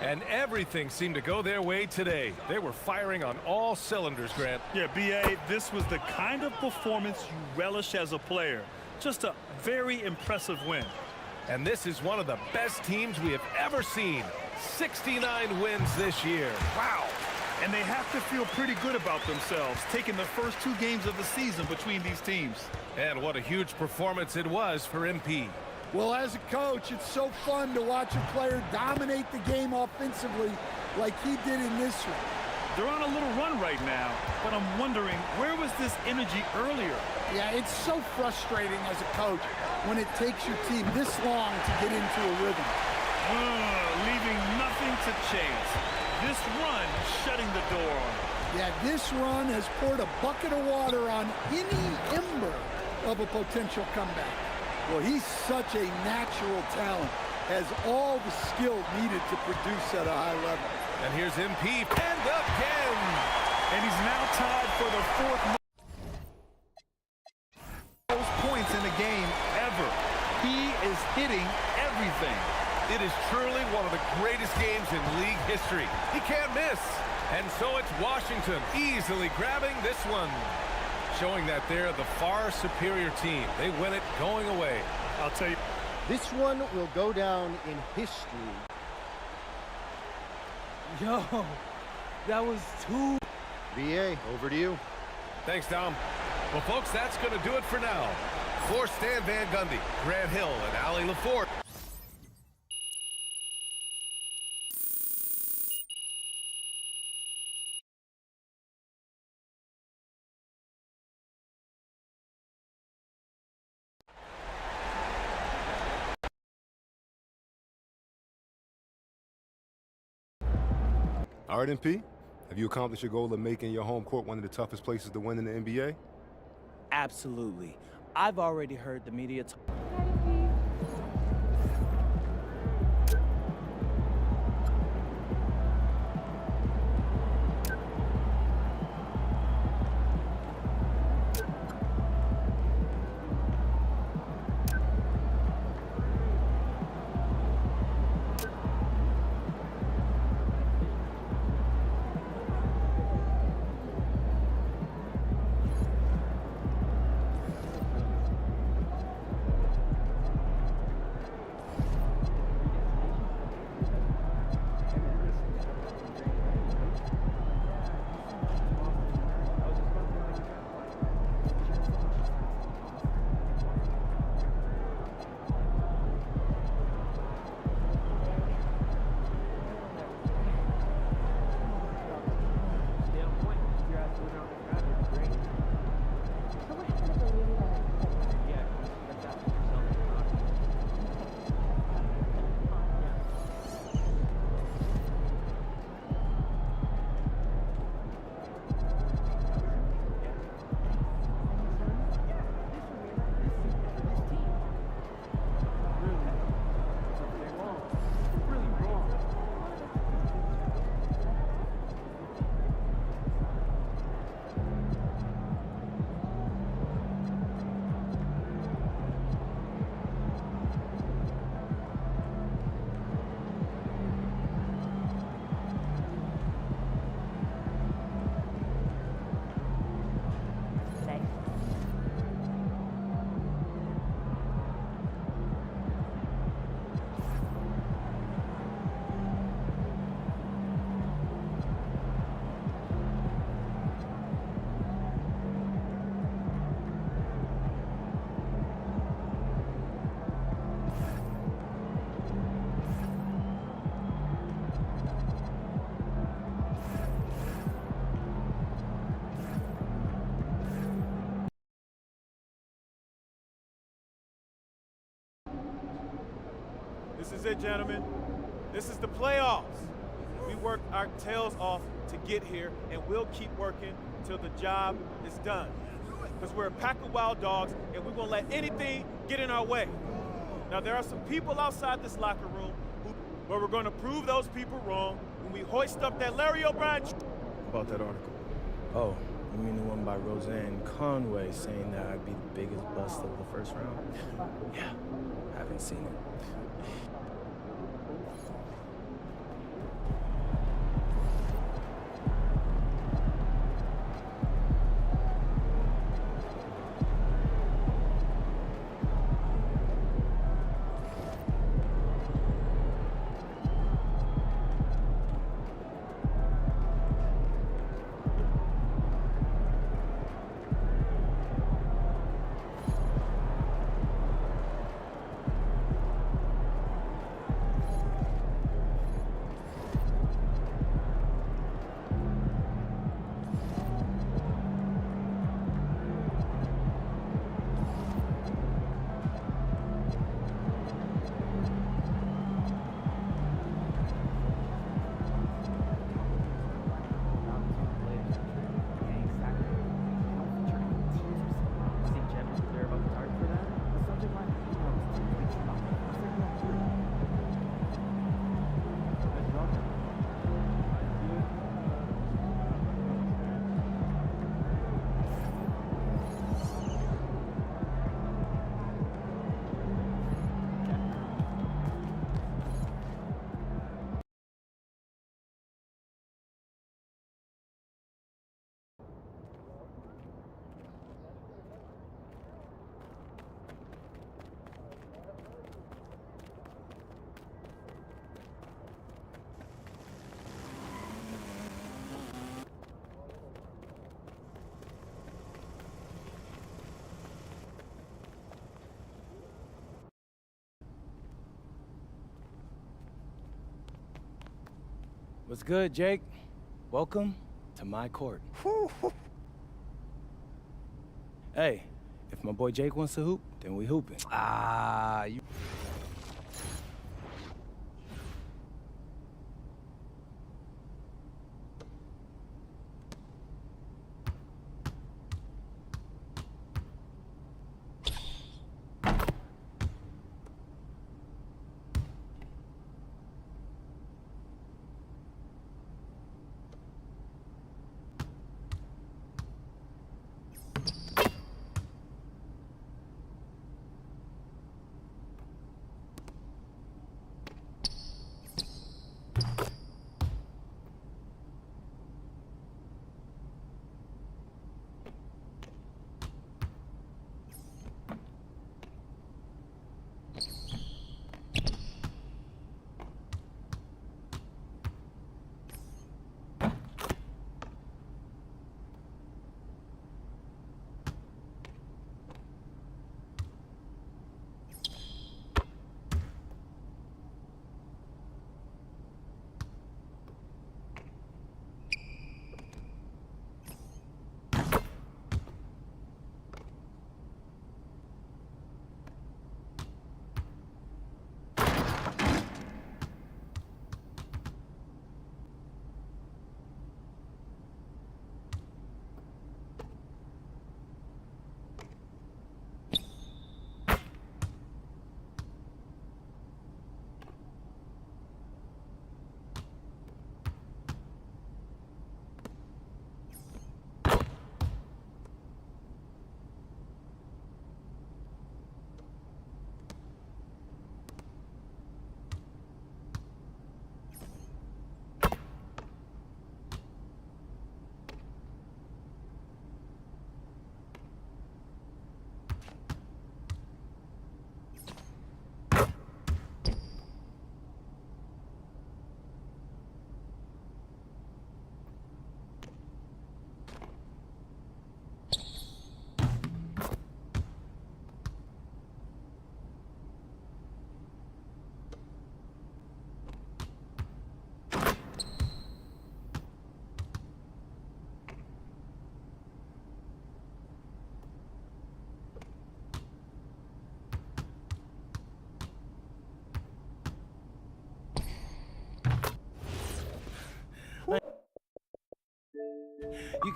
And everything seemed to go their way today. They were firing on all cylinders, Grant. Yeah, B.A., this was the kind of performance you relish as a player. Just a very impressive win. And this is one of the best teams we have ever seen. 69 wins this year. Wow. And they have to feel pretty good about themselves, taking the first 2 games of the season between these teams. And what a huge performance it was for MP. Well, as a coach, it's so fun to watch a player dominate the game offensively like he did in this one. They're on a little run right now, but I'm wondering, where was this energy earlier? Yeah, it's so frustrating as a coach when it takes your team this long to get into a rhythm. Leaving nothing to chance. This run shutting the door on him. Yeah, this run has poured a bucket of water on any ember of a potential comeback. Well, he's such a natural talent, has all the skill needed to produce at a high level. And here's MP, and again! And he's now tied for the 4th most points in a game ever. He is hitting everything. It is truly one of the greatest games in league history. He can't miss. And so it's Washington easily grabbing this one, showing that they're the far superior team. They win it going away. I'll tell you. This one will go down in history. Yo, that was too... B.A., over to you. Thanks, Dom. Well, folks, that's going to do it for now. For Stan Van Gundy, Grant Hill, and Allie LaForte. All right, MP, have you accomplished your goal of making your home court one of the toughest places to win in the NBA? Absolutely. I've already heard the media talk. This is it, gentlemen. This is the playoffs. We worked our tails off to get here, and we'll keep working until the job is done. Because we're a pack of wild dogs, and we won't let anything get in our way. Now, there are some people outside this locker room where we're going to prove those people wrong when we hoist up that Larry O'Brien. About that article. Oh, you mean the one by Roseanne Conway saying that I'd be the biggest bust of the first round? Yeah, haven't seen it. What's good, Jake? Welcome to my court. Hey, if my boy Jake wants to hoop, then we hooping. You...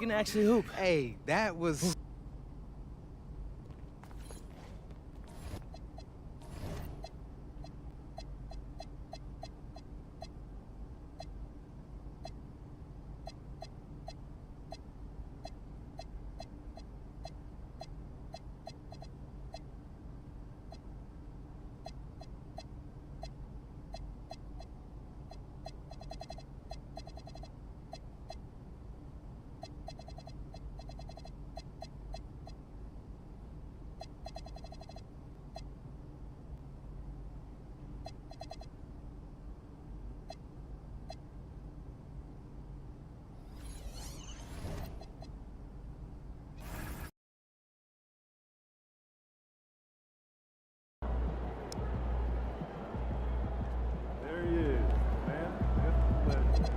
can actually hoop. Hey, that was... There he is, man. That's the legend.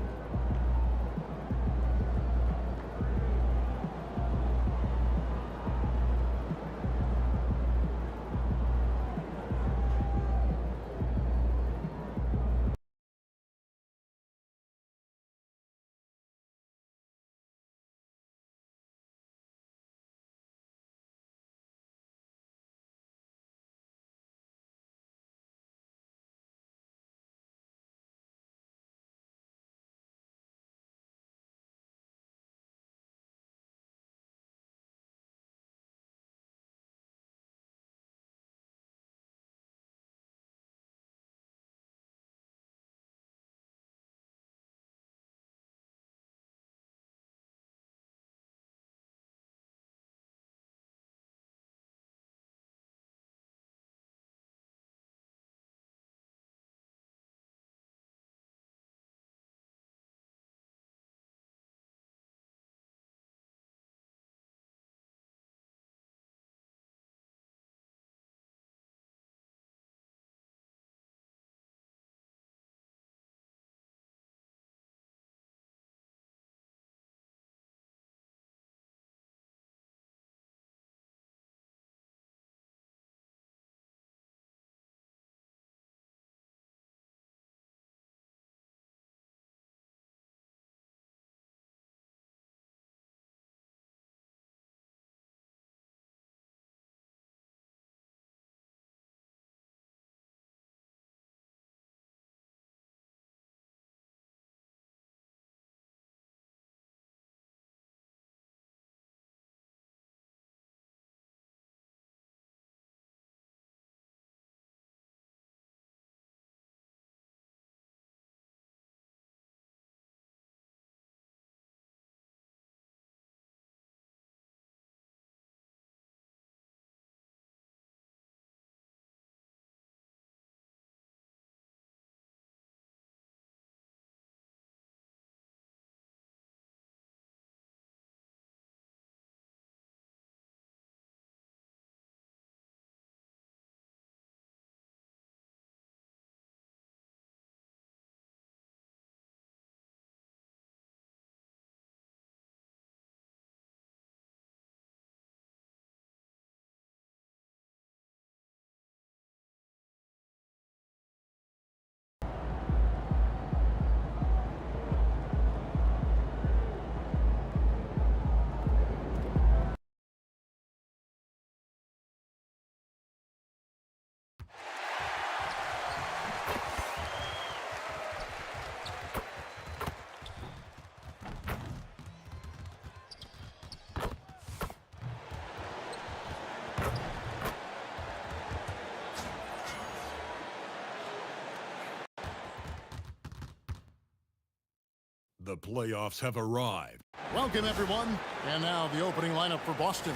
The playoffs have arrived. Welcome, everyone. And now the opening lineup for Boston.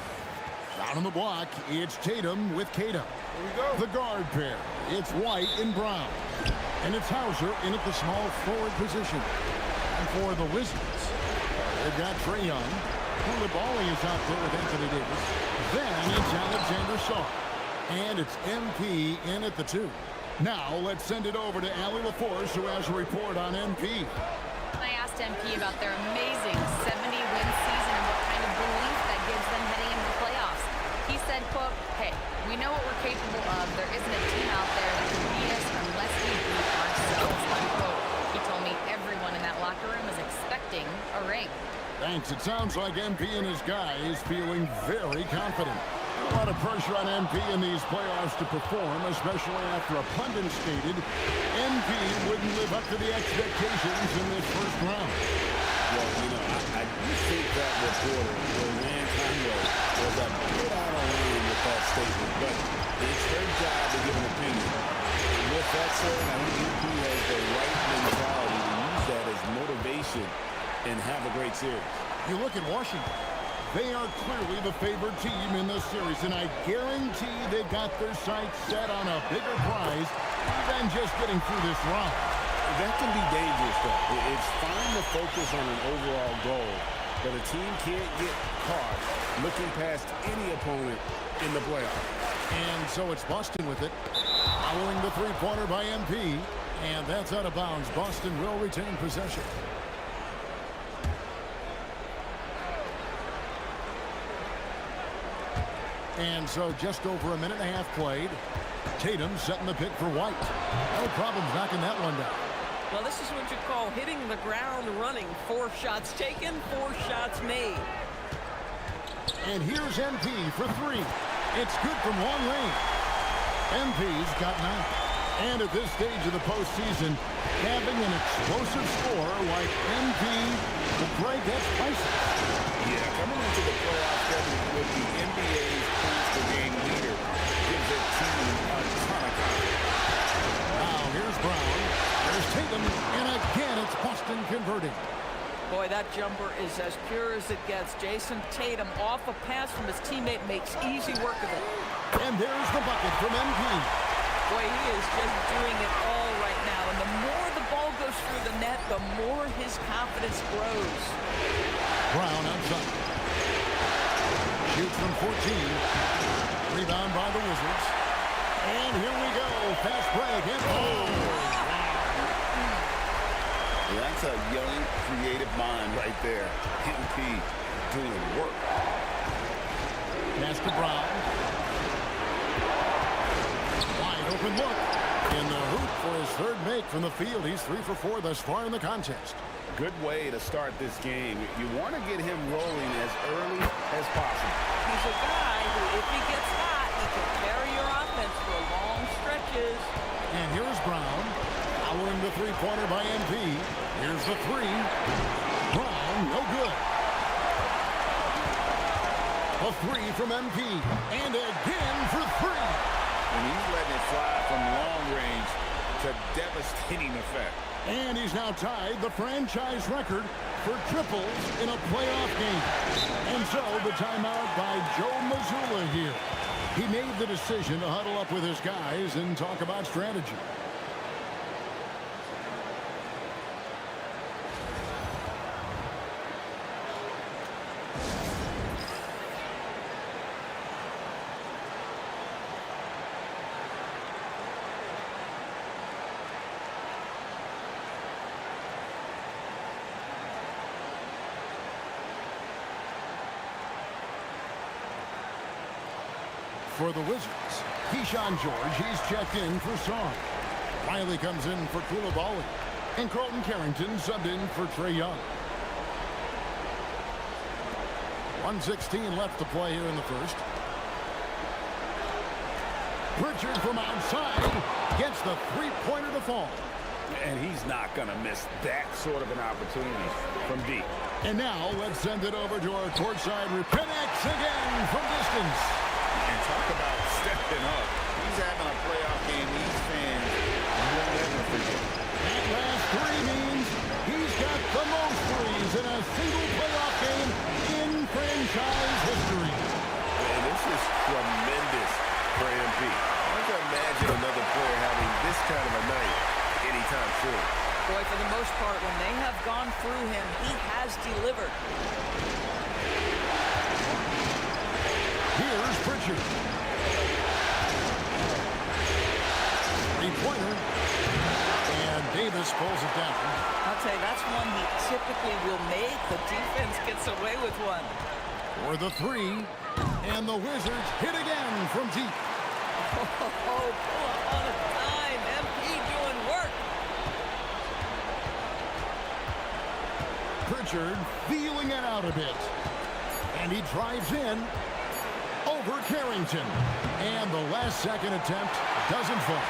Down on the block, it's Tatum with Tatum. Here we go. The guard pair, it's White and Brown. And it's Hauser in at the small forward position. And for the Wizards, they've got Trae Young. Koulibaly is out there with Anthony Davis. Then it's Alexander Sarr. And it's MP in at the 2. Now let's send it over to Allie LaForce, who has a report on MP. I asked MP about their amazing 70-win season and what kind of belief that gives them heading into the playoffs. He said, quote, "Hey, we know what we're capable of. There isn't a team out there that can beat us unless we beat ourselves," unquote. He told me everyone in that locker room is expecting a ring. Thanks. It sounds like MP and his guys feeling very confident. A lot of pressure on MP in these playoffs to perform, especially after a pundit stated MP wouldn't live up to the expectations in this first round. Well, you know, I do think that reporter, Rand Conway, was a bit out of line with that statement, but it's her job to give an opinion. With that said, I think MP has the right mentality to use that as motivation and have a great series. You look at Washington. They are clearly the favored team in this series, and I guarantee they've got their sights set on a bigger prize than just getting through this round. That can be dangerous, though. It's fine to focus on an overall goal, but a team can't get caught looking past any opponent in the playoffs. And so it's Boston with it, following the three-pointer by MP, and that's out of bounds. Boston will retain possession. And so just over a minute and a half played. Tatum setting the pick for White. No problems knocking that one down. Well, this is what you call hitting the ground running. 4 shots taken, 4 shots made. And here's MP for 3. It's good from long range. MP's got 9. And at this stage of the postseason, having an explosive score like MP will break that's priceless. Yeah, coming into the playoffs, Kevin, with the NBA's points per game leader gives their team a ton of confidence. Now here's Brown. There's Tatum, and again it's Boston converting. Boy, that jumper is as pure as it gets. Jason Tatum off a pass from his teammate makes easy work of it. And there's the bucket from MP. Boy, he is just doing it all right now. And the more the ball goes through the net, the more his confidence grows. Brown outside. Shoots from 14. Rebound by the Wizards. And here we go. Fast break. And That's a young, creative mind right there. MP doing work. Pass to Brown. Wide open look. In the hoop for his third make from the field. He's 3 for 4 thus far in the contest. Good way to start this game. You want to get him rolling as early as possible. He's a guy who, if he gets hot, he can carry your offense for long stretches. And here's Brown. Following the three-pointer by MP. Here's the 3. Brown, no good. A 3 from MP. And again for 3. And he's letting it fly from long range to devastating effect. And he's now tied the franchise record for triples in a playoff game. And so the timeout by Joe Mazzulla here. He made the decision to huddle up with his guys and talk about strategy. For the Wizards, Keyshawn George, he's checked in for Song. Riley comes in for Coulibaly. And Carlton Carrington subbed in for Trae Young. 1:16 left to play here in the first. Pritchard from outside gets the three-pointer to fall. And he's not going to miss that sort of an opportunity from deep. And now let's send it over to our courtside. Connects again from distance. And talk about stepping up. He's having a playoff game these fans won't ever forget. That last 3 means he's got the most threes in a single playoff game in franchise history. And this is tremendous for MP. I can imagine another player having this kind of a night anytime soon. Boy, for the most part, when they have gone through him, he has delivered. Here's Pritchard. Three-pointer. And Davis pulls it down. I'll tell you, that's one he typically will make. The defense gets away with one. For the 3. And the Wizards hit again from deep. Oh, pull up on a dime. MP doing work. Pritchard feeling it out a bit. And he drives in over Carrington. And the last second attempt doesn't fall.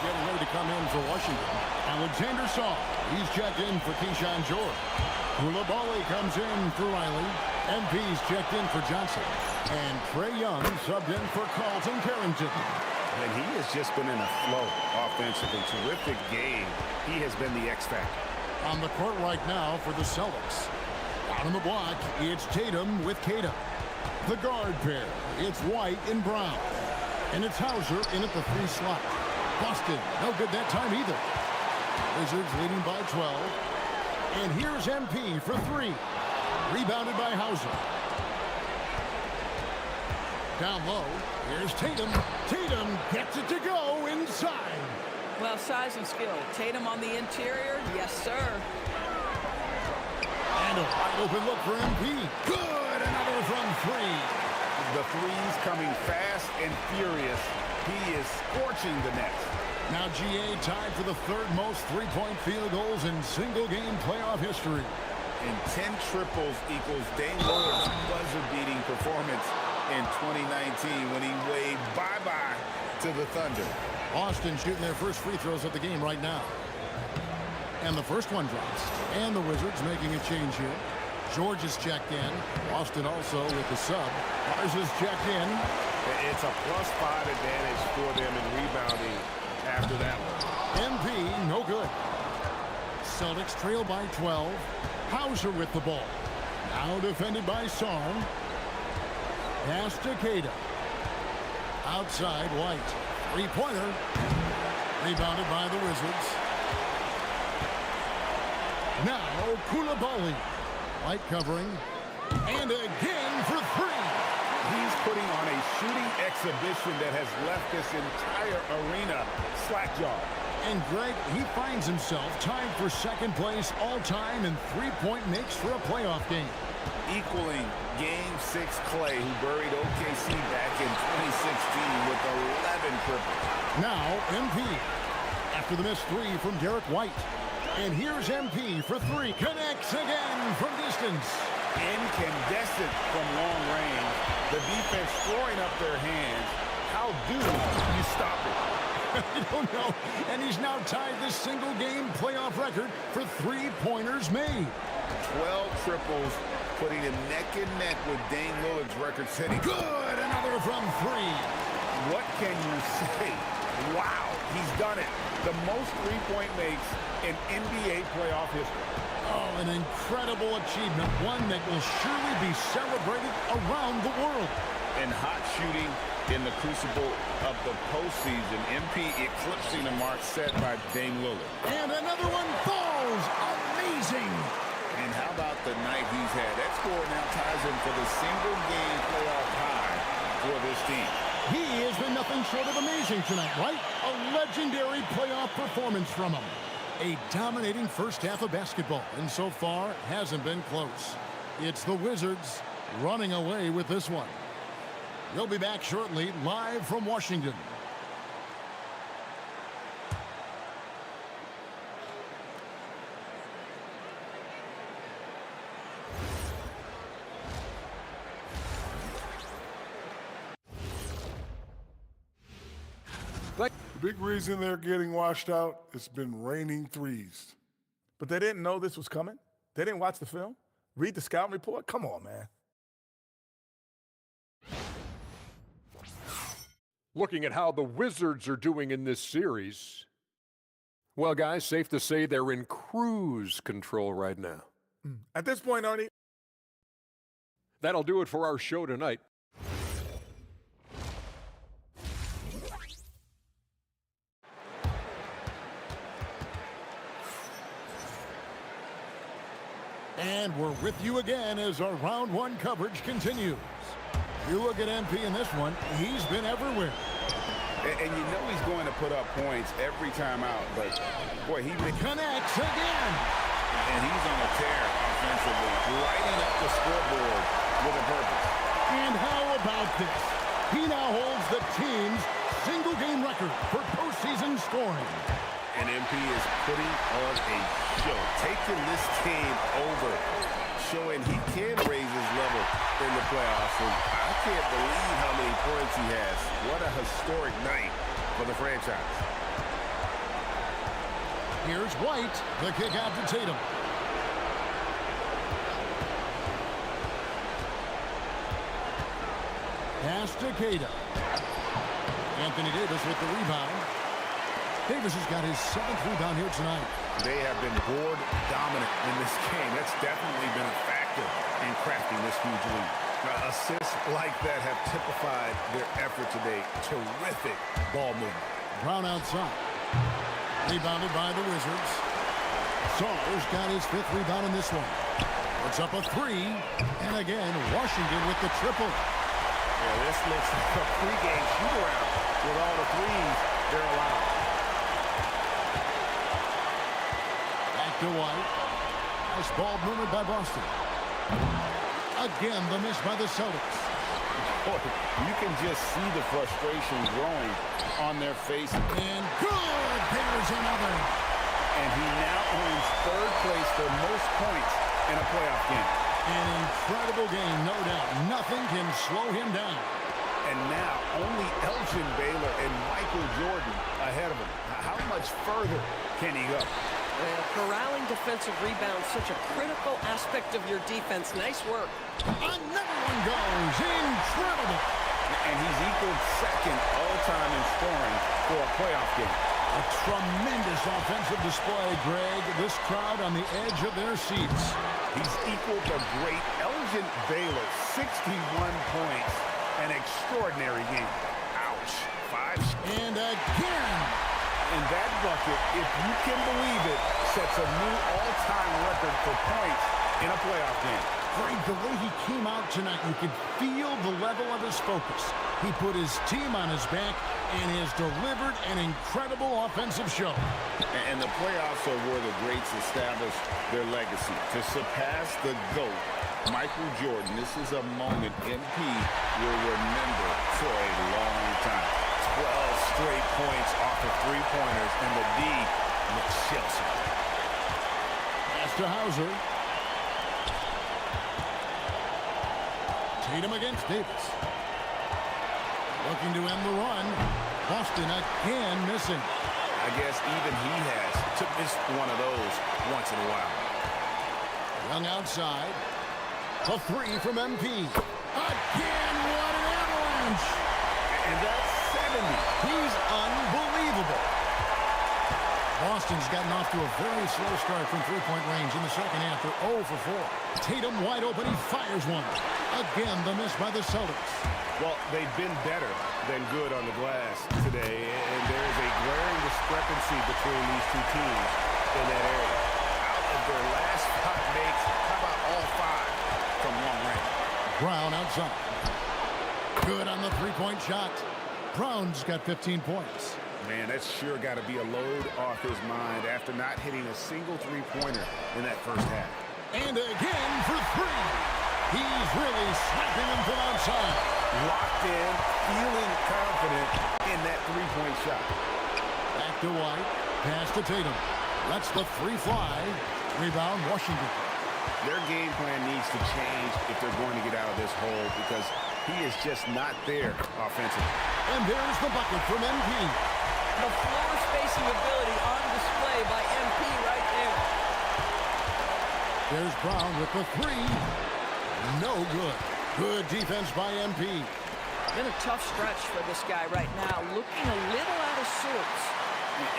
Getting ready to come in for Washington. Alexander Saw. He's checked in for Keyshawn George. Koulibaly comes in for Riley. MP's checked in for Johnson. And Trae Young subbed in for Carlton Carrington. And he has just been in a flow offensively. Terrific game. He has been the X factor. On the court right now for the Celtics. Out on the block, it's Tatum with Cada. The guard pair, it's White and Brown. And it's Hauser in at the 3 slot. Boston, no good that time either. Wizards leading by 12. And here's MP for 3. Rebounded by Hauser. Down low, here's Tatum. Tatum gets it to go inside. Well, size and skill. Tatum on the interior, yes, sir. And a wide open look for MP. Good, another from 3. The threes coming fast and furious. He is scorching the net. Now GA tied for the 3rd most three-point field goals in single-game playoff history. And 10 triples equals Dame Lillard's buzzer-beating performance in 2019 when he waved bye-bye to the Thunder. Austin shooting their first free throws of the game right now. And the first one drops. And the Wizards making a change here. George is checked in. Austin also with the sub. Mars is checked in. It's a +5 advantage for them in rebounding after that one. MP, no good. Celtics trail by 12. Hauser with the ball. Now defended by Sarn. Pass to Cada. Outside, White. Three-pointer. Rebounded by the Wizards. Now Koulibaly. White covering. And again for 3. He's putting on a shooting exhibition that has left this entire arena slack-jawed. And Greg, he finds himself tied for 2nd place all-time in three-point makes for a playoff game. Equaling Game 6 Clay, who buried OKC back in 2016 with 11 triples. Now MP. After the missed 3 from Derek White. And here's MP for 3. Connects again from distance. Incandescent from long range. The defense throwing up their hands. How do you stop it? I don't know. And he's now tied this single-game playoff record for three-pointers made. 12 triples, putting him neck and neck with Dame Lillard's record-setting. Good! Another from 3. What can you say? Wow, he's done it. The most three-point makes in NBA playoff history. Oh, an incredible achievement, one that will surely be celebrated around the world. And hot shooting in the crucible of the postseason. MP eclipsing the mark set by Dame Lillard. And another one falls. Amazing. And how about the night he's had? That score now ties him for the single-game playoff high for this team. He has been nothing short of amazing tonight, right? A legendary playoff performance from him. A dominating first half of basketball, and so far hasn't been close. It's the Wizards running away with this one. We'll be back shortly, live from Washington. The big reason they're getting washed out, it's been raining threes. But they didn't know this was coming? They didn't watch the film? Read the scouting report? Come on, man. Looking at how the Wizards are doing in this series, well, guys, safe to say they're in cruise control right now. At this point, Ernie. That'll do it for our show tonight. And we're with you again as our round one coverage continues. You look at MP in this one, he's been everywhere. And you know he's going to put up points every time out, but boy, he connects again. And he's on a tear offensively, lighting up the scoreboard with a purpose. And how about this? He now holds the team's single-game record for postseason scoring. And MP is putting on a show, taking this team over, showing he can raise his level in the playoffs. And I can't believe how many points he has. What a historic night for the franchise. Here's White, the kick out to Tatum. Pass to Queta. Anthony Davis with the rebound. Davis has got his 7th rebound here tonight. They have been board dominant in this game. That's definitely been a factor in crafting this huge lead. Now, assists like that have typified their effort today. Terrific ball movement. Brown outside. Rebounded by the Wizards. Saul's got his 5th rebound in this one. Puts up a 3. And again, Washington with the triple. Yeah, this looks like a pregame shoot-around with all the threes they're allowed. Back to White. Nice ball movement by Boston. Again, the miss by the Celtics. Boy, you can just see the frustration growing on their faces. And good! There's another. And he now owns 3rd place for most points in a playoff game. An incredible game, no doubt. Nothing can slow him down. And now only Elgin Baylor and Michael Jordan ahead of him. How much further can he go? Well, corralling defensive rebounds, such a critical aspect of your defense. Nice work. Another one goes. Incredible. And he's equaled 2nd all-time in scoring for a playoff game. A tremendous offensive display, Greg. This crowd on the edge of their seats. He's equaled the great Elgin Baylor, 61 points. An extraordinary game. Ouch. 5. And again. And that bucket, if you can believe it, sets a new all-time record for points in a playoff game. Greg, the way he came out tonight, you could feel the level of his focus. He put his team on his back and has delivered an incredible offensive show. And the playoffs are where the greats establish their legacy. To surpass the GOAT, Michael Jordan, this is a moment MP will remember for a long time. 12 straight points off of 3-pointers, and the D looks Chelsea. Pass to Hauser. Tatum against Davis. Looking to end the run. Boston again missing. I guess even he has to miss one of those once in a while. Young outside. A 3 from MP. Again, what an avalanche. And that's 70. He's unbelievable. Boston's gotten off to a very slow start from 3-point range in the second half. They're 0 for 4. Tatum wide open. He fires one. Again, the miss by the Celtics. Well, they've been better than good on the glass today, and there is a glaring discrepancy between these two teams in that area. Out of their last 5 makes, how about all 5 from long range? Brown outside. Good on the 3-point shot. Brown's got 15 points. Man, that's sure got to be a load off his mind after not hitting a single 3-pointer in that first half. And again for 3. He's really slapping him from outside. Locked in, feeling confident in that 3-point shot. Back to White. Pass to Tatum. Lets the 3 fly. Rebound, Washington. Their game plan needs to change if they're going to get out of this hole because he is just not there offensively. And there's the bucket from MP. The floor spacing ability on display by MP right there. There's Brown with the 3. No good. Good defense by MP. In a tough stretch for this guy right now, looking a little out of sorts.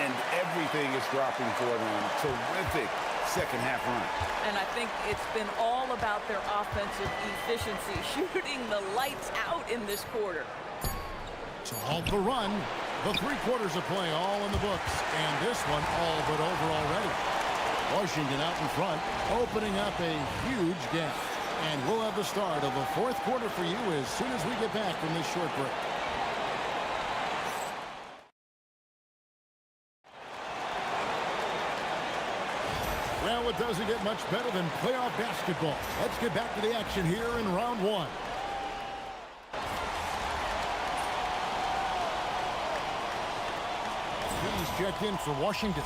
And everything is dropping for them. Terrific second half run. And I think it's been all about their offensive efficiency, shooting the lights out in this quarter. To halt the run, the 3 quarters of play all in the books, and this one all but over already. Washington out in front, opening up a huge gap. And we'll have the start of the fourth quarter for you as soon as we get back from this short break. Well, it doesn't get much better than playoff basketball. Let's get back to the action here in round one. He's checked in for Washington.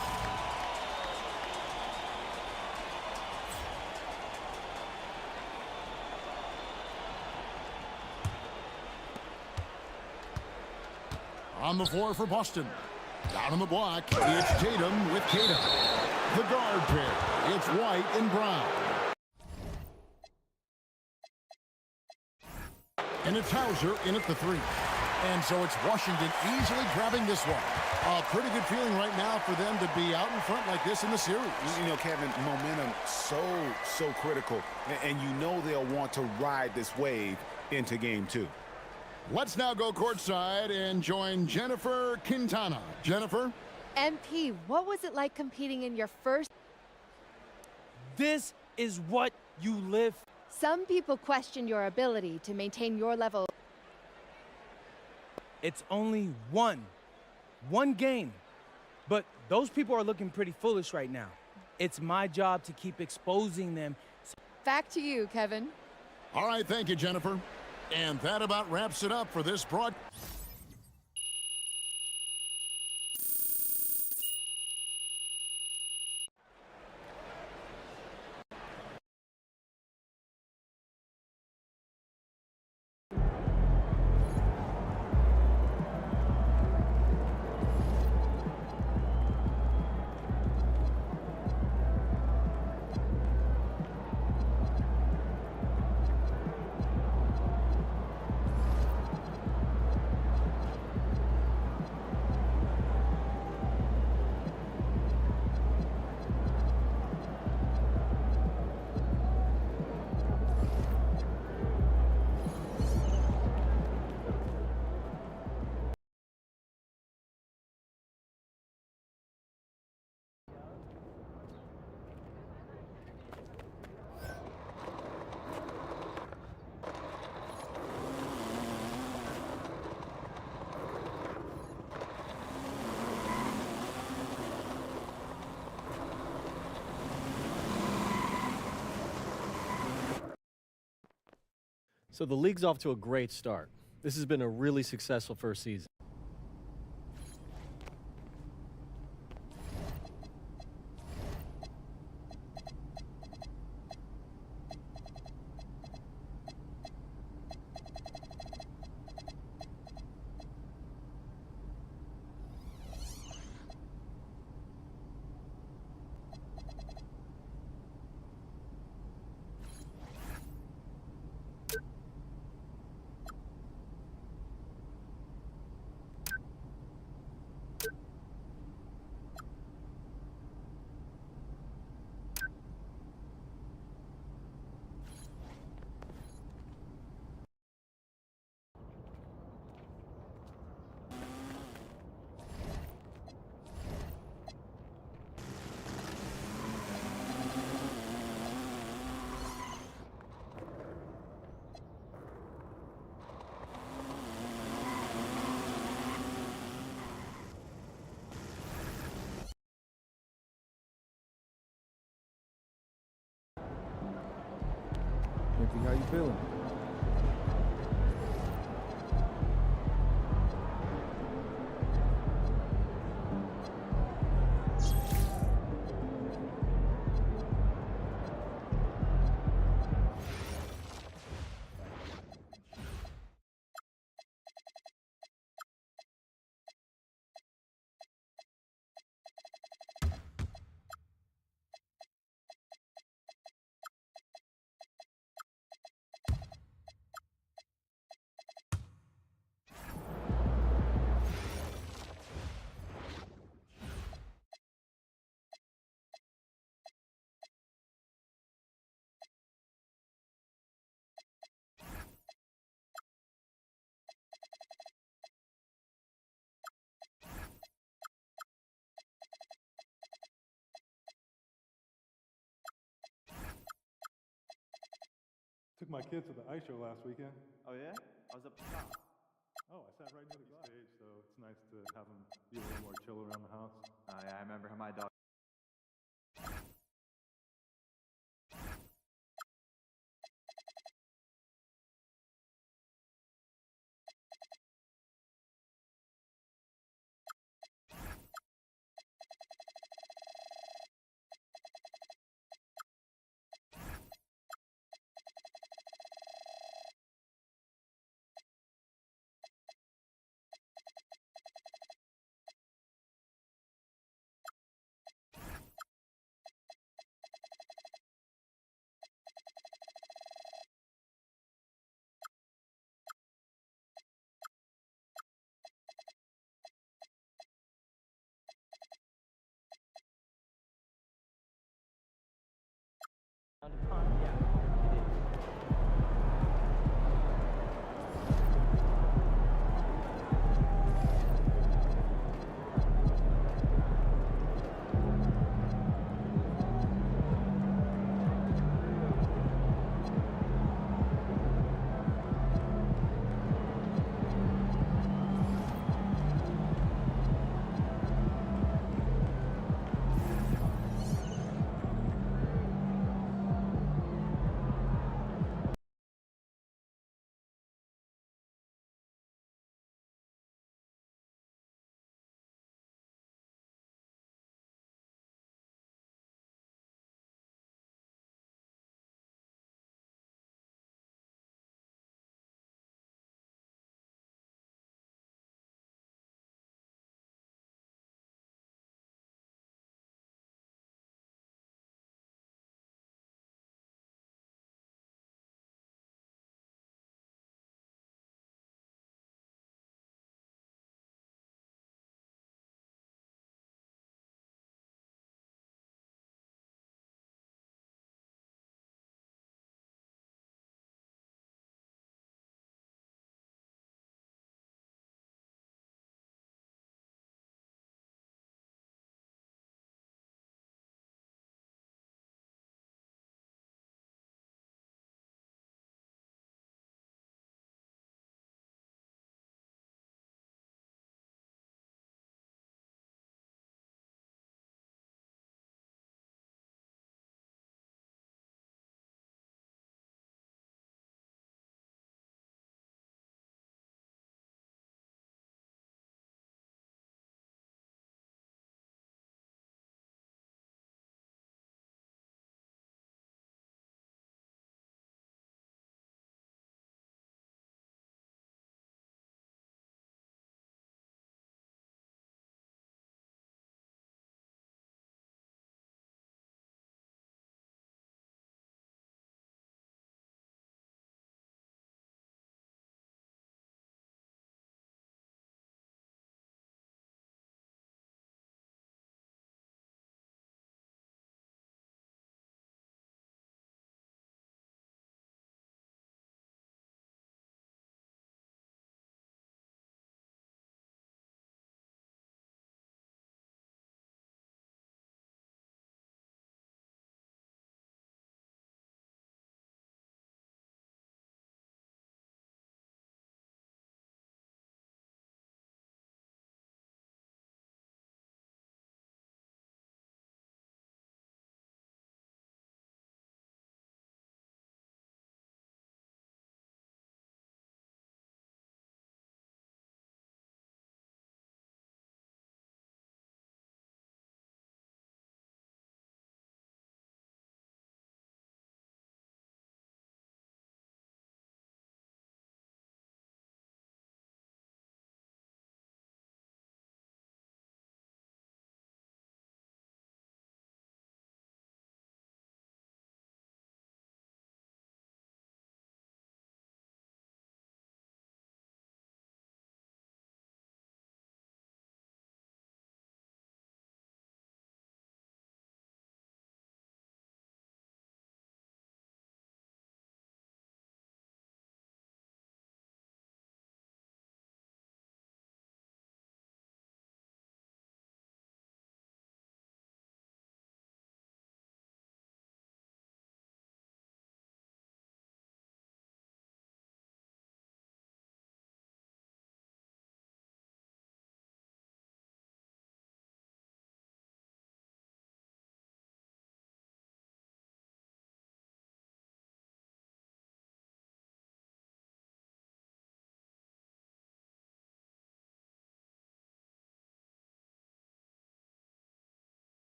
On the floor for Boston. Down on the block, it's Tatum with Tatum. The guard pair, it's White and Brown. And it's Hauser in at the three. And so it's Washington easily grabbing this one. A pretty good feeling right now for them to be out in front like this in the series. You know, Kevin, momentum so critical. And you know they'll want to ride this wave into game two. Let's now go courtside and join Jennifer Quintana. Jennifer? MP, what was it like competing in your first? This is what you live. Some people question your ability to maintain your level. It's only one game. But those people are looking pretty foolish right now. It's my job to keep exposing them. Back to you, Kevin. All right, thank you, Jennifer. And that about wraps it up for this broadcast. So the league's off to a great start. This has been a really successful first season. How you feeling? took my kids to the ice show last weekend. Oh yeah? I was up top. Oh, I sat right near the stage, so it's nice to have them be a little more chill around the house. Oh yeah, I remember how my dog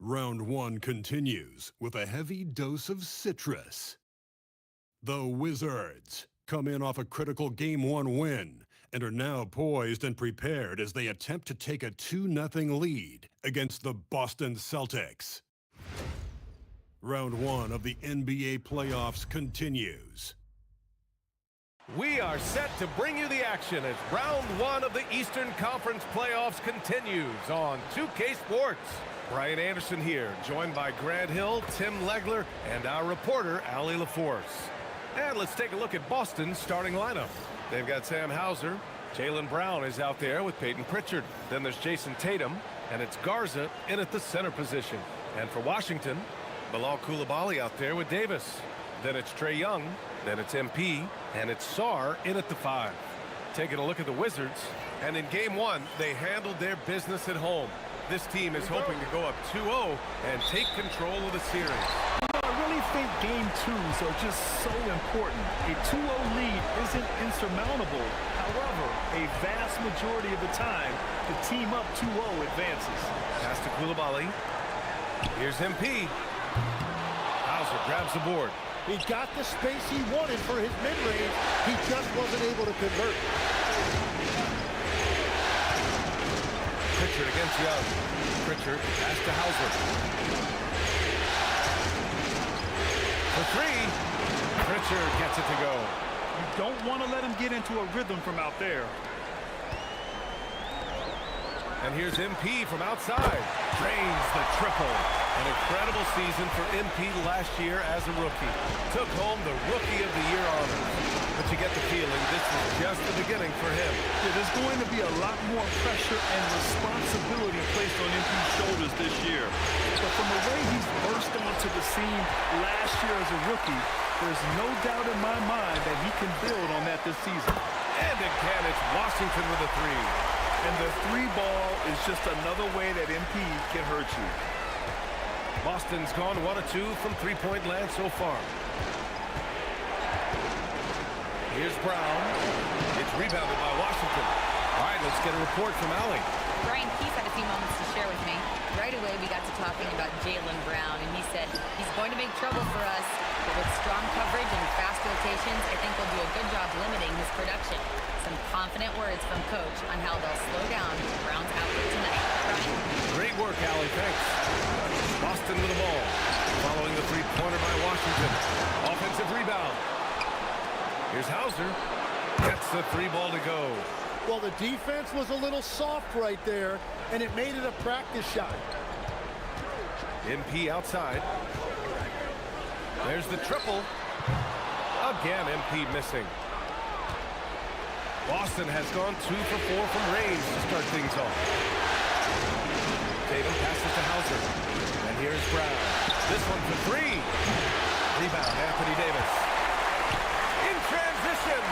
Round 1 continues with a heavy dose of citrus. The Wizards come in off a critical Game 1 win and are now poised and prepared as they attempt to take a 2-0 lead against the Boston Celtics. Round 1 of the NBA playoffs continues. We are set to bring you the action as round 1 of the Eastern Conference playoffs continues on 2K Sports. Brian Anderson here, joined by Grant Hill, Tim Legler, and our reporter, Allie LaForce. And let's take a look at Boston's starting lineup. They've got Sam Hauser. Jaylen Brown is out there with Peyton Pritchard. Then there's Jason Tatum, and it's Garza in at the center position. And for Washington, Bilal Coulibaly out there with Davis. Then it's Trae Young, then it's MP, and it's Sarr in at the 5. Taking a look at the Wizards, and in Game 1, they handled their business at home. This team is hoping to go up 2-0 and take control of the series. I really think Game 2s are just so important. A 2-0 lead isn't insurmountable. However, a vast majority of the time, the team up 2-0 advances. Pass to Coulibaly. Here's MP. Hauser grabs the board. He got the space he wanted for his mid-range. He just wasn't able to convert. Pritchard against Young. Pritchard pass to Hauser. For 3. Pritchard gets it to go. You don't want to let him get into a rhythm from out there. And here's MP from outside. Drains the triple. An incredible season for MP last year as a rookie. Took home the Rookie of the Year honors. But you get the feeling this is just the beginning for him. Yeah, there's going to be a lot more pressure and responsibility placed on MP's shoulders this year. But from the way he's burst onto the scene last year as a rookie, there's no doubt in my mind that he can build on that this season. And again, it's Washington with a 3. And the 3 ball is just another way that MP can hurt you. Boston's gone 1 of 2 from three-point land so far. Here's Brown. It's rebounded by Washington. All right, let's get a report from Allie. Brian Keith had a few moments to share with me. Right away, we got to talking about Jaylen Brown, and he said he's going to make trouble for us, but with strong coverage and fast rotations, I think we'll do a good job limiting his production. Some confident words from Coach on how they'll slow down Brown's output tonight. Brian? Great work, Allie. Thanks. Boston with the ball. Following the three-pointer by Washington. Offensive rebound. Here's Hauser. Gets the 3 ball to go. Well, the defense was a little soft right there, and it made it a practice shot. MP outside. There's the triple. Again, MP missing. Boston has gone 2 for 4 from range to start things off. Tatum passes to Hauser. And here's Brown. This one for 3. Rebound, Anthony Davis. In transition.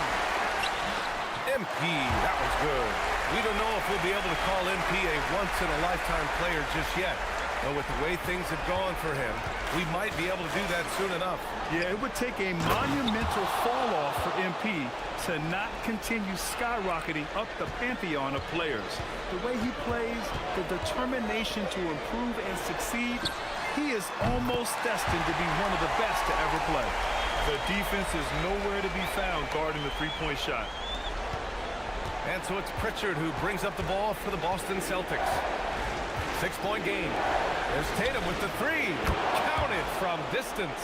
MP, that was good. We don't know if we'll be able to call MP a once-in-a-lifetime player just yet. But with the way things have gone for him, we might be able to do that soon enough. Yeah, it would take a monumental fall-off for MP to not continue skyrocketing up the pantheon of players. The way he plays, the determination to improve and succeed, he is almost destined to be one of the best to ever play. The defense is nowhere to be found guarding the three-point shot. And so it's Pritchard who brings up the ball for the Boston Celtics. 6-point game. There's Tatum with the 3. Counted from distance.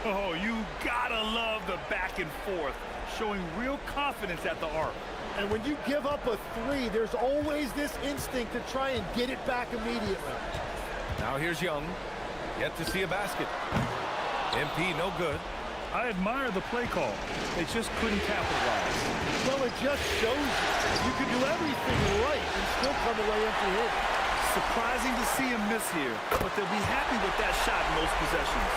Oh, you gotta love the back and forth, showing real confidence at the arc. And when you give up a 3, there's always this instinct to try and get it back immediately. Now here's Young. Yet to see a basket. MP no good. I admire the play call. They just couldn't capitalize. Well, it just shows you can do everything right and still come away empty-handed. Surprising to see him miss here, but they'll be happy with that shot in most possessions.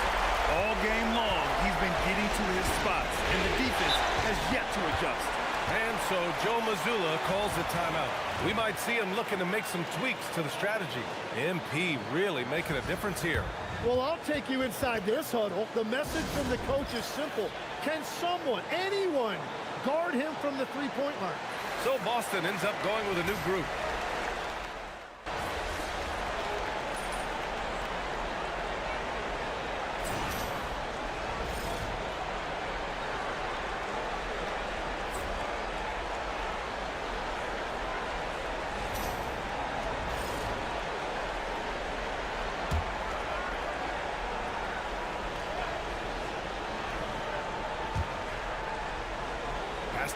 All game long, he's been getting to his spots, and the defense has yet to adjust. And so Joe Mazzulla calls the timeout. We might see him looking to make some tweaks to the strategy. MP really making a difference here. Well, I'll take you inside this huddle. The message from the coach is simple. Can someone, anyone, guard him from the three-point line? So Boston ends up going with a new group.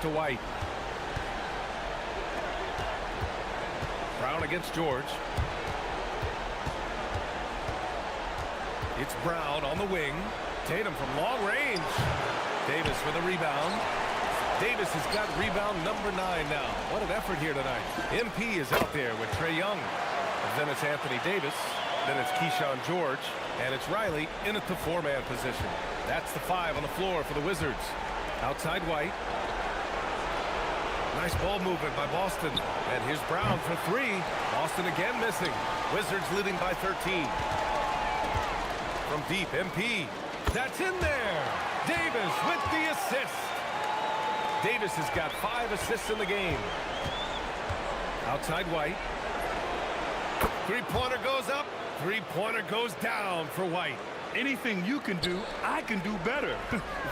to White. Brown against George. It's Brown on the wing. Tatum from long range. Davis with a rebound. Davis has got rebound number 9 now. What an effort here tonight. MP is out there with Trae Young. Then it's Anthony Davis. Then it's Keyshawn George. And it's Riley in at the 4-man position. That's the 5 on the floor for the Wizards. Outside White. Nice ball movement by Boston. And here's Brown for 3. Boston again missing. Wizards leading by 13. From deep, MP. That's in there. Davis with the assist. Davis has got 5 assists in the game. Outside White. Three-pointer goes up. Three-pointer goes down for White. Anything you can do, I can do better.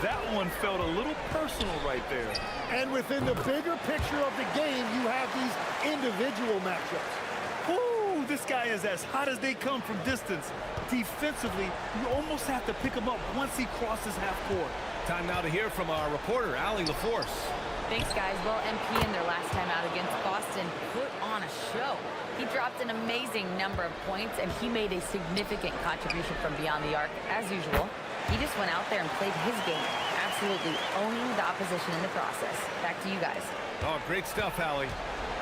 That one felt a little personal right there. And within the bigger picture of the game, you have these individual matchups. Ooh, this guy is as hot as they come from distance. Defensively, you almost have to pick him up once he crosses half court. Time now to hear from our reporter, Allie LaForce. Thanks, guys. Well, MP in their last time out against Boston put on a show. He dropped an amazing number of points, and he made a significant contribution from beyond the arc, as usual. He just went out there and played his game, absolutely owning the opposition in the process. Back to you guys. Oh, great stuff, Allie.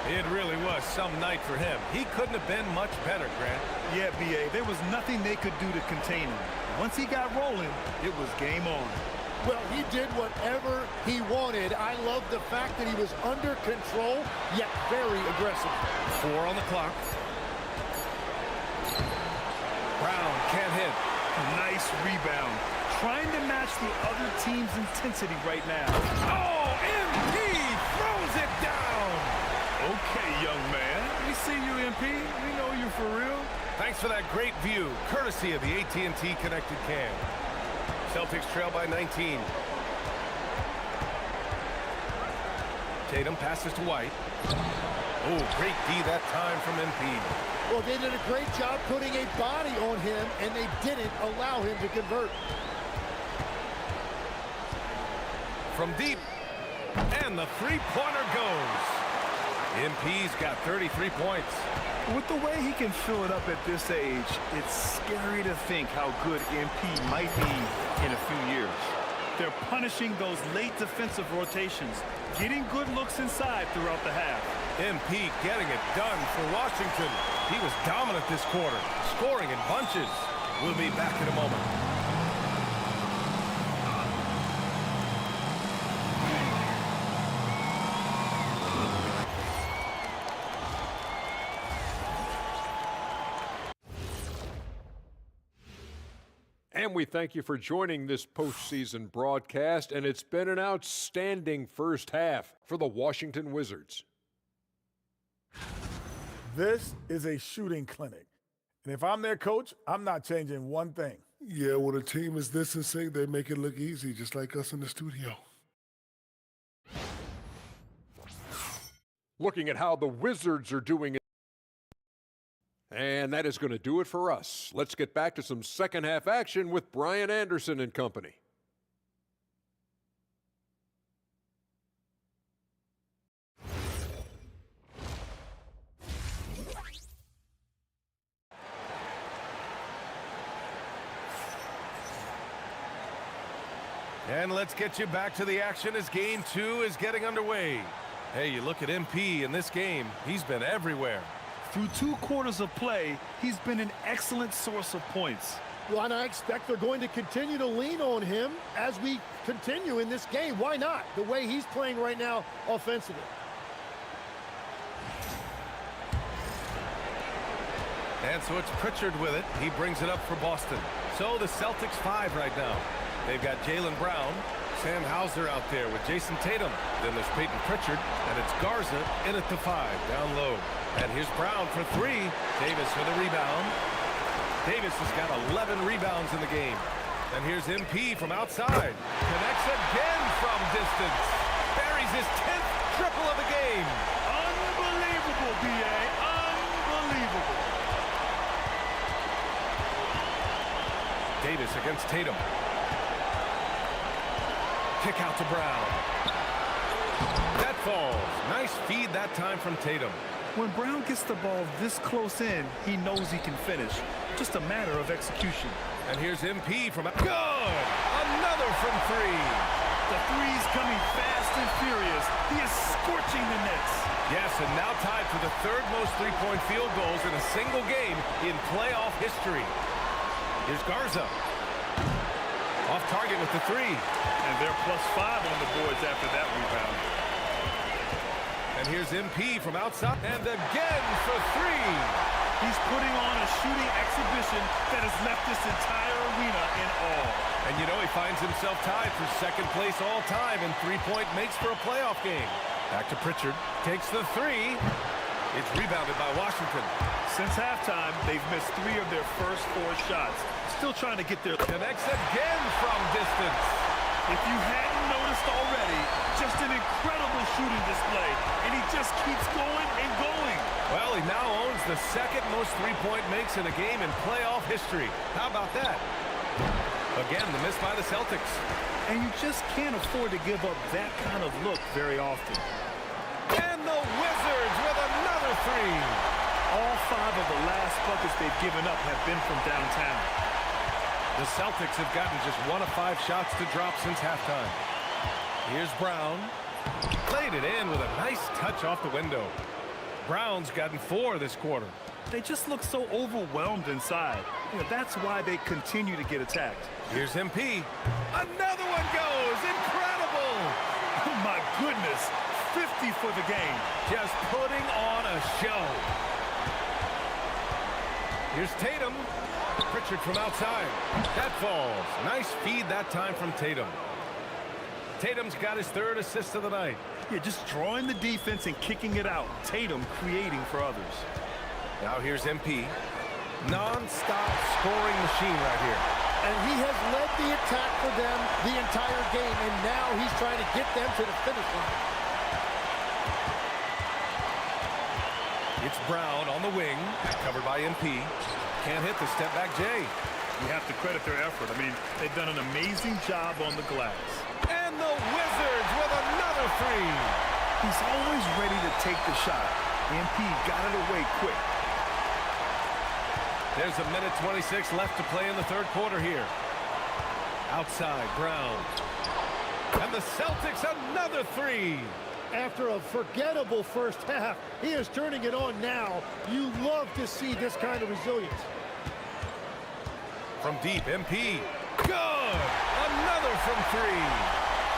It really was some night for him. He couldn't have been much better, Grant. Yeah, B.A., there was nothing they could do to contain him. Once he got rolling, it was game on. Well, he did whatever he wanted. I love the fact that he was under control, yet very aggressive. 4 on the clock. Brown can't hit. Nice rebound. Trying to match the other team's intensity right now. Oh, MP throws it down. Okay, young man. We see you, MP. We know you're for real. Thanks for that great view, courtesy of the AT&T Connected Cam. Celtics trail by 19. Tatum passes to White. Oh, great D that time from MP. Well, they did a great job putting a body on him, and they didn't allow him to convert. From deep, and the three-pointer goes. MP's got 33 points. With the way he can fill it up at this age, it's scary to think how good MP might be in a few years. They're punishing those late defensive rotations, getting good looks inside throughout the half. MP getting it done for Washington. He was dominant this quarter, scoring in bunches. We'll be back in a moment. And we thank you for joining this postseason broadcast, and it's been an outstanding first half for the Washington Wizards. This is a shooting clinic. And if I'm their coach, I'm not changing one thing. Yeah, when a team is this in sync, they make it look easy, just like us in the studio. Looking at how the Wizards are doing. And that is going to do it for us. Let's get back to some second half action with Brian Anderson and company. And let's get you back to the action as game 2 is getting underway. Hey, you look at MP in this game, he's been everywhere. Through 2 quarters of play, he's been an excellent source of points. Well, and I expect they're going to continue to lean on him as we continue in this game. Why not? The way he's playing right now offensively. And so it's Pritchard with it. He brings it up for Boston. So the Celtics 5 right now. They've got Jaylen Brown, Sam Hauser out there with Jason Tatum. Then there's Peyton Pritchard, and it's Garza in at the 5, down low. And here's Brown for 3. Davis with a rebound. Davis has got 11 rebounds in the game. And here's MP from outside. Connects again from distance. Buries his 10th triple of the game. Unbelievable, B.A. Unbelievable. Davis against Tatum. Kick out to Brown. That falls. Nice feed that time from Tatum. When Brown gets the ball this close in, he knows he can finish. Just a matter of execution. And here's MP from... Good! Another from three. The three's coming fast and furious. He is scorching the nets. Yes, and now tied for the third most three-point field goals in a single game in playoff history. Here's Garza. Off target with the three. And they're +5 on the boards after that rebound. And here's MP from outside. And again for three. He's putting on a shooting exhibition that has left this entire arena in awe. And you know he finds himself tied for second place all time in three-point makes for a playoff game. Back to Pritchard. Takes the three. It's rebounded by Washington. Since halftime, they've missed 3 of their first 4 shots. Still trying to get their... Connects again from distance. If you hadn't noticed already, just an incredible shooting display. And he just keeps going and going. Well, he now owns the second most three-point makes in a game in playoff history. How about that? Again, the miss by the Celtics. And you just can't afford to give up that kind of look very often. And the Wizards with another three. All 5 of the last buckets they've given up have been from downtown. The Celtics have gotten just 1 of 5 shots to drop since halftime. Here's Brown. Played it in with a nice touch off the window. Brown's gotten 4 this quarter. They just look so overwhelmed inside. You know, that's why they continue to get attacked. Here's MP. Another one goes. Incredible. Oh, my goodness. 50 for the game. Just putting on a show. Here's Tatum. Pritchard from outside. That falls. Nice feed that time from Tatum. Tatum's got his 3rd assist of the night. Yeah, just drawing the defense and kicking it out. Tatum creating for others. Now here's MP. Non-stop scoring machine right here. And he has led the attack for them the entire game, and now he's trying to get them to the finish line. It's Brown on the wing, covered by MP. Can't hit the step-back J. You have to credit their effort. I mean, they've done an amazing job on the glass. And the Wizards with another three. He's always ready to take the shot. MP got it away quick. There's a minute 26 left to play in the third quarter here. Outside, Brown. And the Celtics another three. After a forgettable first half, he is turning it on now. You love to see this kind of resilience. From deep, MP. Good! Another from three.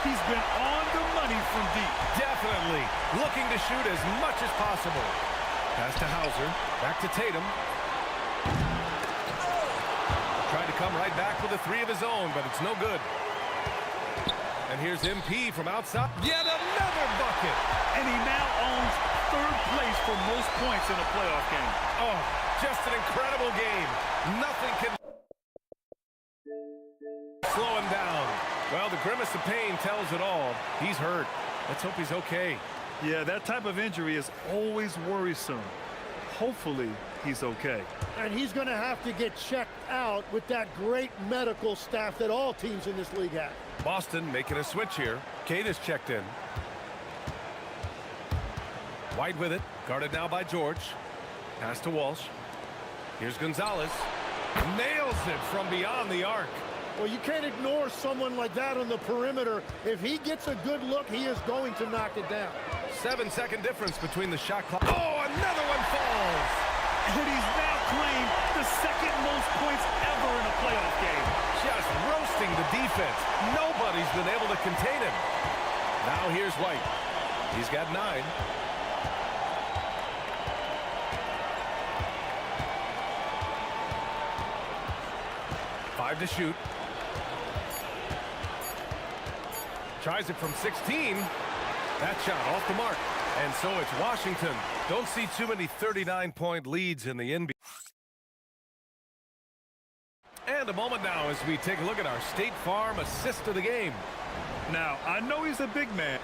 He's been on the money from deep. Definitely. Looking to shoot as much as possible. Pass to Hauser. Back to Tatum. Tried to come right back with a three of his own, but it's no good. And here's MP from outside. Yet another bucket. And he now owns 3rd place for most points in a playoff game. Oh, just an incredible game. Nothing can slow him down. Well, the grimace of pain tells it all. He's hurt. Let's hope he's okay. Yeah, that type of injury is always worrisome. Hopefully, he's okay. And he's going to have to get checked out with that great medical staff that all teams in this league have. Boston making a switch here. Cade is checked in. White with it. Guarded now by George. Pass to Walsh. Here's Gonzalez. Nails it from beyond the arc. Well, you can't ignore someone like that on the perimeter. If he gets a good look, he is going to knock it down. 7-second difference between the shot clock. Oh, another one falls. And he's now claimed the 2nd most points ever in a playoff game. Just roasting the defense. Nobody's been able to contain him. Now here's White. He's got 9. Five to shoot. Tries it from 16. That shot off the mark. And so it's Washington. Don't see too many 39-point leads in the NBA. And a moment now as we take a look at our State Farm assist of the game. Now, I know he's a big man.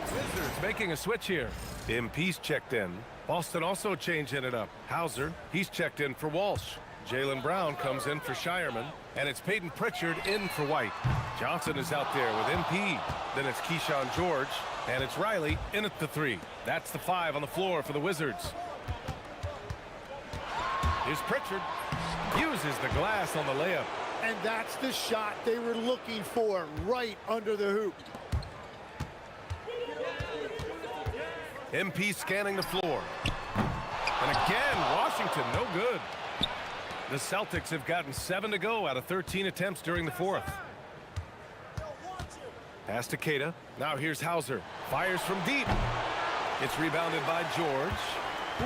Wizards making a switch here. MP's checked in. Boston also changing it up. Hauser, he's checked in for Walsh. Jaylen Brown comes in for Shireman, and it's Peyton Pritchard in for White. Johnson is out there with MP. Then it's Keyshawn George, and it's Riley in at the 3. That's the 5 on the floor for the Wizards. Here's Pritchard. Uses the glass on the layup. And that's the shot they were looking for, right under the hoop. MP scanning the floor. And again, Washington, no good. The Celtics have gotten 7 to go out of 13 attempts during the 4th. Pass to Queta. Now here's Hauser. Fires from deep. It's rebounded by George.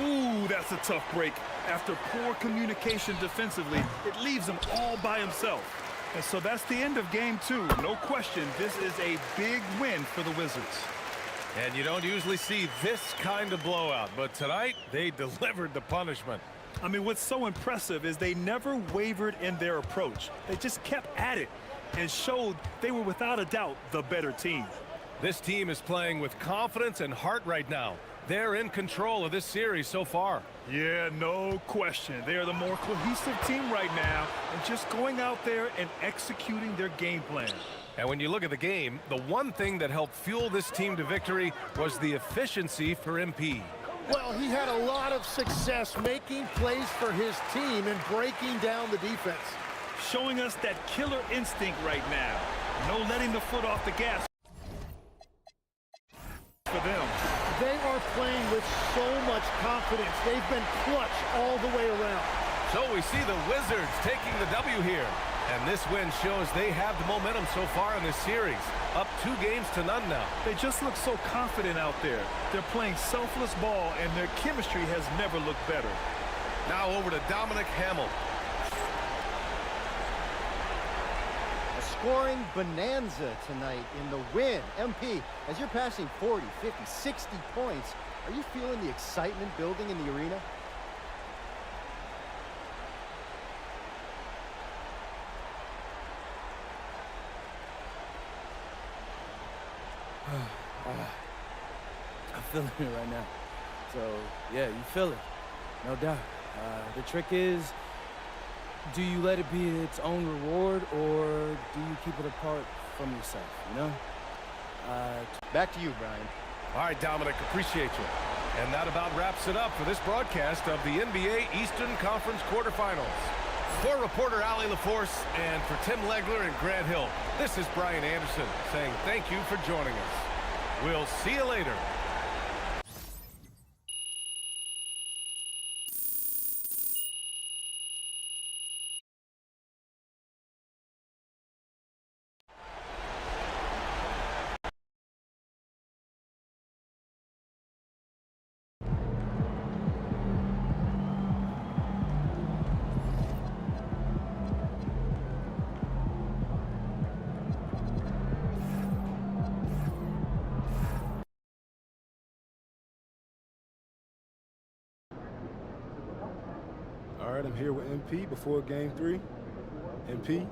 Ooh, that's a tough break. After poor communication defensively, it leaves him all by himself. And so that's the end of game 2. No question, this is a big win for the Wizards. And you don't usually see this kind of blowout, but tonight they delivered the punishment. I mean, what's so impressive is they never wavered in their approach. They just kept at it and showed they were without a doubt the better team. This team is playing with confidence and heart right now. They're in control of this series so far. Yeah, no question. They are the more cohesive team right now and just going out there and executing their game plan. And when you look at the game, the one thing that helped fuel this team to victory was the efficiency for MP. Well, he had a lot of success making plays for his team and breaking down the defense. Showing us that killer instinct right now. No letting the foot off the gas for them. They are playing with so much confidence. They've been clutch all the way around. So we see the Wizards taking the W here. And this win shows they have the momentum so far in this series. Up 2-0 now. They just look so confident out there. They're playing selfless ball, and their chemistry has never looked better. Now over to Dominic Hamel. A scoring bonanza tonight in the win. MP, as you're passing 40, 50, 60 points, are you feeling the excitement building in the arena? I'm feeling it right now. So, yeah, you feel it. No doubt. The trick is, do you let it be its own reward, or do you keep it apart from yourself, you know? Back to you, Brian. All right, Dominic, appreciate you. And that about wraps it up for this broadcast of the NBA Eastern Conference quarterfinals. For reporter Allie LaForce and for Tim Legler and Grant Hill, this is Brian Anderson saying thank you for joining us. We'll see you later. All right, I'm here with MP before game 3. MP.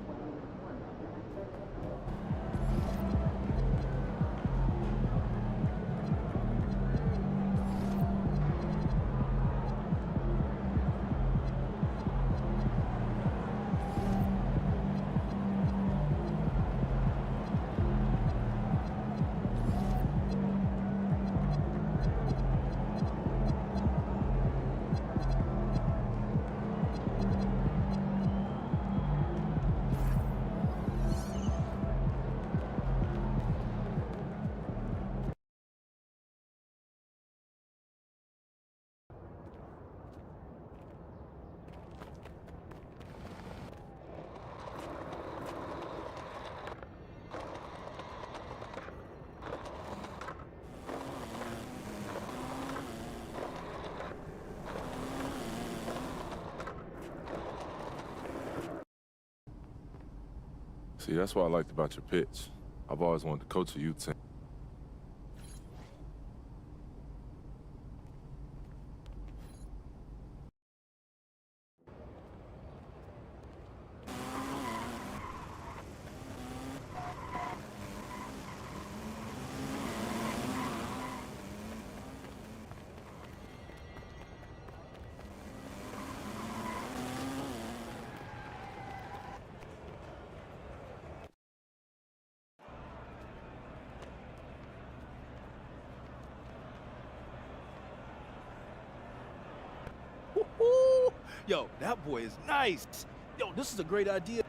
See, that's what I liked about your pitch. I've always wanted to coach a youth team. Yo, that boy is nice. Yo, this is a great idea.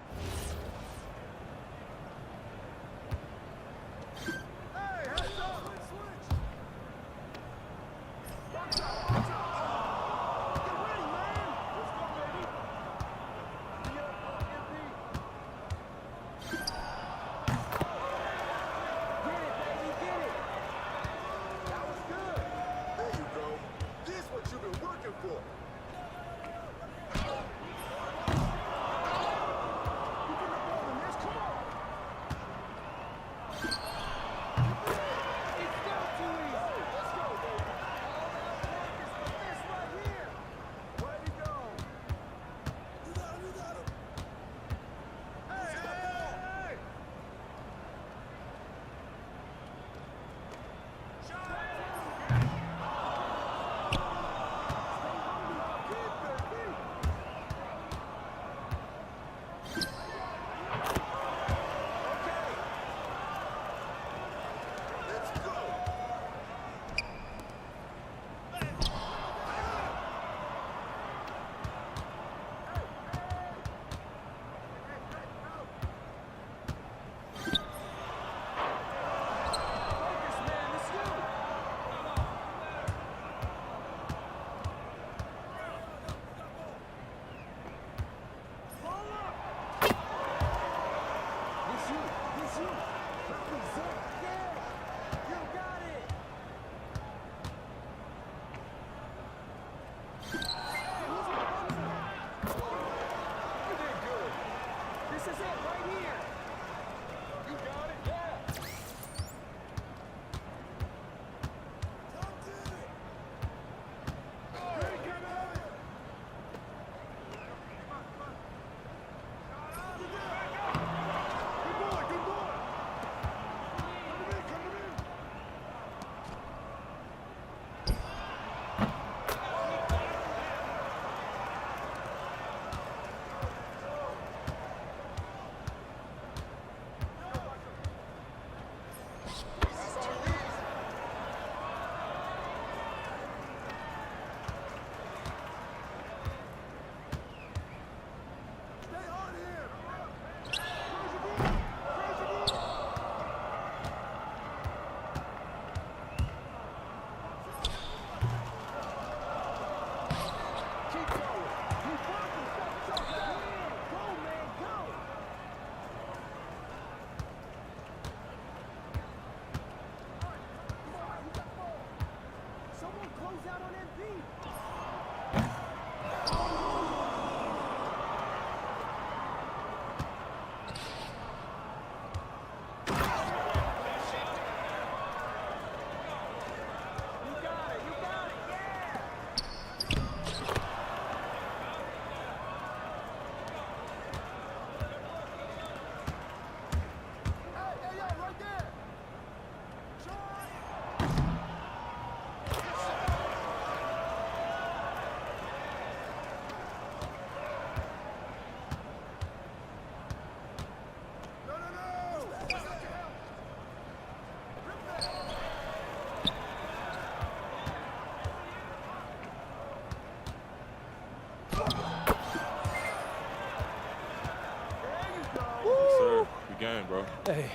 Game, bro. Hey.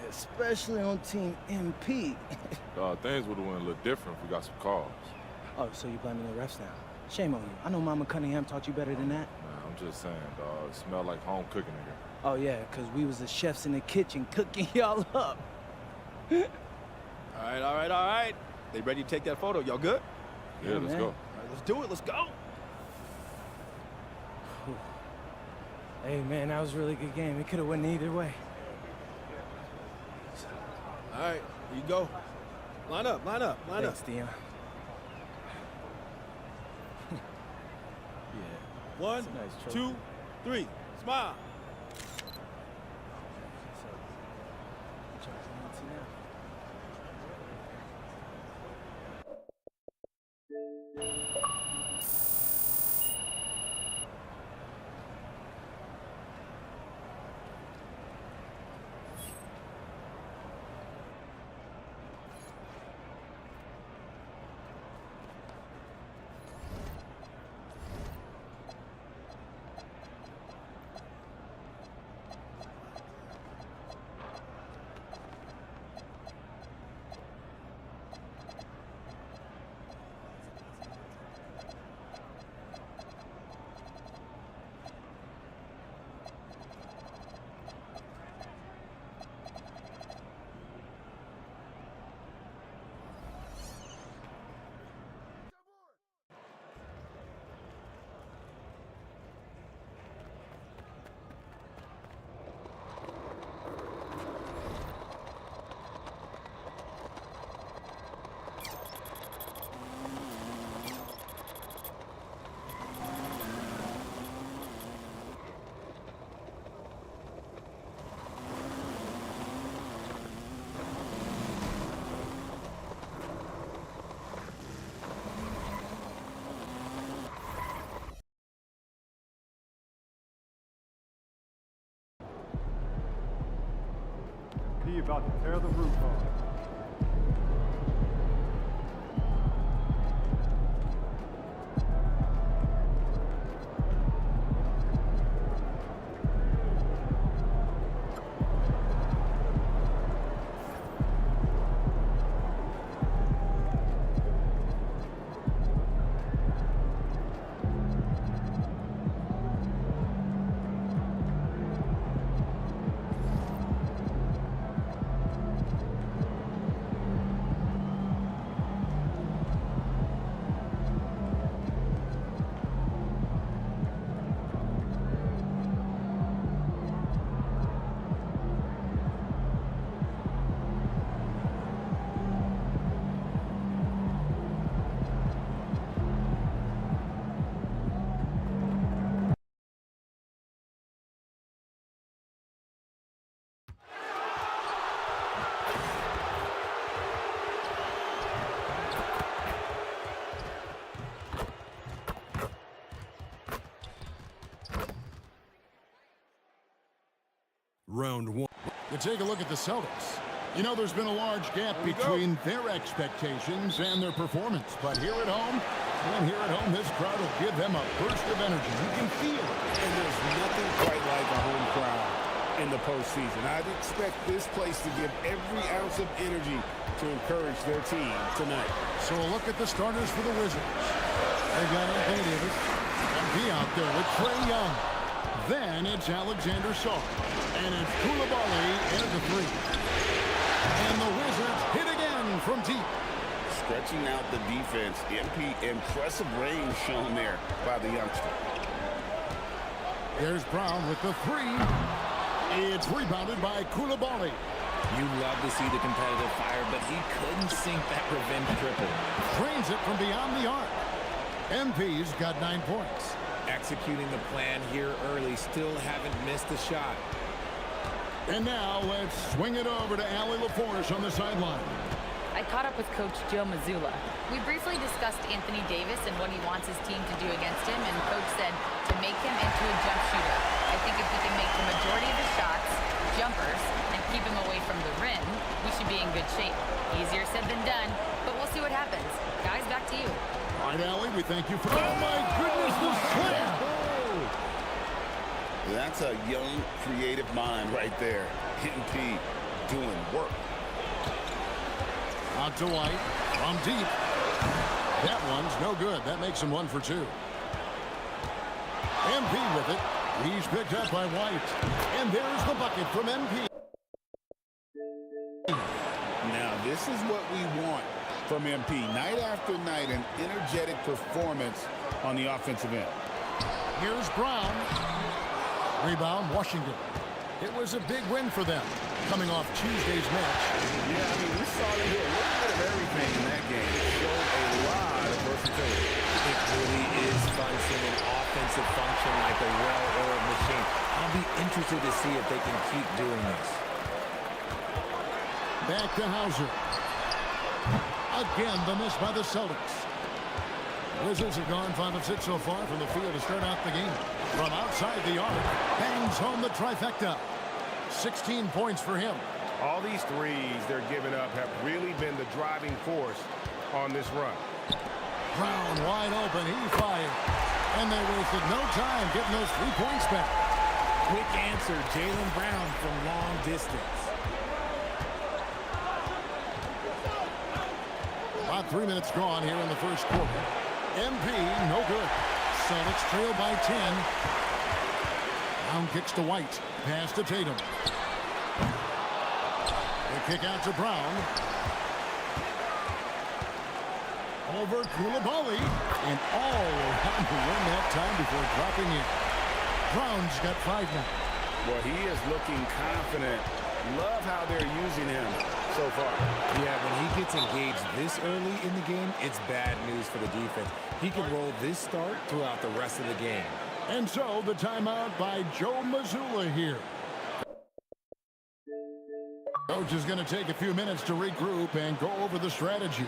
Especially on Team MP. Things would have went a little different if we got some calls. Oh, so you blaming the refs now? Shame on you. I know Mama Cunningham taught you better than that. Nah, I'm just saying, dog. It smelled like home cooking in here. Oh, yeah, because we was the chefs in the kitchen cooking y'all up. All right. They ready to take that photo? Y'all good? Yeah, let's go. All right, let's do it. Let's go. Hey, man, that was a really good game. It could have went either way. All right, here you go. Line up. Thanks, Dion. Yeah. 1, nice 2, 3. Smile. about to tear the roof off. Round one. You take a look at the Celtics. You know, there's been a large gap between their expectations and their performance. But here at home, this crowd will give them a burst of energy. You can feel it. And there's nothing quite like a home crowd in the postseason. I'd expect this place to give every ounce of energy to encourage their team tonight. So a look at the starters for the Wizards. They've got Anthony Davis and be out there with Trae Young. Then it's Alexander Shaw. And it's Koulibaly in at the three. And the Wizards hit again from deep. Stretching out the defense. MP, impressive range shown there by the youngster. There's Brown with the three. It's rebounded by Koulibaly. You love to see the competitive fire, but he couldn't sink that revenge triple. Drains it from beyond the arc. MP's got 9 points. Executing the plan here early, still haven't missed a shot. And now let's swing it over to Allie LaForge on the sideline. I caught up with Coach Joe Mazzulla. We briefly discussed Anthony Davis and what he wants his team to do against him, and Coach said to make him into a jump shooter. I think if we can make the majority of his shots jumpers and keep him away from the rim, we should be in good shape. Easier said than done, but we'll see what happens. Guys, back to you. All right, Allie, we thank you for... Oh, my goodness, the slam! That's a young, creative mind right there. MP doing work. Out to White from deep. That one's no good. That makes him 1 for 2. MP with it. He's picked up by White. And there's the bucket from MP. Now, this is what we want from MP. Night after night, an energetic performance on the offensive end. Here's Brown. Rebound, Washington. It was a big win for them, coming off Tuesday's match. Yeah, I mean, we saw them do a little bit of everything in that game. It showed a lot of versatility. It really is fun seeing an offensive function like a well-oiled machine. I'll be interested to see if they can keep doing this. Back to Hauser. Again, the miss by the Celtics. Wizards have gone 5 of 6 so far from the field to start out the game. From outside the arc, bangs home the trifecta. 16 points for him. All these threes they're giving up have really been the driving force on this run. Brown wide open, he fired. And they wasted no time getting those 3 points back. Quick answer, Jaylen Brown from long distance. About 3 minutes gone here in the first quarter. MP, no good. Celtics trail by 10. Brown kicks to White. Pass to Tatum. They kick out to Brown. Over Koulibaly. And all around the rim that time before dropping in. Brown's got 5 now. Well, he is looking confident. Love how they're using him so far. Yeah, when he gets engaged this early in the game, it's bad news for the defense. He can roll this start throughout the rest of the game. And so the timeout by Joe Mazzulla here. Coach is going to take a few minutes to regroup and go over the strategy.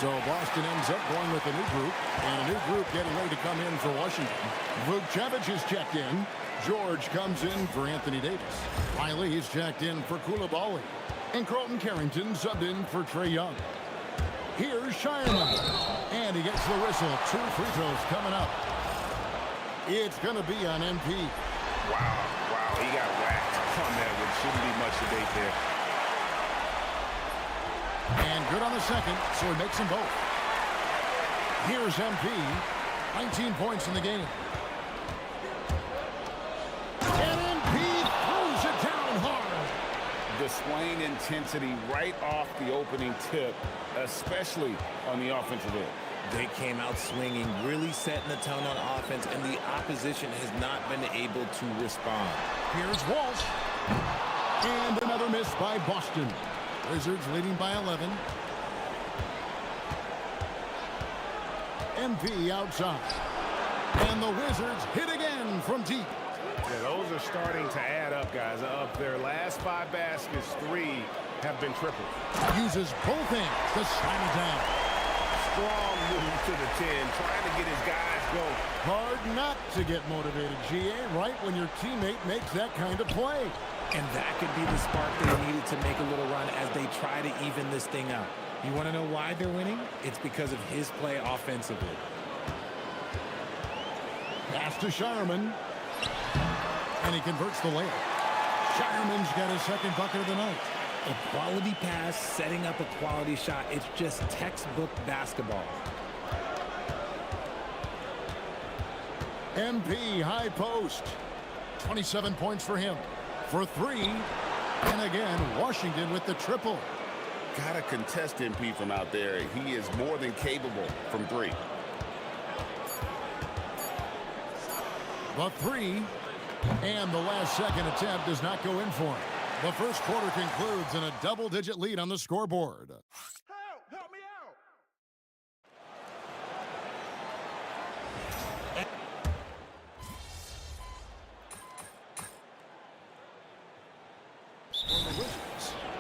So Boston ends up going with a new group, and a new group getting ready to come in for Washington. Vukcevic is checked in. George comes in for Anthony Davis. Riley is checked in for Coulibaly. And Carlton Carrington subbed in for Trae Young. Here's Shireman. And he gets the whistle. 2 free throws coming up. It's going to be on MP. Wow, he got whacked on that one. Shouldn't be much debate there. And good on the second, so he makes them both. Here's MP. 19 points in the game. And MP throws it down hard. Displaying intensity right off the opening tip, especially on the offensive end. They came out swinging, really setting the tone on offense, and the opposition has not been able to respond. Here's Walsh. And another miss by Boston. Wizards leading by 11. MP outside. And the Wizards hit again from deep. Yeah, those are starting to add up, guys. Of their last 5 baskets, 3 have been tripled. Uses both hands to slam it down. Strong move to the 10, trying to get his guys going. Hard not to get motivated, GA, right when your teammate makes that kind of play. And that could be the spark they needed to make a little run as they try to even this thing out. You want to know why they're winning? It's because of his play offensively. Pass to Shireman. And he converts the layup. Shireman's got his second bucket of the night. A quality pass, setting up a quality shot. It's just textbook basketball. MP high post. 27 points for him. For 3. And again, Washington with the triple. Gotta contest MP from out there. He is more than capable from 3. The 3. And the last second attempt does not go in for him. The first quarter concludes in a double-digit lead on the scoreboard. Help me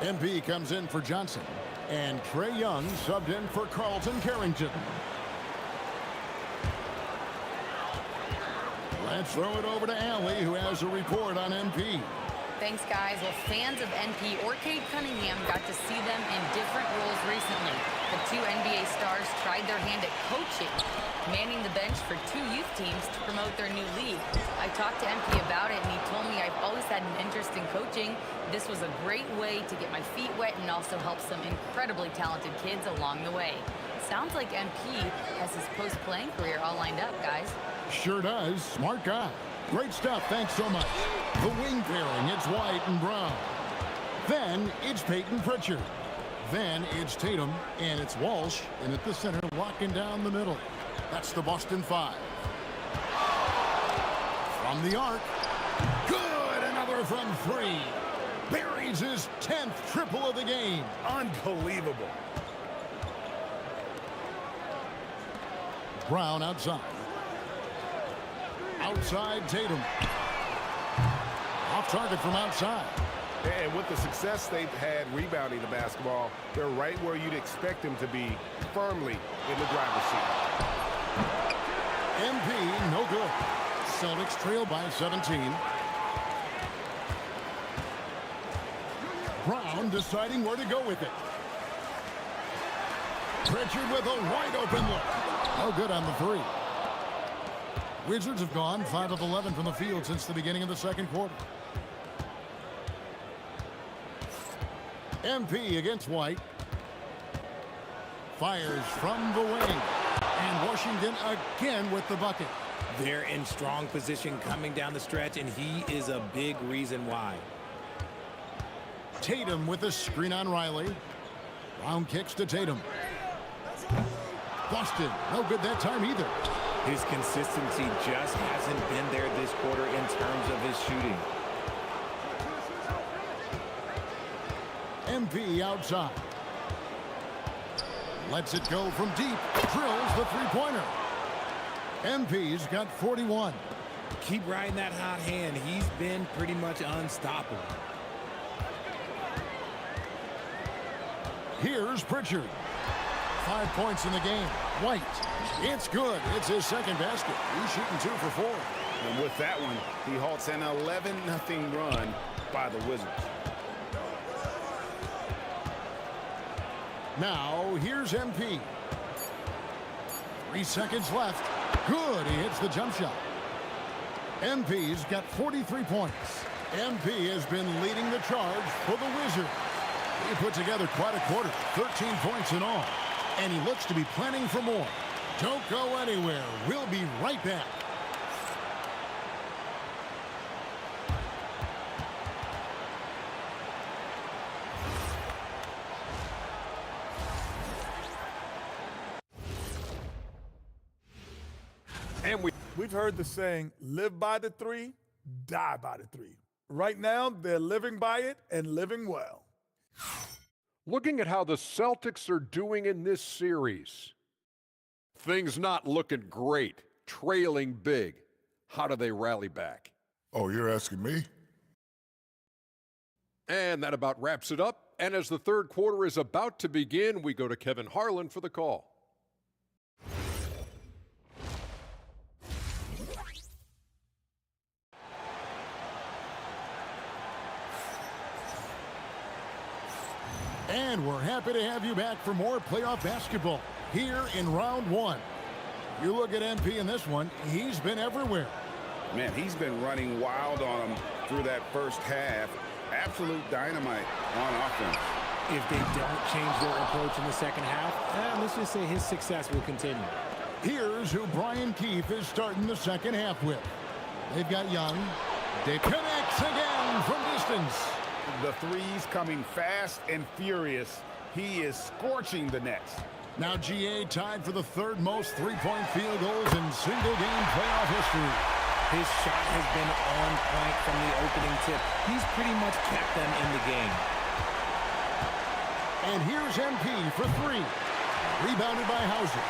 out! MP comes in for Johnson. And Trae Young subbed in for Carlton Carrington. Let's throw it over to Allie, who has a report on MP. Thanks, guys. Well, fans of NP or Cade Cunningham got to see them in different roles recently. The 2 NBA stars tried their hand at coaching, manning the bench for 2 youth teams to promote their new league. I talked to MP about it, and he told me I've always had an interest in coaching. This was a great way to get my feet wet and also help some incredibly talented kids along the way. Sounds like MP has his post-playing career all lined up, guys. Sure does. Smart guy. Great stuff. Thanks so much. The wing pairing, it's White and Brown. Then it's Peyton Pritchard. Then it's Tatum, and it's Walsh. And at the center, locking down the middle. That's the Boston 5. From the arc. Good! Another from 3. Buries his 10th triple of the game. Unbelievable. Brown outside. Outside Tatum. Off target from outside. And with the success they've had rebounding the basketball, they're right where you'd expect them to be, firmly in the driver's seat. MP, no good. Celtics trail by 17. Brown deciding where to go with it. Pritchard with a wide open look. No good on the 3. Wizards have gone 5 of 11 from the field since the beginning of the second quarter. MP against White. Fires from the wing. And Washington again with the bucket. They're in strong position coming down the stretch, and he is a big reason why. Tatum with a screen on Riley. Brown kicks to Tatum. Boston, no good that time either. His consistency just hasn't been there this quarter in terms of his shooting. MP outside. Lets it go from deep. Drills the three-pointer. MP's got 41. Keep riding that hot hand. He's been pretty much unstoppable. Here's Pritchard. 5 points in the game. White. It's good. It's his second basket. He's shooting 2 for 4. And with that one, he halts an 11-0 run by the Wizards. Now, here's MP. 3 seconds left. Good. He hits the jump shot. MP's got 43 points. MP has been leading the charge for the Wizards. He put together quite a quarter, 13 points in all. And he looks to be planning for more. Don't go anywhere. We'll be right back. And we've heard the saying, live by the 3, die by the 3. Right now, they're living by it and living well. Looking at how the Celtics are doing in this series, things not looking great, trailing big. How do they rally back? Oh, you're asking me? And that about wraps it up. And as the third quarter is about to begin, we go to Kevin Harlan for the call. And we're happy to have you back for more playoff basketball here in round 1. You look at MP in this one, he's been everywhere. Man, he's been running wild on them through that first half. Absolute dynamite on offense. If they don't change their approach in the second half, let's just say his success will continue. Here's who Brian Keefe is starting the second half with. They've got Young. They connects again from distance. The threes coming fast and furious. He is scorching the Nets. Now GA tied for the third most three-point field goals in single-game playoff history. His shot has been on point from the opening tip. He's pretty much kept them in the game. And here's MP for 3. Rebounded by Hauser.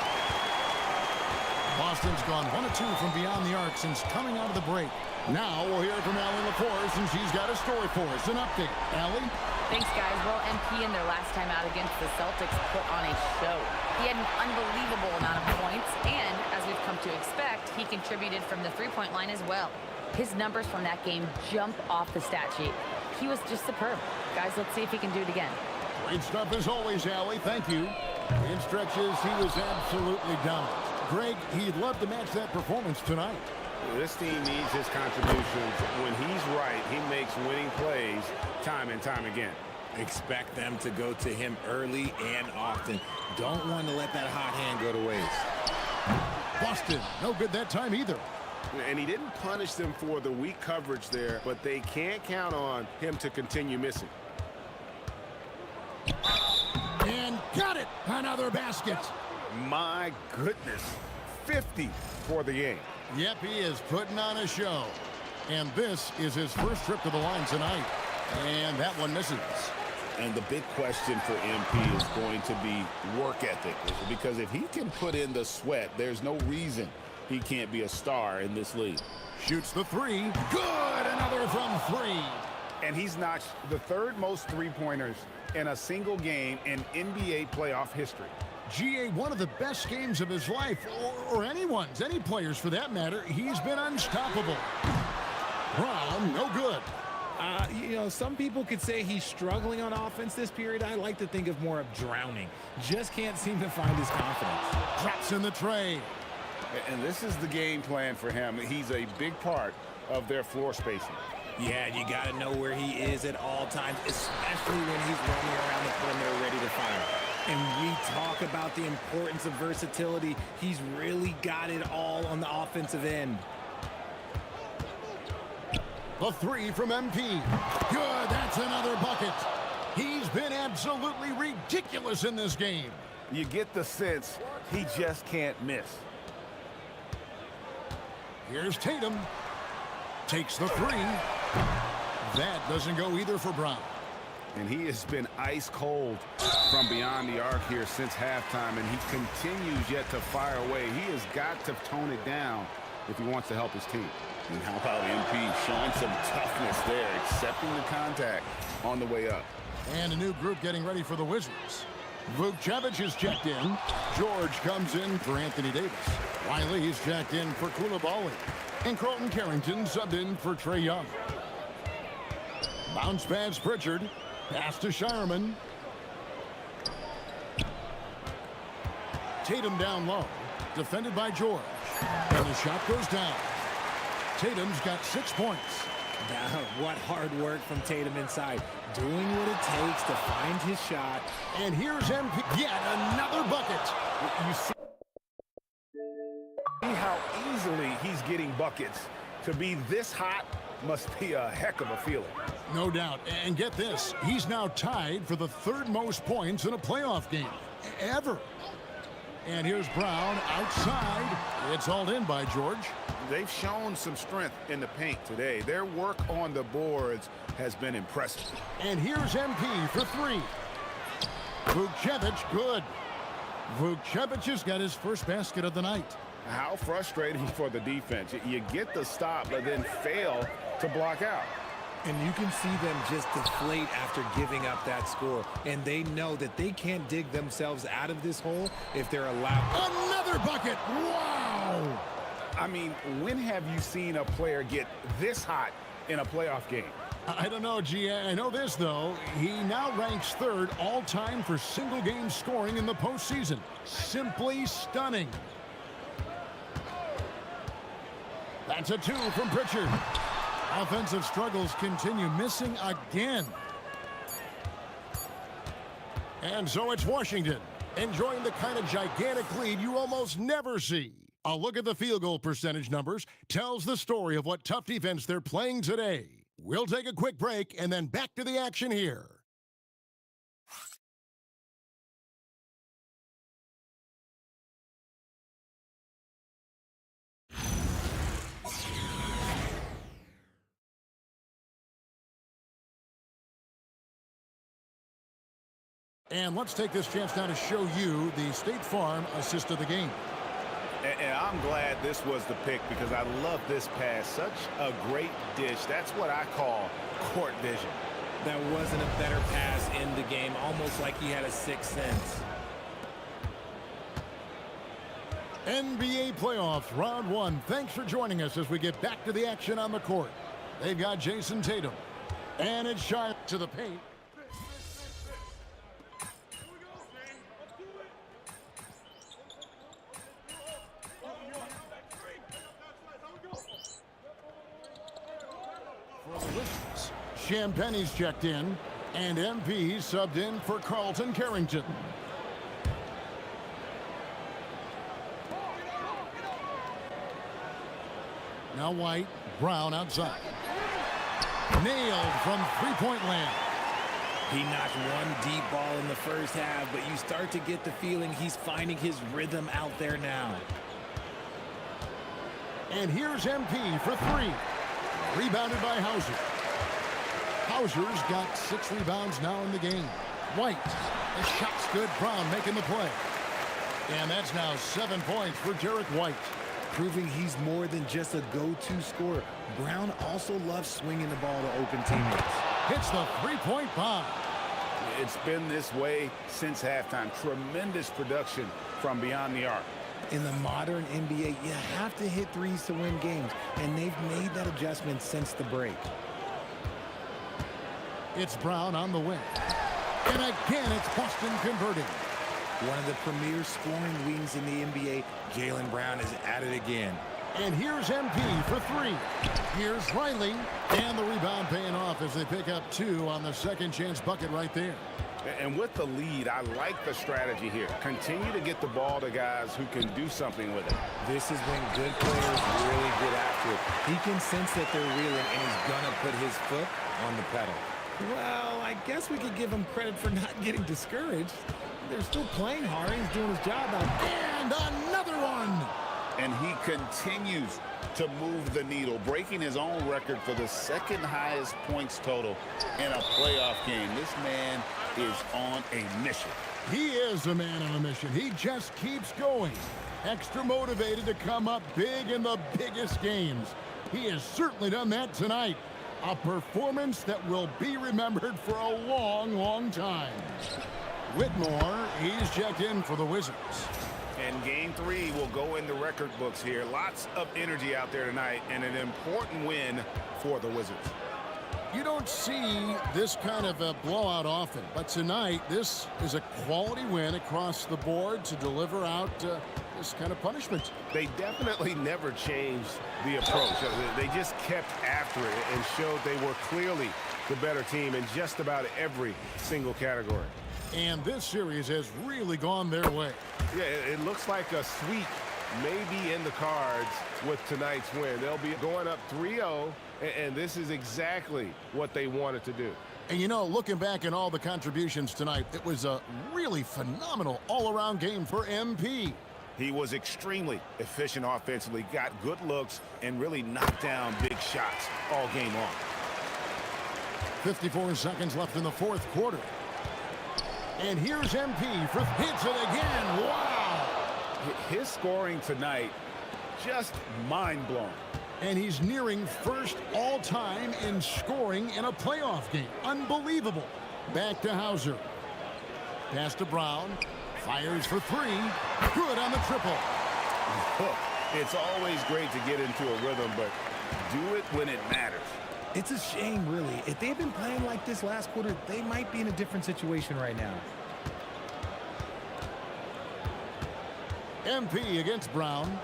Boston's gone 1 of 2 from beyond the arc since coming out of the break. Now we'll hear from Allie LaForce, and she's got a story for us. An update. Allie? Thanks, guys. Well, MP in their last time out against the Celtics put on a show. He had an unbelievable amount of points, and as we've come to expect, he contributed from the three-point line as well. His numbers from that game jump off the stat sheet. He was just superb. Guys, let's see if he can do it again. Great stuff as always, Allie. Thank you. In stretches, he was absolutely dominant. Greg, he'd love to match that performance tonight. This team needs his contributions. When he's right, he makes winning plays time and time again. Expect them to go to him early and often. Don't want to let that hot hand go to waste. Boston, no good that time either. And he didn't punish them for the weak coverage there, but they can't count on him to continue missing. And got it! Another basket! My goodness. 50 for the game. Yep, he is putting on a show. And this is his first trip to the line tonight. And that one misses. And the big question for MP is going to be work ethic. Because if he can put in the sweat, there's no reason he can't be a star in this league. Shoots the 3. Good! Another from 3. And he's notched the third most three-pointers in a single game in NBA playoff history. GA, one of the best games of his life, or anyone's, any players for that matter. He's been unstoppable. Brown, no good. You know, some people could say he's struggling on offense this period. I like to think of more of drowning. Just can't seem to find his confidence. Drops in the tray. And this is the game plan for him. He's a big part of their floor spacing. Yeah, you got to know where he is at all times, especially when he's running around the perimeter ready to fire. And we talk about the importance of versatility. He's really got it all on the offensive end. The 3 from MP. Good, that's another bucket. He's been absolutely ridiculous in this game. You get the sense he just can't miss. Here's Tatum. Takes the 3. That doesn't go either for Brown. And he has been ice cold from beyond the arc here since halftime, and he continues yet to fire away. He has got to tone it down if he wants to help his team. And how about MP showing some toughness there, accepting the contact on the way up. And a new group getting ready for the Wizards. Vukcevic is checked in. George comes in for Anthony Davis. Wiley is checked in for Koulibaly. And Carlton Carrington subbed in for Trae Young. Bounce pass Pritchard. Pass to Shireman. Tatum down low. Defended by George. And the shot goes down. Tatum's got 6 points. Now, what hard work from Tatum inside. Doing what it takes to find his shot. And here's MP. Yet another bucket. You see how easily he's getting buckets. To be this hot must be a heck of a feeling. No doubt. And get this. He's now tied for the 3rd most points in a playoff game. Ever. And here's Brown outside. It's hauled in by George. They've shown some strength in the paint today. Their work on the boards has been impressive. And here's MP for 3. Vukcevic, good. Vukcevic has got his first basket of the night. How frustrating for the defense. You get the stop, but then fail to block out. And you can see them just deflate after giving up that score. And they know that they can't dig themselves out of this hole if they're allowed. Another bucket! Wow! I mean, when have you seen a player get this hot in a playoff game? I don't know, G. I know this, though. He now ranks 3rd all-time for single-game scoring in the postseason. Simply stunning. That's a 2 from Pritchard. Offensive struggles continue, missing again. And so it's Washington, enjoying the kind of gigantic lead you almost never see. A look at the field goal percentage numbers tells the story of what tough defense they're playing today. We'll take a quick break and then back to the action here. And let's take this chance now to show you the State Farm assist of the game. And I'm glad this was the pick because I love this pass. Such a great dish. That's what I call court vision. That wasn't a better pass in the game, almost like he had a sixth sense. NBA playoffs, round 1. Thanks for joining us as we get back to the action on the court. They've got Jason Tatum. And it's shy to the paint. Champagne's checked in, and MP subbed in for Carlton Carrington. Now White, Brown outside. Nailed from three-point land. He knocked one deep ball in the first half, but you start to get the feeling he's finding his rhythm out there now. And here's MP for 3. Rebounded by Hauser. Hauser's got 6 rebounds now in the game. White, the shot's good. Brown making the play. And that's now 7 points for Derek White. Proving he's more than just a go-to scorer. Brown also loves swinging the ball to open teammates. Hits the three-point bomb. It's been this way since halftime. Tremendous production from beyond the arc. In the modern NBA, you have to hit threes to win games, and they've made that adjustment since the break. It's Brown on the wing. And again, it's Boston converting. One of the premier scoring wings in the NBA, Jaylen Brown is at it again. And here's MP for 3. Here's Riley. And the rebound paying off as they pick up 2 on the second chance bucket right there. And with the lead, I like the strategy here. Continue to get the ball to guys who can do something with it. This is when good players really get after it. He can sense that they're reeling, and he's going to put his foot on the pedal. Well, I guess we could give him credit for not getting discouraged. They're still playing hard. He's doing his job out there. And another one. And he continues to move the needle, breaking his own record for the second highest points total in a playoff game. This man is on a mission. He is a man on a mission. He just keeps going. Extra motivated to come up big in the biggest games. He has certainly done that tonight. A performance that will be remembered for a long, long time. Whitmore, he's checked in for the Wizards. And game 3 will go in the record books here. Lots of energy out there tonight and an important win for the Wizards. You don't see this kind of a blowout often, but tonight this is a quality win across the board to deliver out this kind of punishment. They definitely never changed the approach. They just kept after it and showed they were clearly the better team in just about every single category. And this series has really gone their way. Yeah, it looks like a sweep may be in the cards with tonight's win. They'll be going up 3-0, and this is exactly what they wanted to do. And you know, looking back at all the contributions tonight, it was a really phenomenal all-around game for MP. He was extremely efficient offensively, got good looks, and really knocked down big shots all game long. 54 seconds left in the fourth quarter. And here's MP for hits it again. Wow! His scoring tonight, just mind-blowing. And he's nearing first all-time in scoring in a playoff game. Unbelievable. Back to Hauser. Pass to Brown. Fires for 3. Good on the triple. It's always great to get into a rhythm, but do it when it matters. It's a shame, really. If they'd been playing like this last quarter, they might be in a different situation right now. MP against Brown.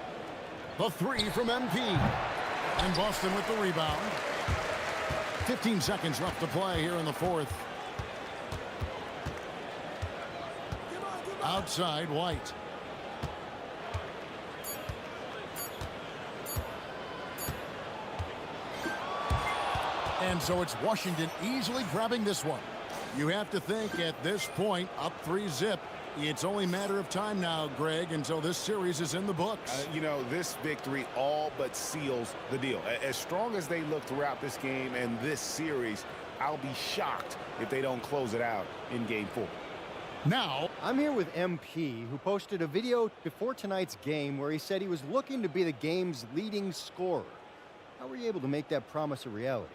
The 3 from MP. And Boston with the rebound. 15 seconds left to play here in the fourth. Outside, White. And so it's Washington easily grabbing this one. You have to think at this point, up 3-zip. It's only a matter of time now, Greg, until this series is in the books. You know, this victory all but seals the deal. As strong as they look throughout this game and this series, I'll be shocked if they don't close it out in game 4. Now, I'm here with MP, who posted a video before tonight's game where he said he was looking to be the game's leading scorer. How were you able to make that promise a reality?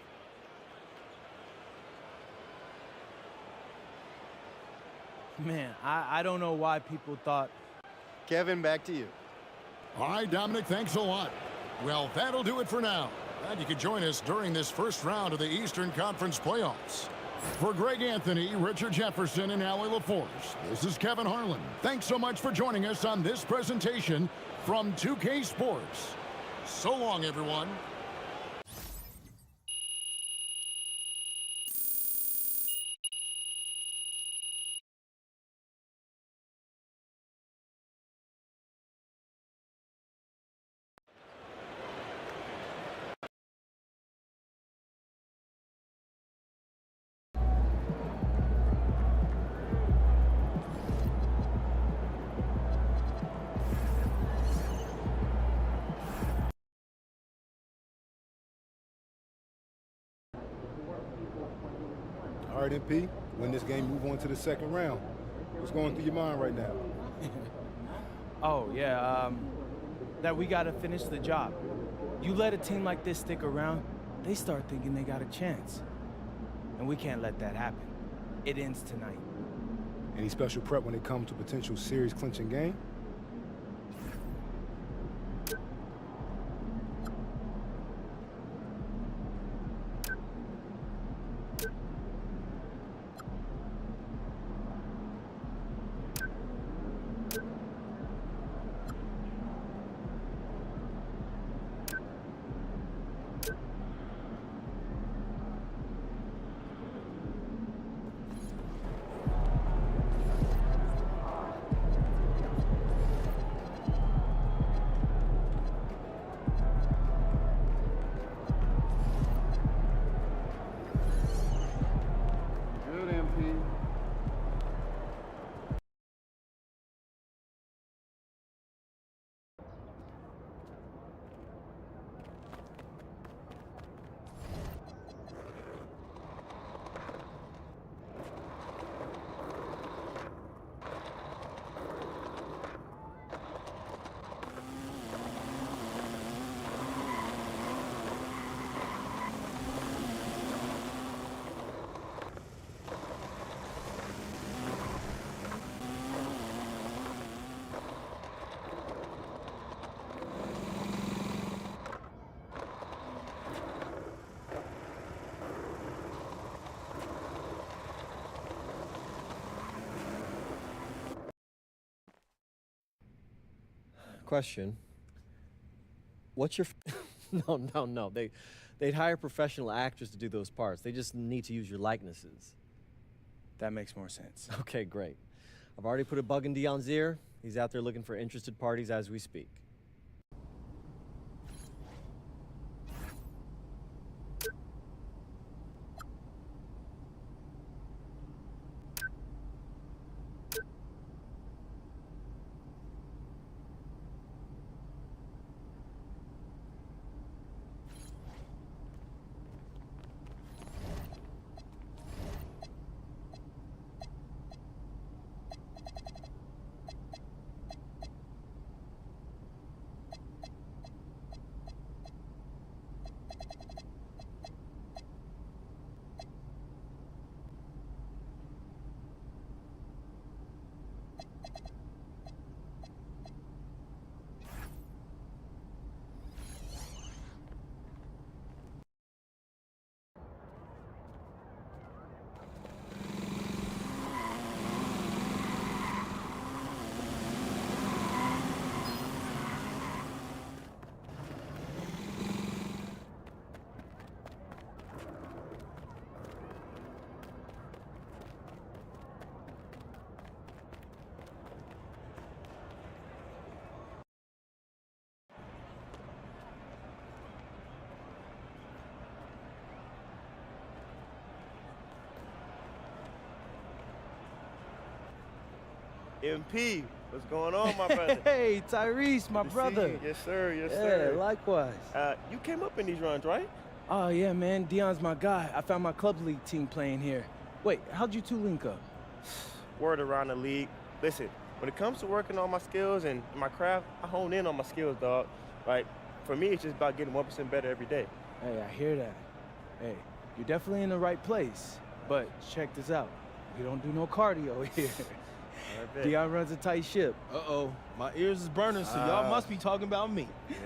Man, I don't know why people thought... Kevin, back to you. All right, Dominic, thanks a lot. Well, that'll do it for now. Glad you could join us during this first round of the Eastern Conference playoffs. For Greg Anthony, Richard Jefferson, and Allie LaForce, this is Kevin Harlan. Thanks so much for joining us on this presentation from 2K Sports. So long, everyone. All right, MP, win this game, move on to the second round. What's going through your mind right now? Oh, yeah, that we got to finish the job. You let a team like this stick around, they start thinking they got a chance. And we can't let that happen. It ends tonight. Any special prep when it comes to potential series clinching game? question. What's your... No. They'd hire professional actors to do those parts. They just need to use your likenesses. That makes more sense. Okay, great. I've already put a bug in Dion's ear. He's out there looking for interested parties as we speak. MP, what's going on, my brother? Hey, Tyrese, my brother. Yes, sir. Yes, Yeah, sir. likewise. You came up in these runs, right? Oh, yeah, man. Dion's my guy. I found my club league team playing here. Wait, how'd you two link up? Word around the league. Listen, when it comes to working on my skills and my craft, I hone in on my skills, dog. Like, for me, it's just about getting 1% better every day. Hey, I hear that. Hey, you're definitely in the right place. But check this out. We don't do no cardio here. Dion runs a tight ship. Uh-oh, my ears is burning, so y'all must be talking about me. Yeah.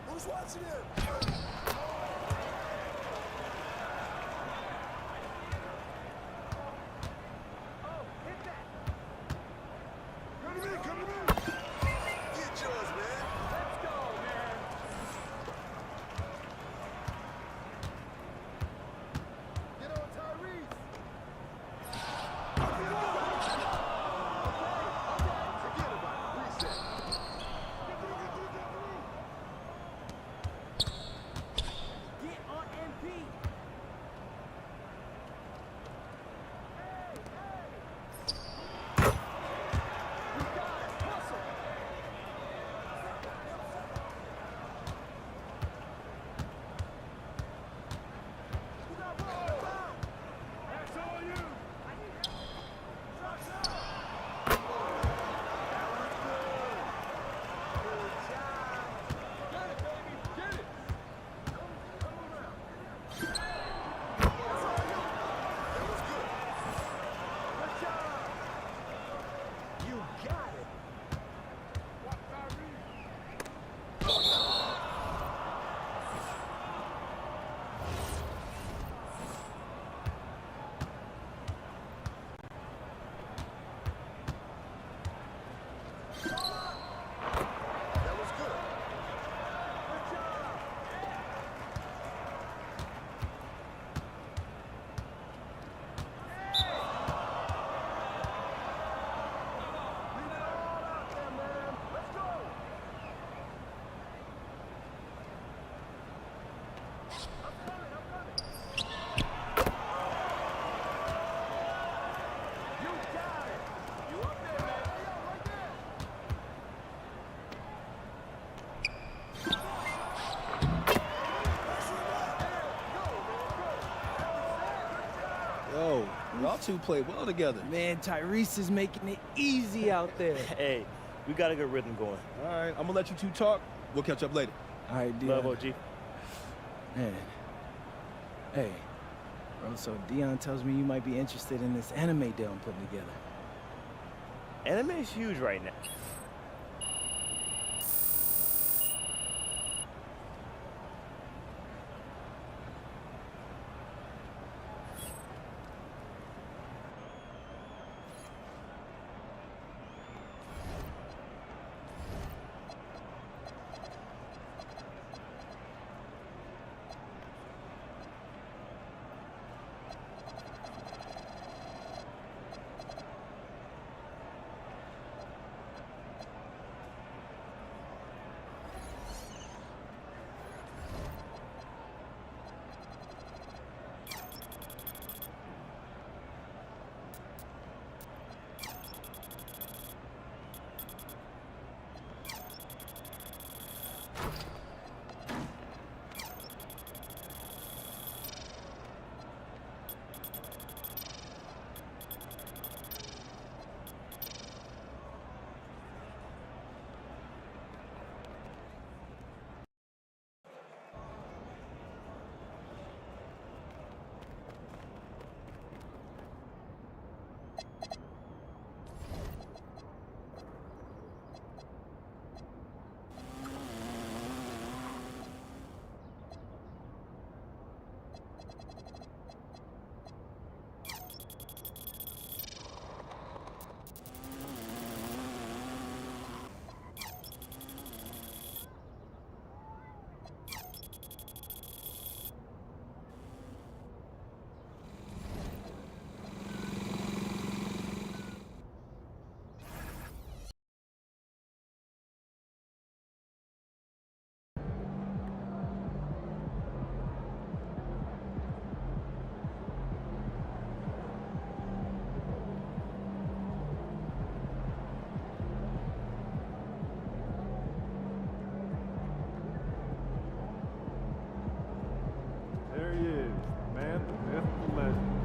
Who's watching him? two play well together. Man, Tyrese is making it easy out there. Hey, we got a good rhythm going. All right, I'm going to let you two talk. We'll catch up later. All right, Dion. Love, OG. Man. Hey, bro, so Dion tells me you might be interested in this anime deal I'm putting together. Anime is huge right now. There he is, man, the myth, the legend.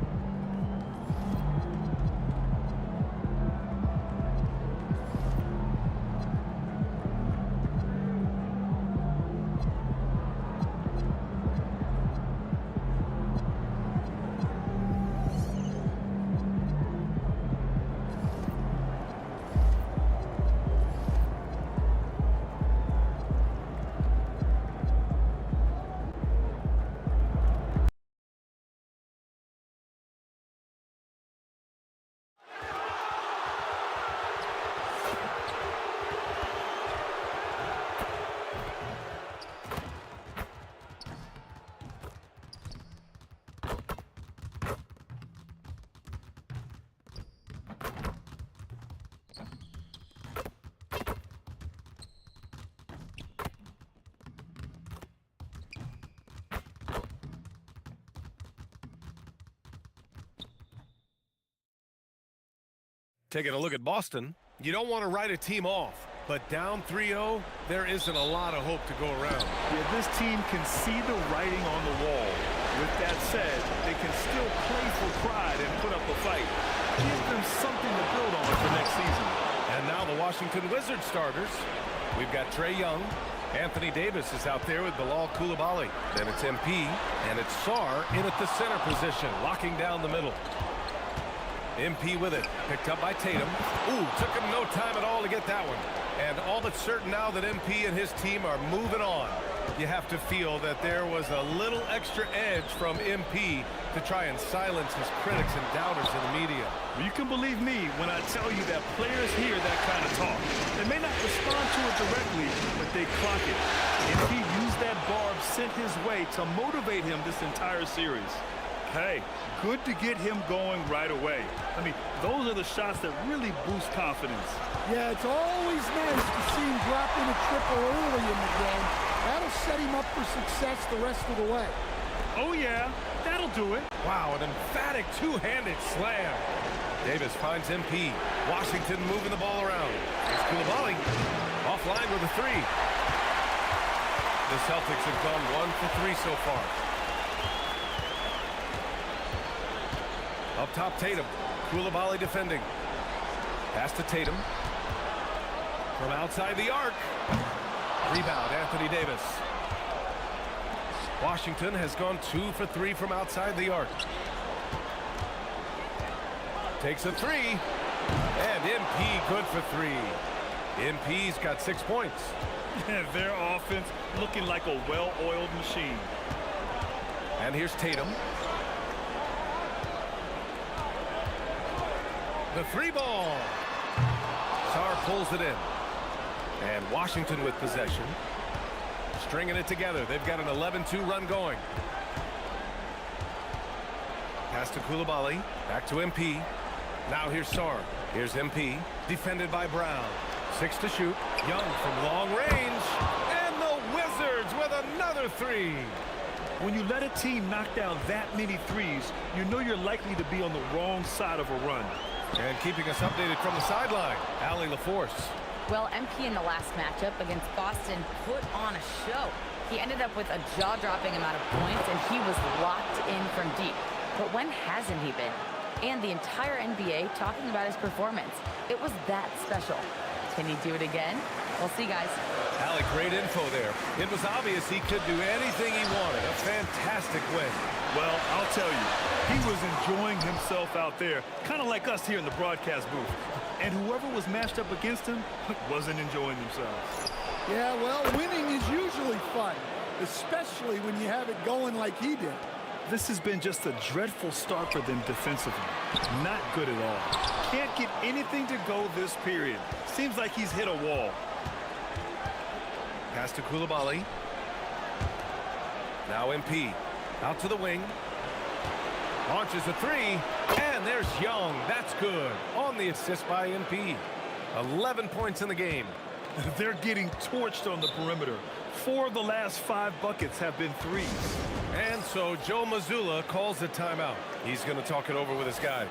Taking a look at Boston, you don't want to write a team off, but down 3-0, there isn't a lot of hope to go around. Yeah, this team can see the writing on the wall. With that said, they can still play for pride and put up a fight. Give them something to build on for next season. And now the Washington Wizards starters. We've got Trae Young. Anthony Davis is out there with Bilal Coulibaly. Then it's MP, and it's Sarr in at the center position, locking down the middle. MP with it, picked up by Tatum. Ooh, took him no time at all to get that one. And all but certain now that MP and his team are moving on. You have to feel that there was a little extra edge from MP to try and silence his critics and doubters in the media. You can believe me when I tell you that players hear that kind of talk. They may not respond to it directly, but they clock it. MP used that barb sent his way to motivate him this entire series. Hey, good to get him going right away. I mean, those are the shots that really boost confidence. Yeah, it's always nice to see him drop in a triple early in the game. That'll set him up for success the rest of the way. Oh, yeah, that'll do it. Wow, an emphatic two-handed slam. Davis finds MP. Washington moving the ball around. It's Coulibaly offline with a three. The Celtics have gone 1 for 3 so far. Up top, Tatum. Coulibaly defending. Pass to Tatum. From outside the arc. Rebound, Anthony Davis. Washington has gone 2 for 3 from outside the arc. Takes a 3. And MP good for 3. MP's got 6 points. Their offense looking like a well-oiled machine. And here's Tatum. The 3 ball. Sarr pulls it in. And Washington with possession. Stringing it together. They've got an 11-2 run going. Pass to Coulibaly. Back to MP. Now here's Sarr. Here's MP. Defended by Brown. 6 to shoot. Young from long range. And the Wizards with another 3. When you let a team knock down that many threes, you know you're likely to be on the wrong side of a run. And keeping us updated from the sideline, Allie LaForce. Well, MP in the last matchup against Boston put on a show. He ended up with a jaw-dropping amount of points, and he was locked in from deep. But when hasn't he been? And the entire NBA talking about his performance. It was that special. Can he do it again? We'll see, guys. Allie, great info there. It was obvious he could do anything he wanted. A fantastic win. Well, I'll tell you, he was enjoying himself out there, kind of like us here in the broadcast booth. And whoever was matched up against him wasn't enjoying themselves. Yeah, well, winning is usually fun, especially when you have it going like he did. This has been just a dreadful start for them defensively. Not good at all. Can't get anything to go this period. Seems like he's hit a wall. Pass to Coulibaly. Now MP. Out to the wing. Launches a 3. And there's Young. That's good. On the assist by MP. 11 points in the game. They're getting torched on the perimeter. 4 of the last 5 buckets have been threes. And so Joe Mazzulla calls the timeout. He's going to talk it over with his guy.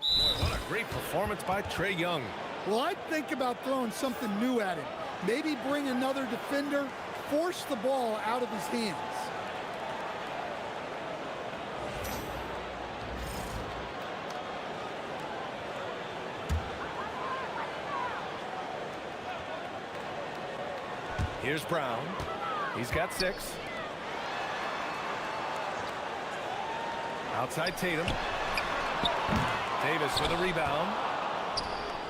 Boy, what a great performance by Trae Young. Well, I'd think about throwing something new at him. Maybe bring another defender, force the ball out of his hands. Here's Brown. He's got 6. Outside Tatum. Davis with a rebound.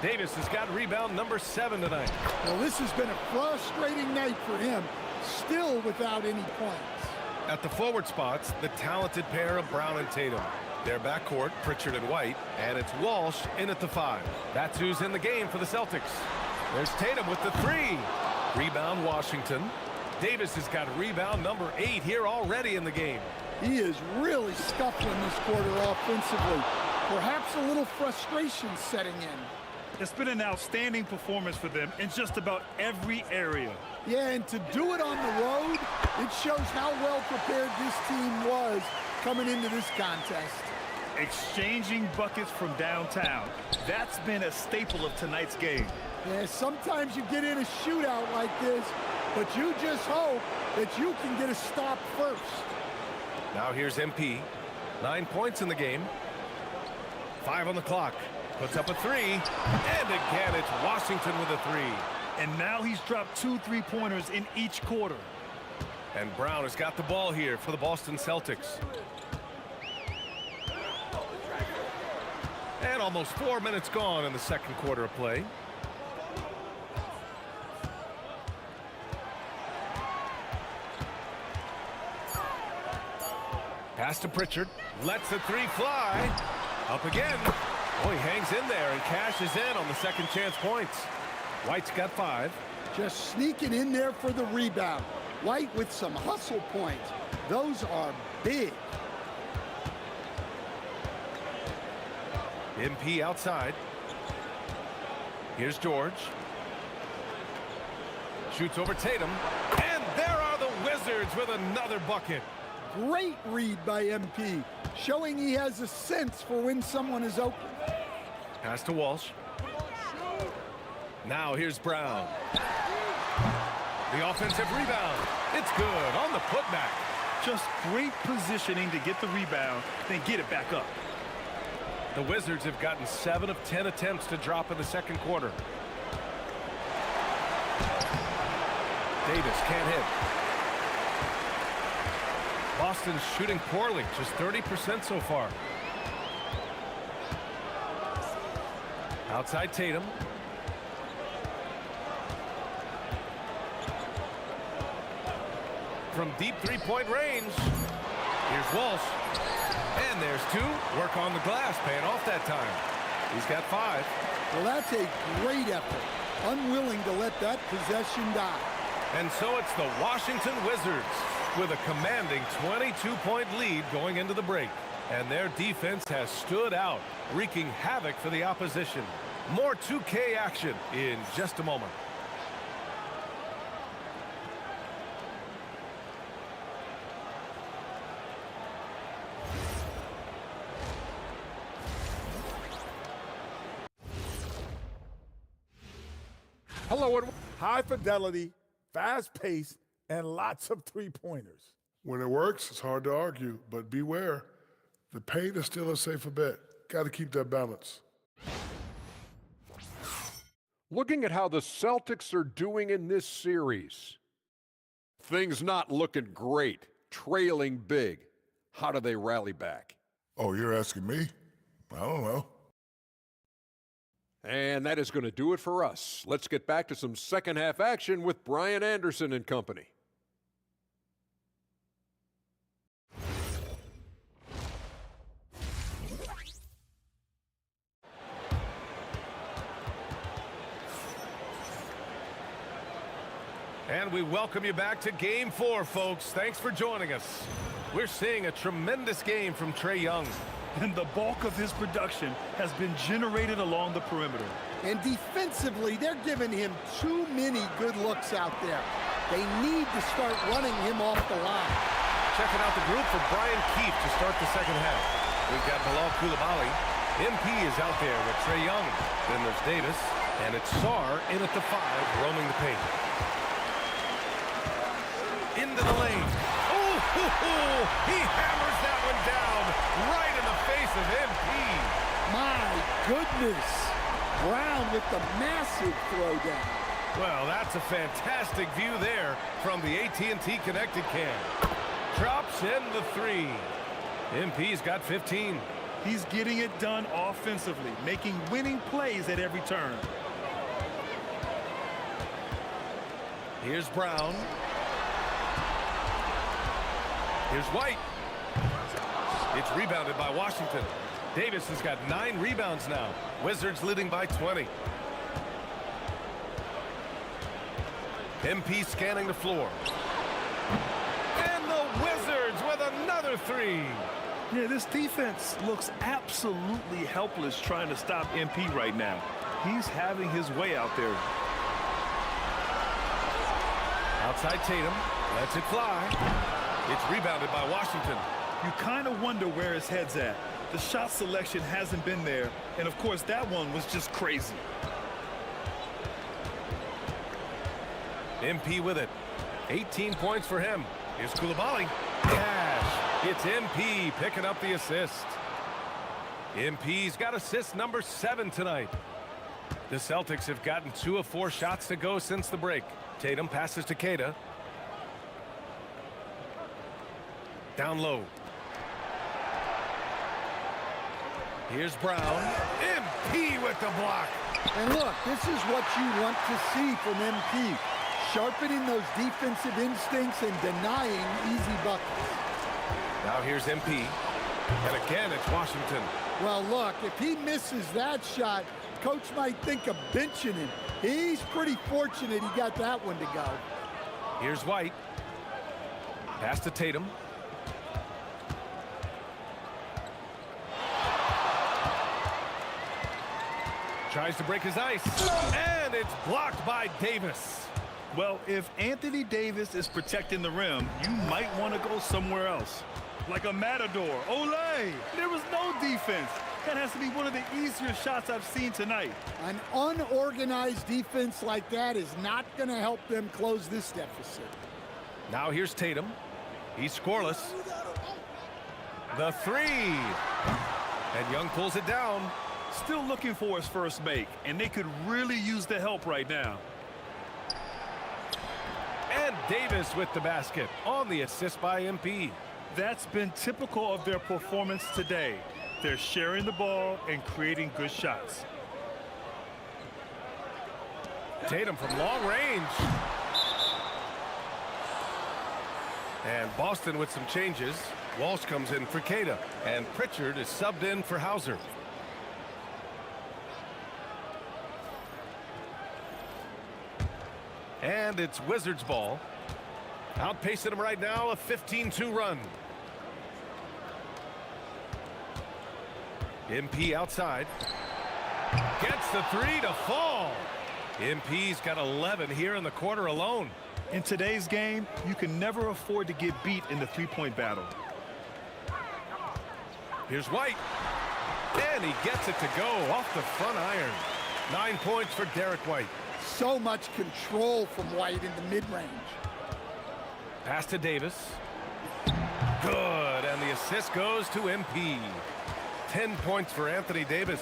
Davis has got rebound number 7 tonight. Well, this has been a frustrating night for him, still without any points. At the forward spots, the talented pair of Brown and Tatum. Their backcourt, Pritchard and White, and it's Walsh in at the 5. That's who's in the game for the Celtics. There's Tatum with the 3. Rebound Washington. Davis has got rebound number 8 here already in the game. He is really scuffling this quarter offensively. Perhaps a little frustration setting in. It's been an outstanding performance for them in just about every area. Yeah, and to do it on the road, it shows how well prepared this team was coming into this contest. Exchanging buckets from downtown. That's been a staple of tonight's game. Yeah, sometimes you get in a shootout like this, but you just hope that you can get a stop first. Now here's MP. 9 points in the game. 5 on the clock. Puts up a 3. And again, it's Washington with a 3. And now he's dropped 2 3-pointers in each quarter. And Brown has got the ball here for the Boston Celtics. And almost 4 minutes gone in the second quarter of play. Pass to Pritchard. Lets the 3 fly. Up again. Oh, he hangs in there and cashes in on the second chance points. White's got 5. Just sneaking in there for the rebound. White with some hustle points. Those are big. MP outside. Here's George. Shoots over Tatum. And there are the Wizards with another bucket. Great read by MP, showing he has a sense for when someone is open. Pass to Walsh. Now here's Brown. The offensive rebound It's good on the putback. Just great positioning to get the rebound, then get it back up. The Wizards have gotten 7 of 10 attempts to drop in the second quarter. Davis can't hit. Boston's shooting poorly, just 30% so far. Outside Tatum. From deep three-point range. Here's Walsh. And there's 2. Work on the glass, paying off that time. He's got 5. Well, that's a great effort. Unwilling to let that possession die. And so it's the Washington Wizards with a commanding 22-point lead going into the break. And their defense has stood out, wreaking havoc for the opposition. More 2K action in just a moment. Hello, and high fidelity, fast pace, and lots of three-pointers. When it works, it's hard to argue, but beware. The paint is still a safer bet. Got to keep that balance. Looking at how the Celtics are doing in this series. Things not looking great, trailing big. How do they rally back? Oh, you're asking me? I don't know. And that is going to do it for us. Let's get back to some second half action with Brian Anderson and company. And we welcome you back to Game 4, folks. Thanks for joining us. We're seeing a tremendous game from Trae Young. And the bulk of his production has been generated along the perimeter. And defensively, they're giving him too many good looks out there. They need to start running him off the line. Checking out the group for Brian Keefe to start the second half. We've got Bilal Coulibaly. MP is out there with Trae Young. Then there's Davis. And it's Sarr in at the 5, roaming the paint. Into the lane. Oh, he hammers that one down right in the face of MP. My goodness. Brown with the massive throwdown. Well, that's a fantastic view there from the AT&T Connected Cam. Drops in the 3. MP's got 15. He's getting it done offensively, making winning plays at every turn. Here's Brown. Here's White. It's rebounded by Washington. Davis has got 9 rebounds now. Wizards leading by 20. MP scanning the floor. And the Wizards with another 3. Yeah, this defense looks absolutely helpless trying to stop MP right now. He's having his way out there. Outside Tatum. Lets it fly. It's rebounded by Washington. You kind of wonder where his head's at. The shot selection hasn't been there. And, of course, that one was just crazy. MP with it. 18 points for him. Here's Coulibaly. Cash. It's MP picking up the assist. MP's got assist number 7 tonight. The Celtics have gotten 2 of 4 shots to go since the break. Tatum passes to Queta. Down low. Here's Brown. MP with the block. And look, this is what you want to see from MP. Sharpening those defensive instincts and denying easy buckets. Now here's MP. And again, it's Washington. Well, look, if he misses that shot, coach might think of benching him. He's pretty fortunate he got that one to go. Here's White. Pass to Tatum. Tries to break his ice. And it's blocked by Davis. Well, if Anthony Davis is protecting the rim, you might want to go somewhere else. Like a matador. Olay! There was no defense. That has to be one of the easier shots I've seen tonight. An unorganized defense like that is not going to help them close this deficit. Now here's Tatum. He's scoreless. The three. And Young pulls it down. Still looking for his first make, and they could really use the help right now. And Davis with the basket on the assist by MP. That's been typical of their performance today. They're sharing the ball and creating good shots. Tatum from long range. And Boston with some changes. Walsh comes in for Queta, and Pritchard is subbed in for Hauser. And it's Wizards ball. Outpacing them right now, a 15-2 run. MP outside. Gets the three to fall. MP's got 11 here in the quarter alone. In today's game, you can never afford to get beat in the three-point battle. Here's White. And he gets it to go off the front iron. 9 points for Derek White. So much control from White in the mid-range. Pass to Davis. Good, and the assist goes to MP. 10 points for Anthony Davis.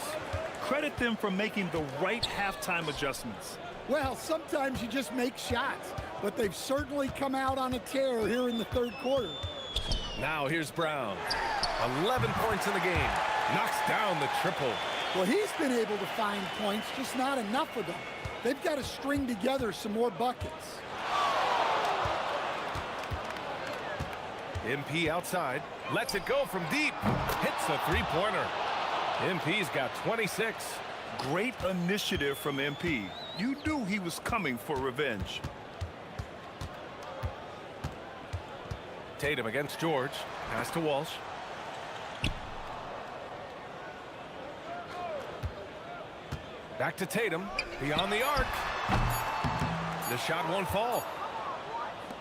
Credit them for making the right halftime adjustments. Well, sometimes you just make shots, but they've certainly come out on a tear here in the third quarter. Now here's Brown. 11 points in the game. Knocks down the triple. Well, he's been able to find points, just not enough of them. They've got to string together some more buckets. MP outside. Lets it go from deep. Hits the three-pointer. MP's got 26. Great initiative from MP. You knew he was coming for revenge. Tatum against George. Pass to Walsh. Back to Tatum. Beyond the arc. The shot won't fall.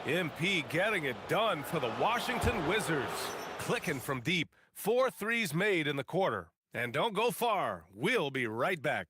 MP getting it done for the Washington Wizards. Clicking from deep. 4 threes made in the quarter. And don't go far. We'll be right back.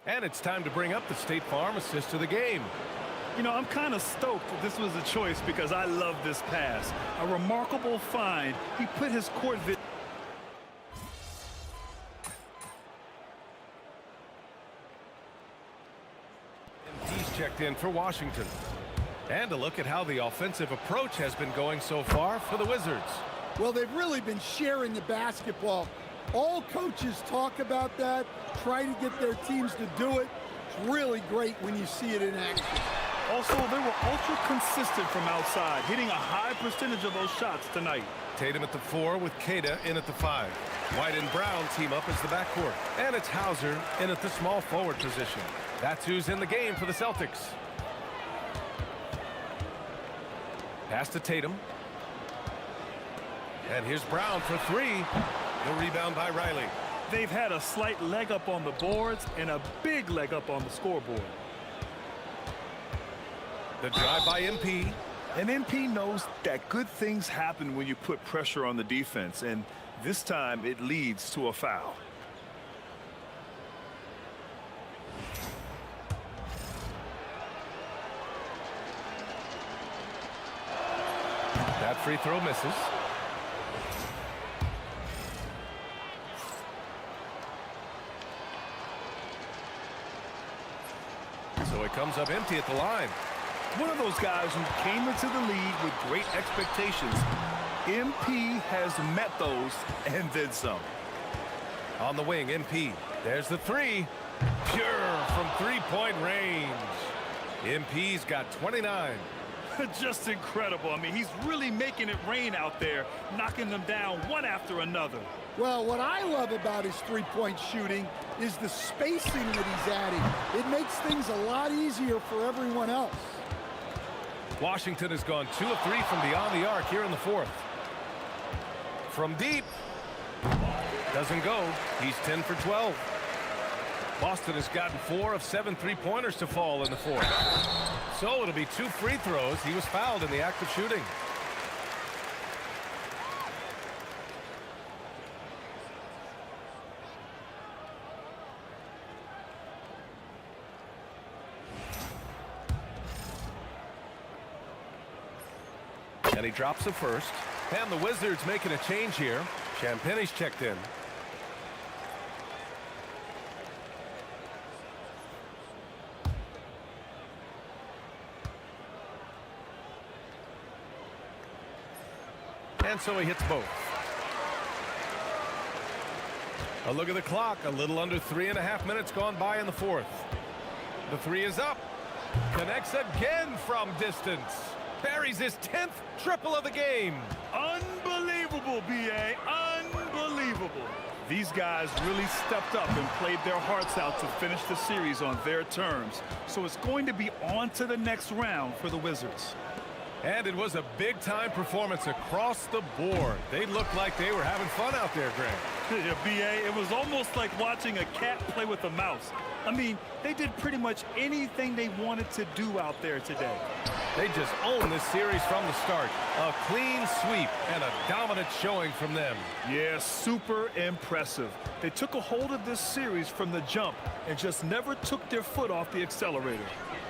And it's time to bring up the State Farm assist of the game. You know, I'm kind of stoked that this was a choice because I love this pass. A remarkable find. He put his court vision. He's checked in for Washington. And a look at how the offensive approach has been going so far for the Wizards. Well, they've really been sharing the basketball. All coaches talk about that, try to get their teams to do it. It's really great when you see it in action. Also, they were ultra consistent from outside, hitting a high percentage of those shots tonight. Tatum at the 4 with Queta in at the 5. White and Brown team up as the backcourt. And it's Hauser in at the small forward position. That's who's in the game for the Celtics. Pass to Tatum. And here's Brown for 3. The rebound by Riley. They've had a slight leg up on the boards and a big leg up on the scoreboard. The drive by MP. And MP knows that good things happen when you put pressure on the defense, and this time it leads to a foul. That free throw misses. So it comes up empty at the line. One of those guys who came into the league with great expectations. MP has met those and then some. On the wing, MP. There's the 3. Pure from three-point range. MP's got 29. Just incredible. I mean, he's really making it rain out there, knocking them down one after another. Well, what I love about his three-point shooting is the spacing that he's adding. It makes things a lot easier for everyone else. Washington has gone 2 of 3 from beyond the arc here in the fourth. From deep. Doesn't go. He's 10 for 12. Boston has gotten 4 of 7 3-pointers to fall in the fourth. So it'll be 2 free throws. He was fouled in the act of shooting. And he drops the first. And the Wizards making a change here. Champagne's checked in. And so he hits both. A look at the clock. A little under 3.5 minutes gone by in the fourth. The three is up. Connects again from distance. Buries his 10th triple of the game. Unbelievable, B.A. Unbelievable. These guys really stepped up and played their hearts out to finish the series on their terms. So it's going to be on to the next round for the Wizards. And it was a big-time performance across the board. They looked like they were having fun out there, Grant. Yeah, B.A., it was almost like watching a cat play with a mouse. I mean, they did pretty much anything they wanted to do out there today. They just owned this series from the start. A clean sweep and a dominant showing from them. Yeah, super impressive. They took a hold of this series from the jump and just never took their foot off the accelerator.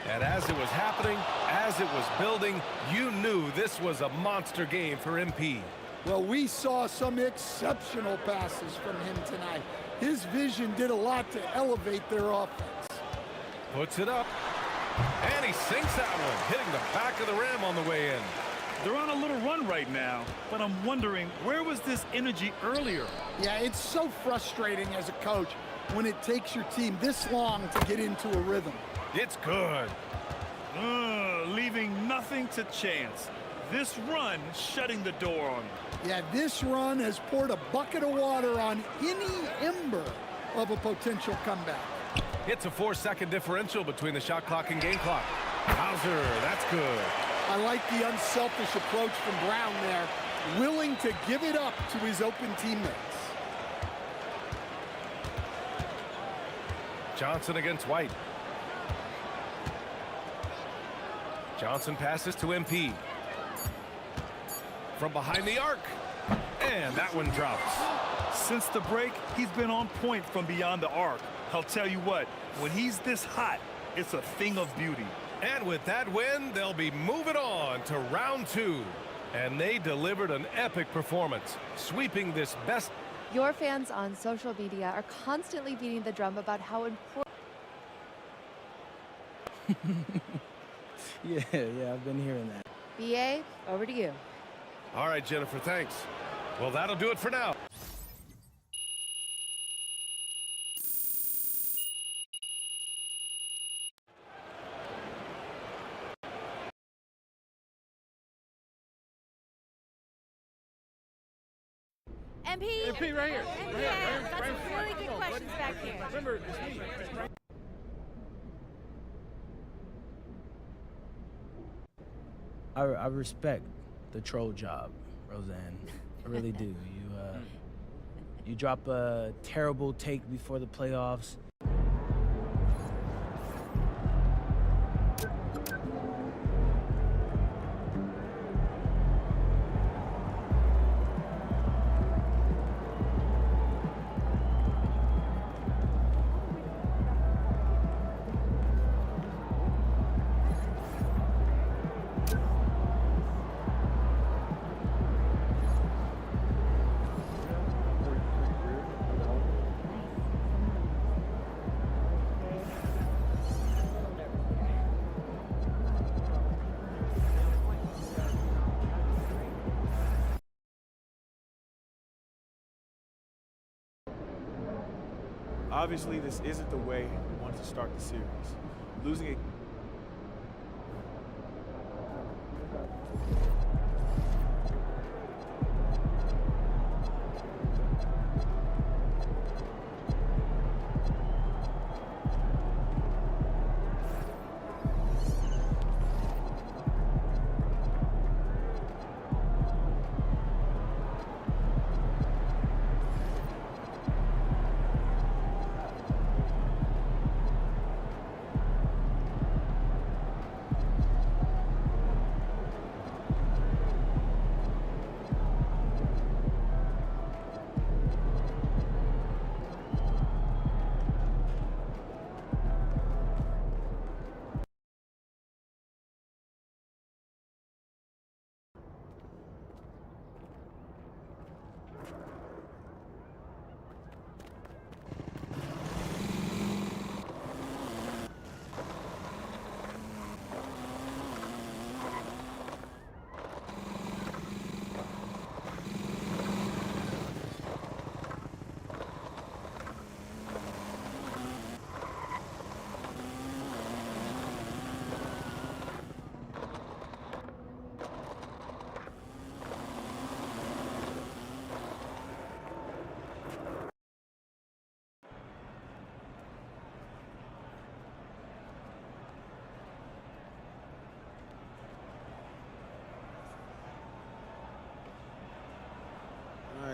And as it was happening, as it was building, you knew this was a monster game for MP. Well, we saw some exceptional passes from him tonight. His vision did a lot to elevate their offense. Puts it up. And he sinks that one, hitting the back of the rim on the way in. They're on a little run right now, but I'm wondering, where was this energy earlier? Yeah, it's so frustrating as a coach when it takes your team this long to get into a rhythm. It's good. Leaving nothing to chance. This run shutting the door on them. Yeah, this run has poured a bucket of water on any ember of a potential comeback. It's a 4-second differential between the shot clock and game clock. Hauser, that's good. I like the unselfish approach from Brown there, willing to give it up to his open teammates. Johnson against White. Johnson passes to MP. From behind the arc. And that one drops. Since the break, he's been on point from beyond the arc. I'll tell you what, when he's this hot, it's a thing of beauty. And with that win, they'll be moving on to round 2. And they delivered an epic performance, sweeping this best. Your fans on social media are constantly beating the drum about how important. Yeah, I've been hearing that. BA, over to you. All right, Jennifer, thanks. Well, that'll do it for now. MP right here. MP, that's some really good questions back here. Remember, it's me. I respect the troll job, Roseanne. I really do. You drop a terrible take before the playoffs. Obviously, this isn't the way we wanted to start the series. Losing a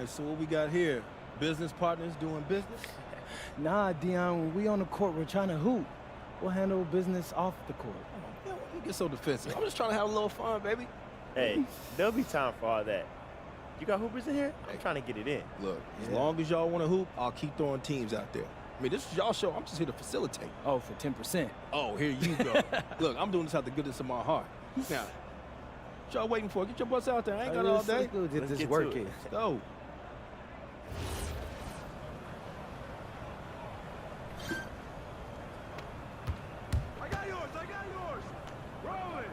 so what we got here? Business partners doing business? Nah, Dion, when we on the court, we're trying to hoop. We'll handle business off the court. You get so defensive. I'm just trying to have a little fun, baby. Hey, there'll be time for all that. You got hoopers in here? I'm trying to get it in. Look, as long as y'all want to hoop, I'll keep throwing teams out there. I mean, this is y'all show. I'm just here to facilitate. Oh, for 10%. Oh, here you go. Look, I'm doing this out the goodness of my heart. Now, what y'all waiting for? Get your butts out there. I ain't got all day. Let's get work it. Let's go. I got yours. Roll it.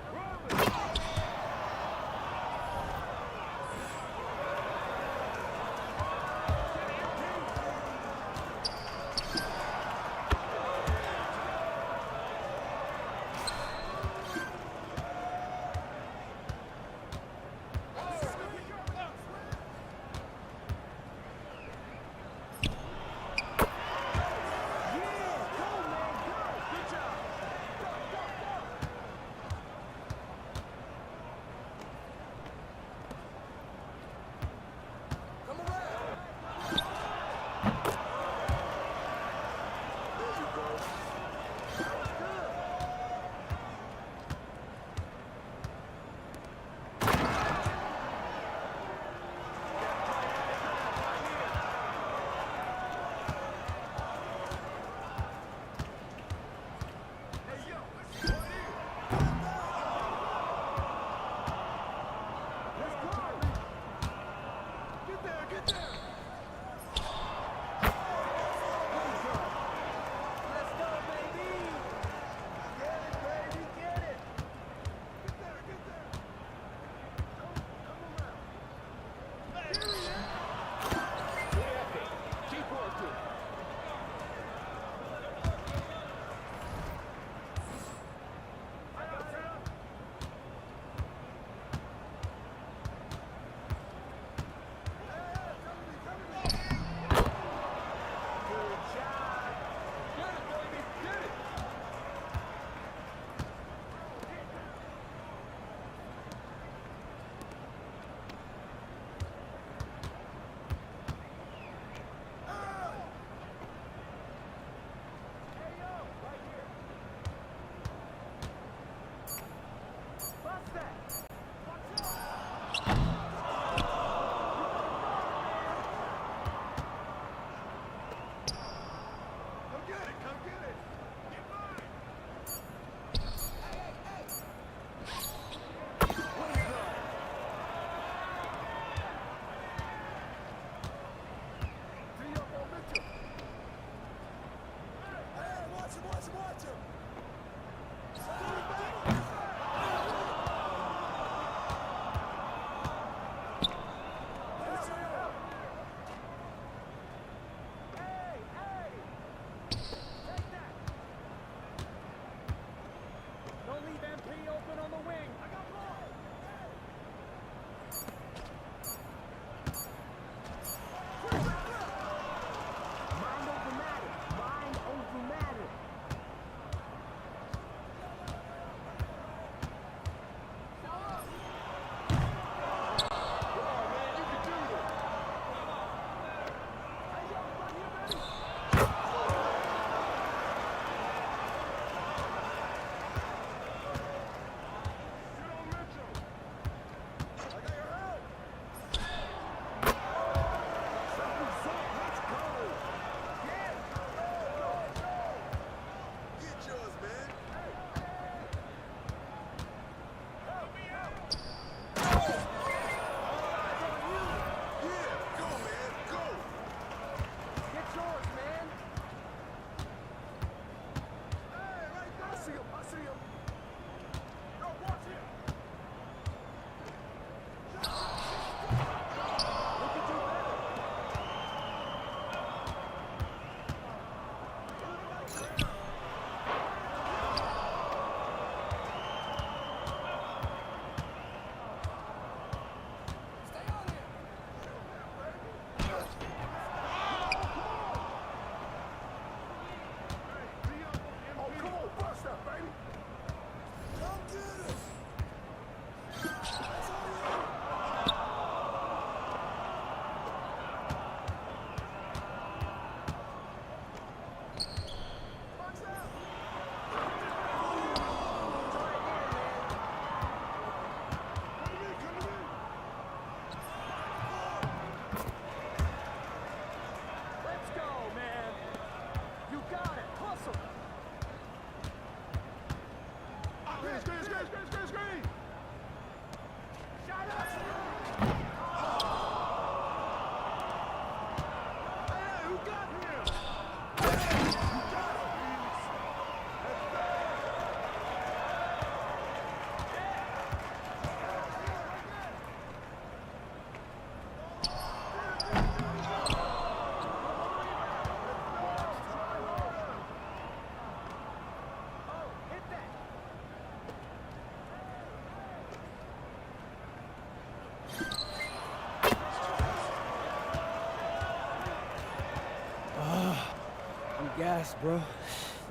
gas, bro.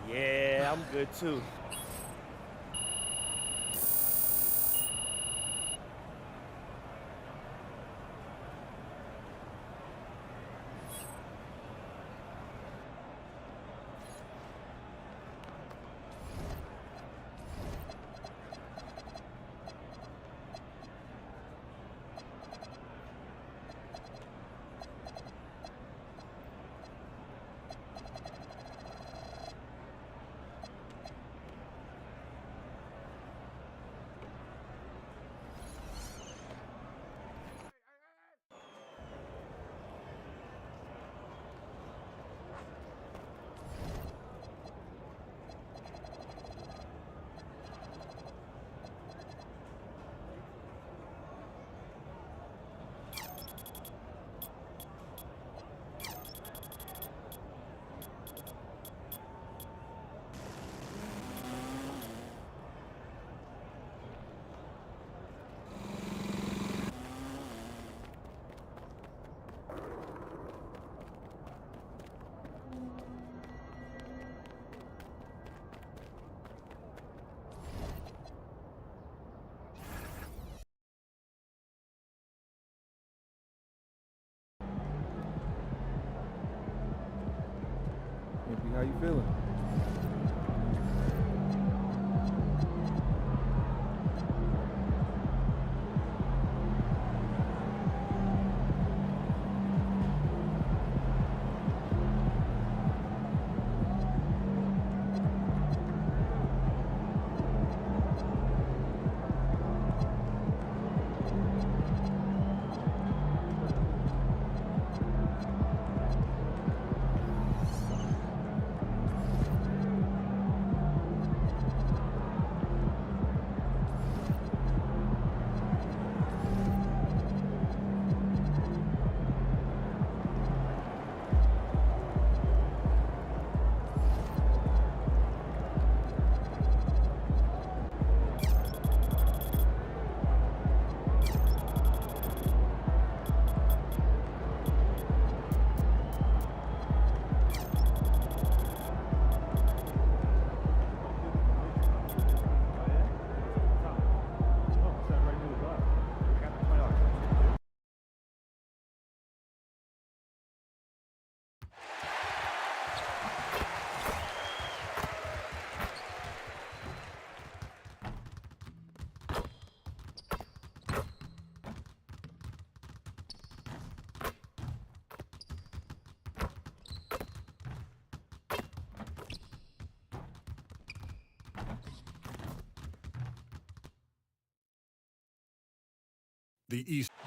Yeah, I'm good too. How you feeling?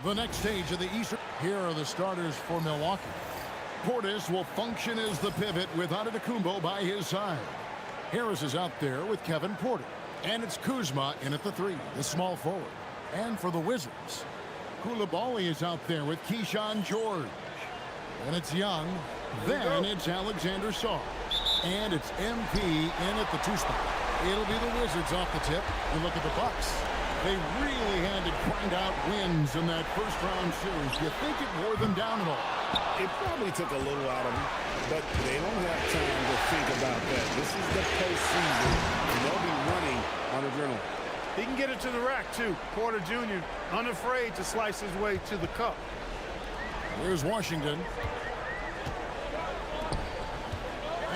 The next stage of the Eastern. Here are the starters for Milwaukee. Portis will function as the pivot with Antetokounmpo by his side. Harris is out there with Kevin Porter. And it's Kuzma in at the 3, the small forward. And for the Wizards, Coulibaly is out there with Keyshawn George. And it's Young. Then it's Alexander Sarr. And it's MP in at the 2 spot. It'll be the Wizards off the tip. And look at the Bucks. They really had to grind out wins in that first-round series. Do you think it wore them down at all? It probably took a little out of them, but they don't have time to think about that. This is the postseason, and they'll be running on adrenaline. He can get it to the rack, too. Porter Jr. unafraid to slice his way to the cup. Here's Washington.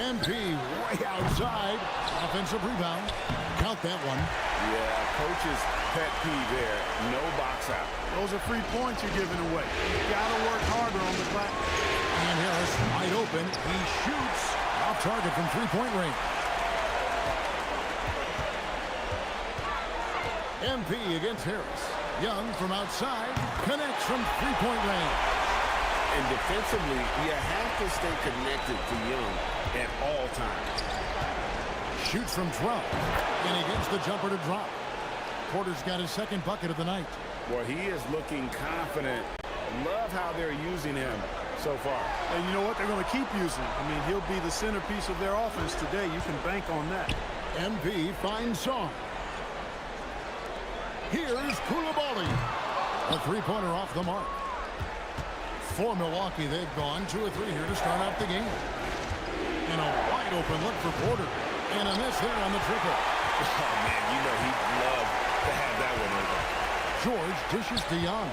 MP way outside. Offensive rebound. Count that one. Yeah, coach's pet peeve there. No box out. Those are free points you're giving away. You gotta work harder on the glass. And Harris wide open. He shoots off target from three-point range. MP against Harris. Young from outside connects from three-point range. And defensively, you have to stay connected to Young at all times. Shoots from 12. And he gets the jumper to drop. Porter's got his second bucket of the night. Well, he is looking confident. Love how they're using him so far. And you know what? They're going to keep using him. I mean, he'll be the centerpiece of their offense today. You can bank on that. MP finds Sarr. Here's Coulibaly. A three-pointer off the mark. For Milwaukee, they've gone 2 of 3 here to start out the game. And a open look for Porter. And a miss there on the triple. Oh, man, you know he'd love to have that one over. George dishes to Young.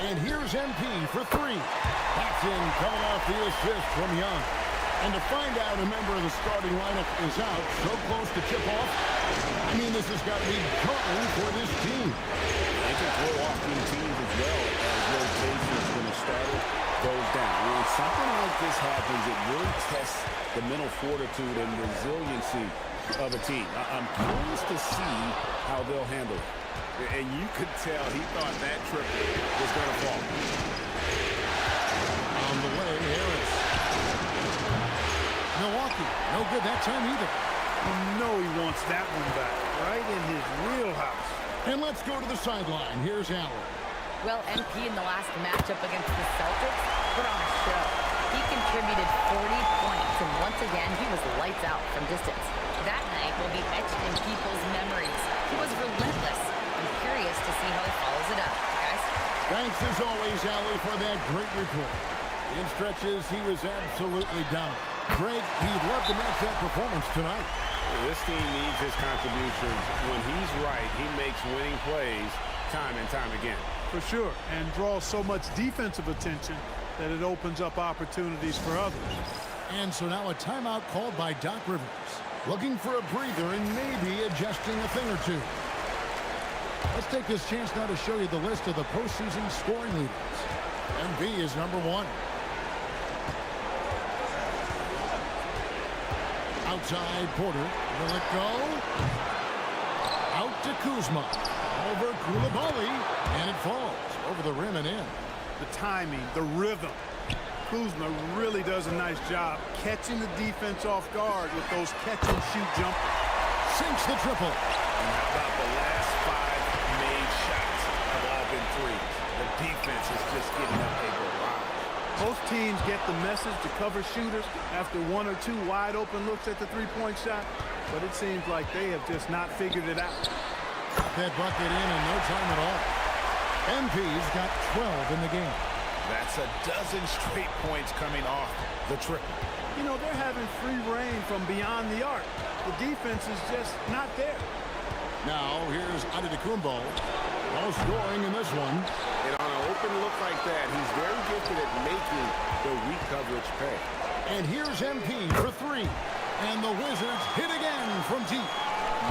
And here's MP for three. That's in, coming off the assist from Young. And to find out a member of the starting lineup is out, so close to tip off, I mean, this has got to be jarring for this team. They can throw off teams as well as rotations when the starter goes down. When something like this happens, it really tests the mental fortitude and resiliency of a team. I'm curious to see how they'll handle it. And you could tell he thought that triple was going to fall. On the way, Harris. Milwaukee, no good that time either. You know he wants that one back, right in his wheelhouse. And let's go to the sideline. Here's Allen. Well, MP in the last matchup against the Celtics put on a show. He contributed 40 points, and once again, he was lights out from distance. That night will be etched in people's memories. He was relentless. I'm curious to see how he follows it up, guys. Thanks as always, Allie, for that great report. In stretches, he was absolutely down. Greg, he'd love to match that performance tonight. This team needs his contributions. When he's right, he makes winning plays time and time again. For sure, and draws so much defensive attention that it opens up opportunities for others. And so now a timeout called by Doc Rivers. Looking for a breather and maybe adjusting a thing or two. Let's take this chance now to show you the list of the postseason scoring leaders. MB is number one. Outside, Porter. Will it go? Out to Kuzma. Over Koulibaly. And it falls over the rim and in. The timing, the rhythm. Kuzma really does a nice job catching the defense off guard with those catch-and-shoot jumpers. Sinks the triple. And how about the last 5 made shots have all been threes? The defense is just getting up a barrage. Both teams get the message to cover shooters after 1 or 2 wide-open looks at the three-point shot, but it seems like they have just not figured it out. Got that bucket in no time at all. MP's got 12 in the game. That's a dozen straight points coming off the triple. You know, they're having free reign from beyond the arc. The defense is just not there. Now, here's Antetokounmpo. No scoring in this one. And on an open look like that, he's very gifted at making the weak coverage pay. And here's MP for three. And the Wizards hit again from deep.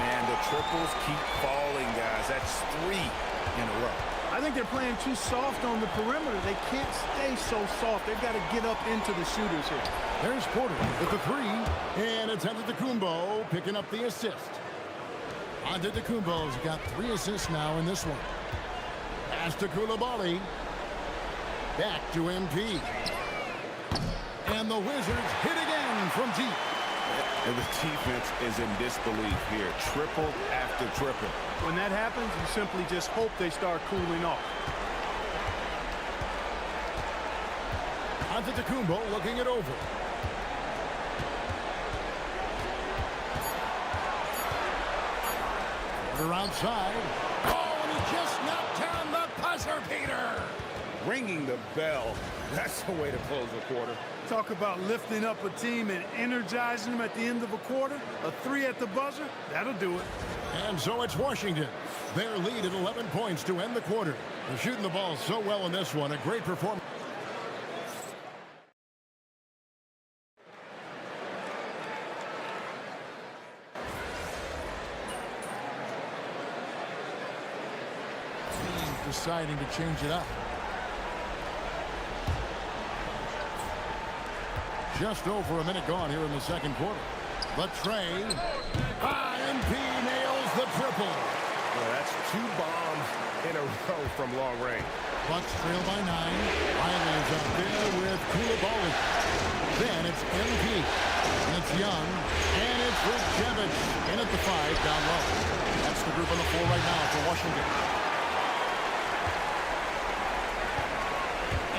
Man, the triples keep falling, guys. That's 3 in a row. I think they're playing too soft on the perimeter. They can't stay so soft. They've got to get up into the shooters here. There's Porter with the three. And it's Antetokounmpo picking up the assist. Antetokounmpo's got 3 assists now in this one. Pass to Koulibaly. Back to MP. And the Wizards hit again from deep. And the defense is in disbelief here. Triple after triple. When that happens, you simply just hope they start cooling off. Antetokounmpo looking it over. Porter outside. Oh, and he just knocked down the buzzer beater. Ringing the bell. That's the way to close a quarter. Talk about lifting up a team and energizing them at the end of a quarter. A 3 at the buzzer, that'll do it. And so it's Washington. Their lead at 11 points to end the quarter. They're shooting the ball so well in this one. A great performance. Deciding to change it up. Just over a minute gone here in the second quarter. But Trey, MP nails the triple. Well, that's 2 bombs in a row from long range. Bucks trail by 9. Riley is up there with Koulibaly. Then it's MP. And it's Young. And it's Rijevich. In at the 5 down low. That's the group on the floor right now for Washington.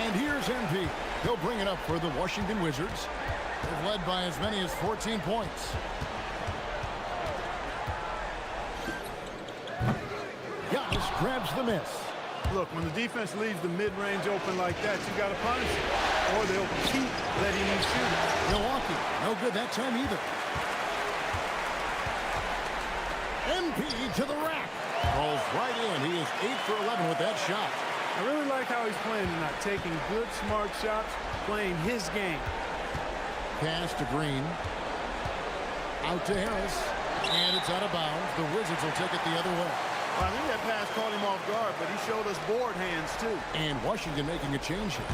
And here's MP. He'll bring it up for the Washington Wizards. They've led by as many as 14 points. Giannis grabs the miss. Look, when the defense leaves the mid-range open like that, you got to punish it, or they'll keep letting you shoot. Milwaukee, no good that time either. MP to the rack. Rolls right in. He is 8 for 11 with that shot. I really like how he's playing tonight, taking good, smart shots, playing his game. Pass to Green. Out to Harris. And it's out of bounds. The Wizards will take it the other way. Well, I think that pass caught him off guard, but he showed us board hands, too. And Washington making a change here.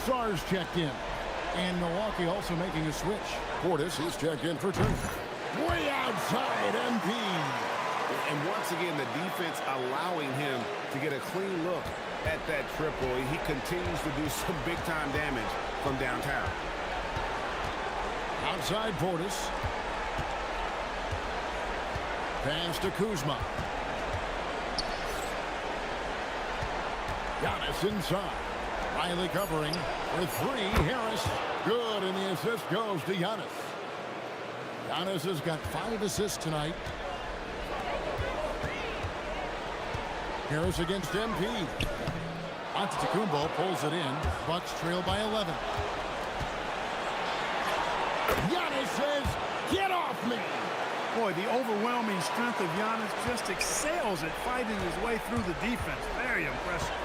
Sars checked in. And Milwaukee also making a switch. Portis is checked in for Turner. Way outside, MP. And once again, the defense allowing him to get a clean look at that triple. He continues to do some big-time damage from downtown. Outside Portis. Pass to Kuzma. Giannis inside. Riley covering for three. Harris. Good, and the assist goes to Giannis. Giannis has got 5 assists tonight. Harris against MP. Antetokounmpo pulls it in. Bucks trail by 11. Giannis says, "Get off me!" Boy, the overwhelming strength of Giannis just excels at fighting his way through the defense. Very impressive.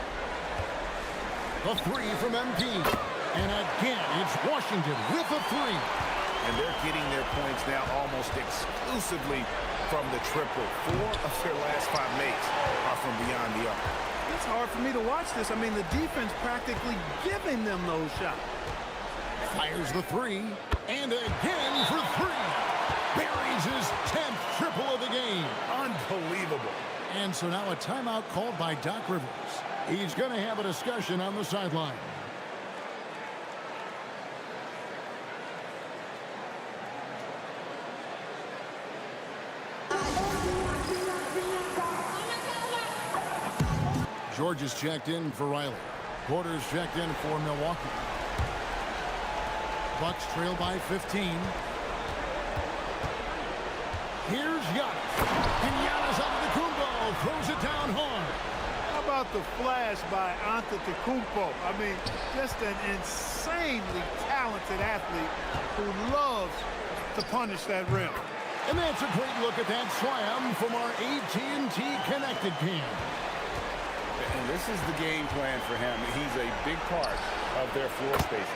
A three from MP. And again, it's Washington with a three. And they're getting their points now almost exclusively from the triple. 4 of their last 5 makes are from beyond the arc. It's hard for me to watch this. I mean, the defense practically giving them those shots. Fires the three. And again for three. Buries his 10th triple of the game. Unbelievable. And so now a timeout called by Doc Rivers. He's going to have a discussion on the sideline. George is checked in for Riley. Porter's checked in for Milwaukee. Bucks trail by 15. Here's Giannis. And Giannis Antetokounmpo throws it down hard. How about the flash by Antetokounmpo? I mean, just an insanely talented athlete who loves to punish that rim. And that's a great look at that slam from our AT&T Connected cam. And this is the game plan for him. He's a big part of their floor spacing.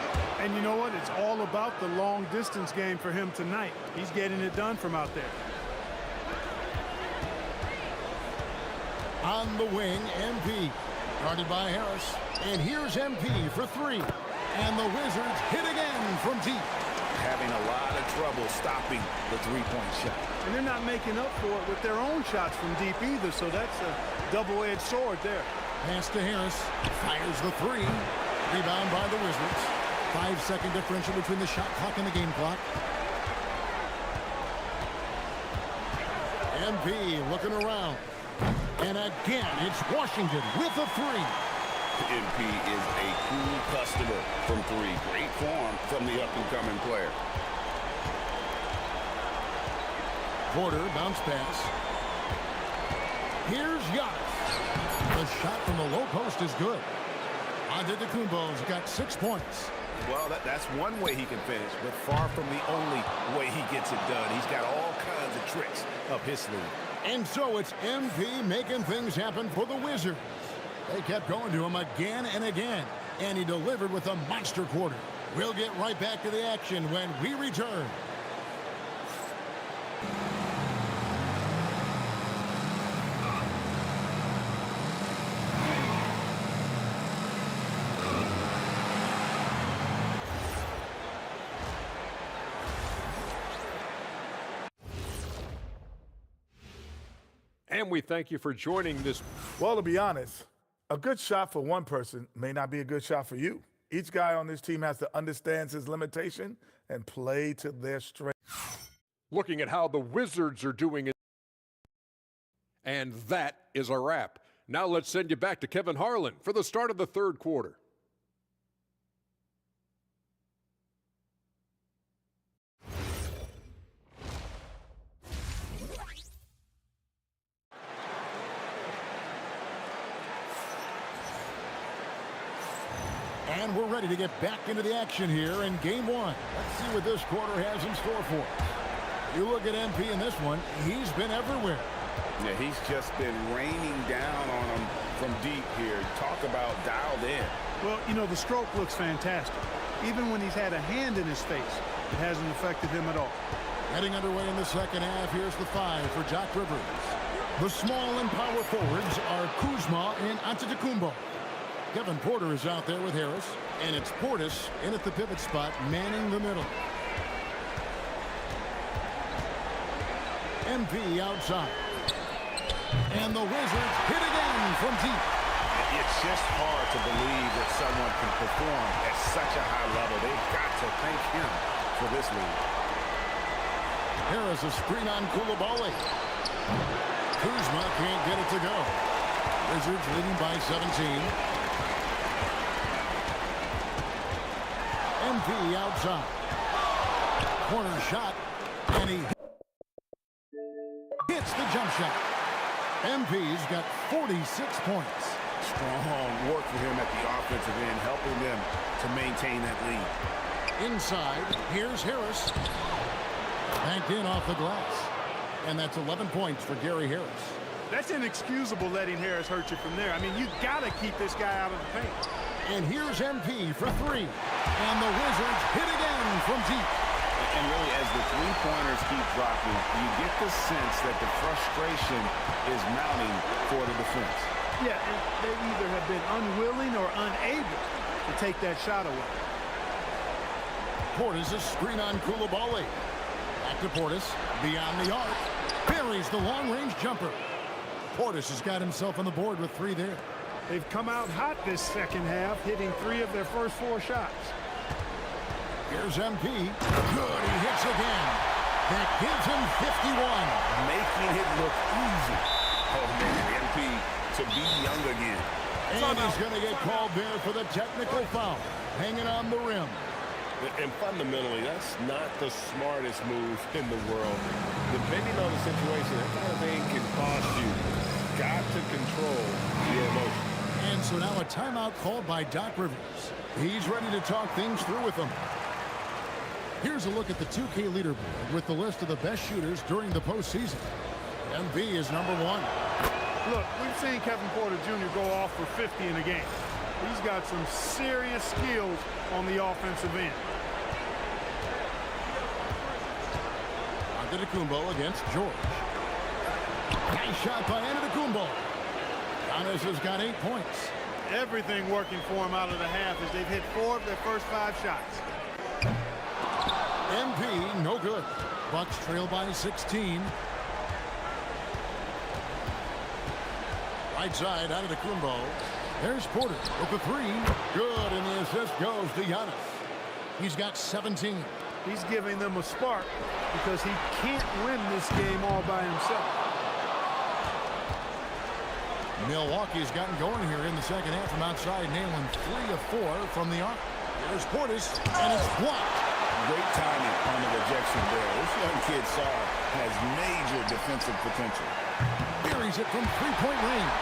And you know what? It's all about the long distance game for him tonight. He's getting it done from out there. On the wing, MP. Guarded by Harris. And here's MP for three. And the Wizards hit again from deep. Having a lot of trouble stopping the three-point shot. And they're not making up for it with their own shots from deep either, so that's a double-edged sword there. Pass to Harris. Fires the three. Rebound by the Wizards. 5-second differential between the shot clock and the game clock. MP looking around. And again, it's Washington with a three. MP is a cool customer from three. Great form from the up-and-coming player. Porter, bounce pass. Here's Giannis. The shot from the low post is good. Antetokounmpo's got 6 points. Well, that's one way he can finish, but far from the only way he gets it done. He's got all kinds of tricks up his sleeve. And so it's MP making things happen for the Wizards. They kept going to him again and again, and he delivered with a monster quarter. We'll get right back to the action when we return. And we thank you for joining this. Well, to be honest, a good shot for one person may not be a good shot for you. Each guy on this team has to understand his limitation and play to their strength. Looking at how the Wizards are doing it. And that is a wrap. Now let's send you back to Kevin Harlan for the start of the third quarter. And we're ready to get back into the action here in game one. Let's see what this quarter has in store for us. You look at MP in this one, he's been everywhere. Yeah, he's just been raining down on him from deep here. Talk about dialed in. Well, you know, the stroke looks fantastic. Even when he's had a hand in his face, it hasn't affected him at all. Heading underway in the second half, here's the 5 for Doc Rivers. The small and power forwards are Kuzma and Antetokounmpo. Kevin Porter is out there with Harris, and it's Portis in at the pivot spot, manning the middle. MP outside. And the Wizards hit again from deep. It's just hard to believe that someone can perform at such a high level. They've got to thank him for this lead. Harris a screen on Coulibaly. Kuzma can't get it to go. Wizards leading by 17. MP outside. Corner shot, and he hits the jump shot. MP's got 46 points. Strong work for him at the offensive end, helping them to maintain that lead. Inside, here's Harris. Banked in off the glass. And that's 11 points for Gary Harris. That's inexcusable letting Harris hurt you from there. I mean, you got to keep this guy out of the paint. And here's MP for 3. And the Wizards hit again from deep. And really, as the three-pointers keep dropping, you get the sense that the frustration is mounting for the defense. Yeah, and they either have been unwilling or unable to take that shot away. Portis a screen on Coulibaly. Back to Portis, beyond the arc. Buries the long-range jumper. Portis has got himself on the board with 3 there. They've come out hot this second half, hitting 3 of their first 4 shots. Here's MP. Good, he hits again. That gives him 51. Making it look easy. Oh, man, MP to be young again. And he's going to get called there for the technical foul. Hanging on the rim. And fundamentally, that's not the smartest move in the world. Depending on the situation, that kind of thing can cost you. Got to control your emotions. And so now a timeout called by Doc Rivers. He's ready to talk things through with them. Here's a look at the 2K leaderboard with the list of the best shooters during the postseason. MB is number 1. Look, we've seen Kevin Porter Jr. go off for 50 in a game. He's got some serious skills on the offensive end. Antetokounmpo against George. Nice shot by Antetokounmpo. Giannis has got 8 points. Everything working for him out of the half as they've hit 4 of their first 5 shots. MP, no good. Bucks trail by 16. Right side, Antetokounmpo. There's Porter with the 3. Good, and the assist goes to Giannis. He's got 17. He's giving them a spark because he can't win this game all by himself. Milwaukee's gotten going here in the second half from outside, nailing 3 of 4 from the arc. There's Portis, and it's blocked. Great timing on the rejection there. This young kid, Sarr, has major defensive potential. Buries it from 3-point range.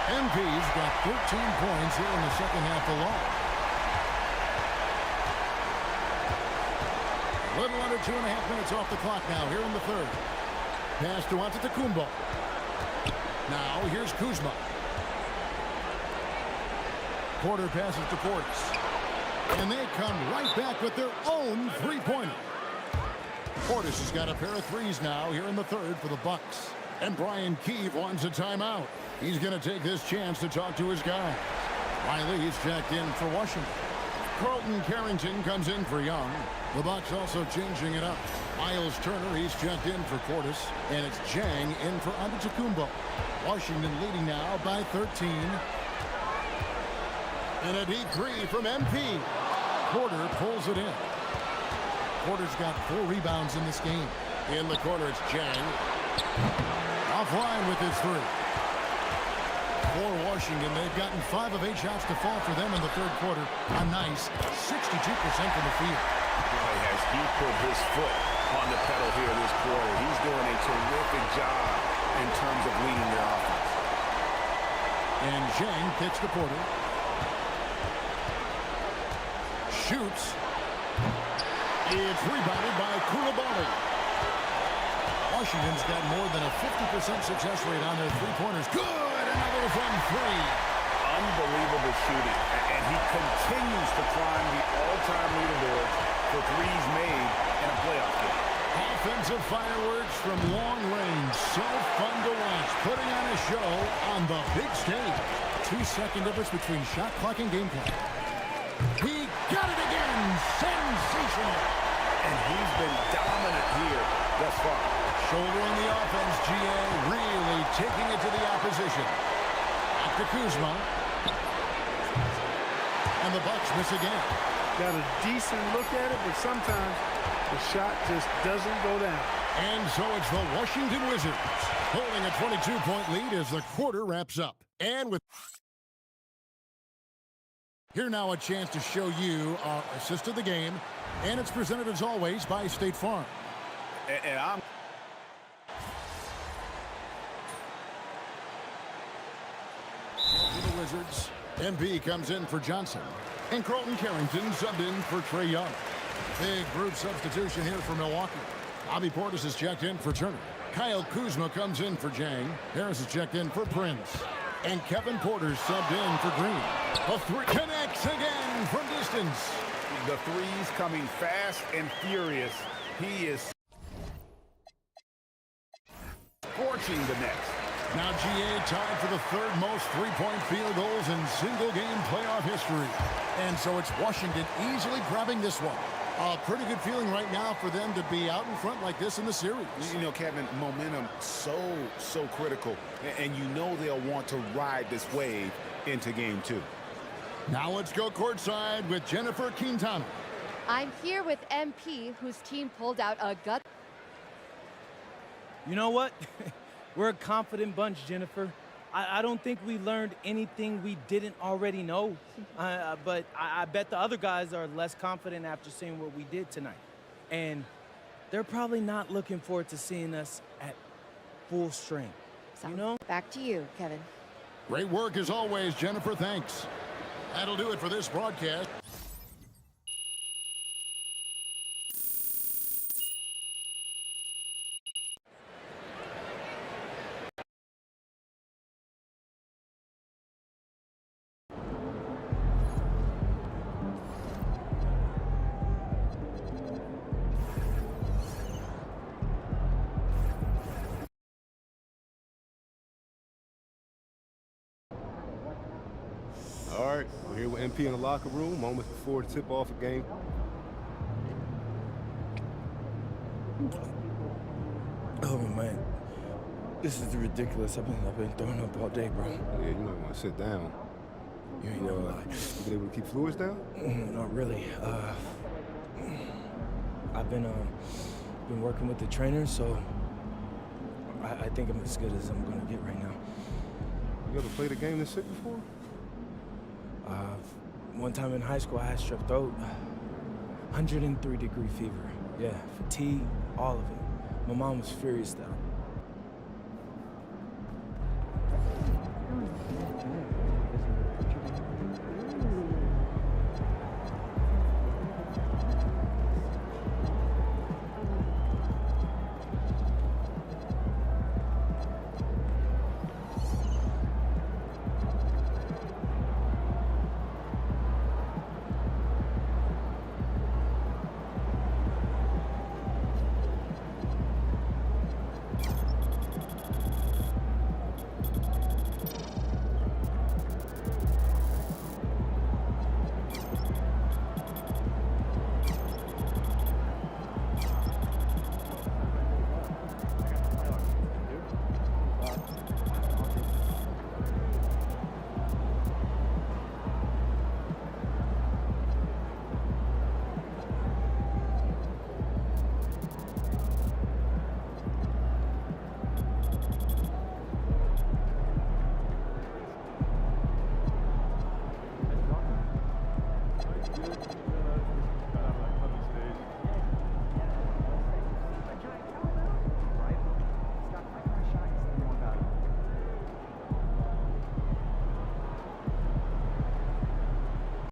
MP's got 13 points here in the second half alone. A little under 2.5 minutes off the clock now here in the third. Pass to Antetokounmpo. Now here's Kuzma. Porter passes to Portis. And they come right back with their own 3-pointer. Portis has got a pair of 3s now here in the third for the Bucks. And Brian Keefe wants a timeout. He's going to take this chance to talk to his guy. Riley's checked in for Washington. Carlton Carrington comes in for Young. The Bucks also changing it up. Miles Turner, he's checked in for Portis. And it's Jang in for Antetokounmpo. Washington leading now by 13. And a deep 3 from MP. Porter pulls it in. Porter's got 4 rebounds in this game. In the corner, it's Jang. Offline with his 3. For Washington, they've gotten 5 of 8 shots to fall for them in the third quarter. A nice 62% from the field. Boy, has he put his foot on the pedal here this quarter. He's doing a terrific job in terms of leading their offense. And Jang kicks to Porter. shoots. It's rebounded by Koulibaly. Washington's got more than a 50% success rate on their three-pointers. Good! Another from three. Unbelievable shooting. And he continues to climb the all-time leaderboard for threes made in a playoff game. Offensive fireworks from long range. So fun to watch. Putting on a show on the big stage. 2-second difference between shot clock and game clock. He got it again. Sensational. And he's been dominant here thus far. Shouldering the offense, GA really taking it to the opposition. After Kuzma. And the Bucks miss again. Got a decent look at it, but sometimes the shot just doesn't go down. And so it's the Washington Wizards holding a 22-point lead as the quarter wraps up. And with here now a chance to show you our assist of the game. And it's presented as always by State Farm. And I'm for the Wizards. MP comes in for Johnson. And Carlton Carrington subbed in for Trae Young. Big group substitution here for Milwaukee. Bobby Portis is checked in for Turner. Kyle Kuzma comes in for Jang. Harris is checked in for Prince. And Kevin Porter subbed in for Green. A three connects again from distance. The threes coming fast and furious. He is scorching the Nets. Now GA tied for the third most three-point field goals in single-game playoff history. And so it's Washington easily grabbing this one. A pretty good feeling right now for them to be out in front like this in the series. You know, Kevin, momentum so critical. And you know they'll want to ride this wave into game two. Now let's go courtside with Jennifer Quintana. I'm here with MP, whose team pulled out a gut. You know what? We're a confident bunch, Jennifer. I don't think we learned anything we didn't already know. But I bet the other guys are less confident after seeing what we did tonight. And they're probably not looking forward to seeing us at full strength. You know? Back to you, Kevin. Great work as always, Jennifer. Thanks. That'll do it for this broadcast. All right, we're here with MP in the locker room, moments before the tip-off a game. Oh, man. This is ridiculous. I've been throwing up all day, bro. Yeah, you might want to sit down. You ain't gonna lie. You been able to keep fluids down? Not really. I've been working with the trainer, so I think I'm as good as I'm gonna get right now. You ever played a game this sick before? One time in high school, I had strep throat. 103-degree fever. Yeah, fatigue, all of it. My mom was furious though.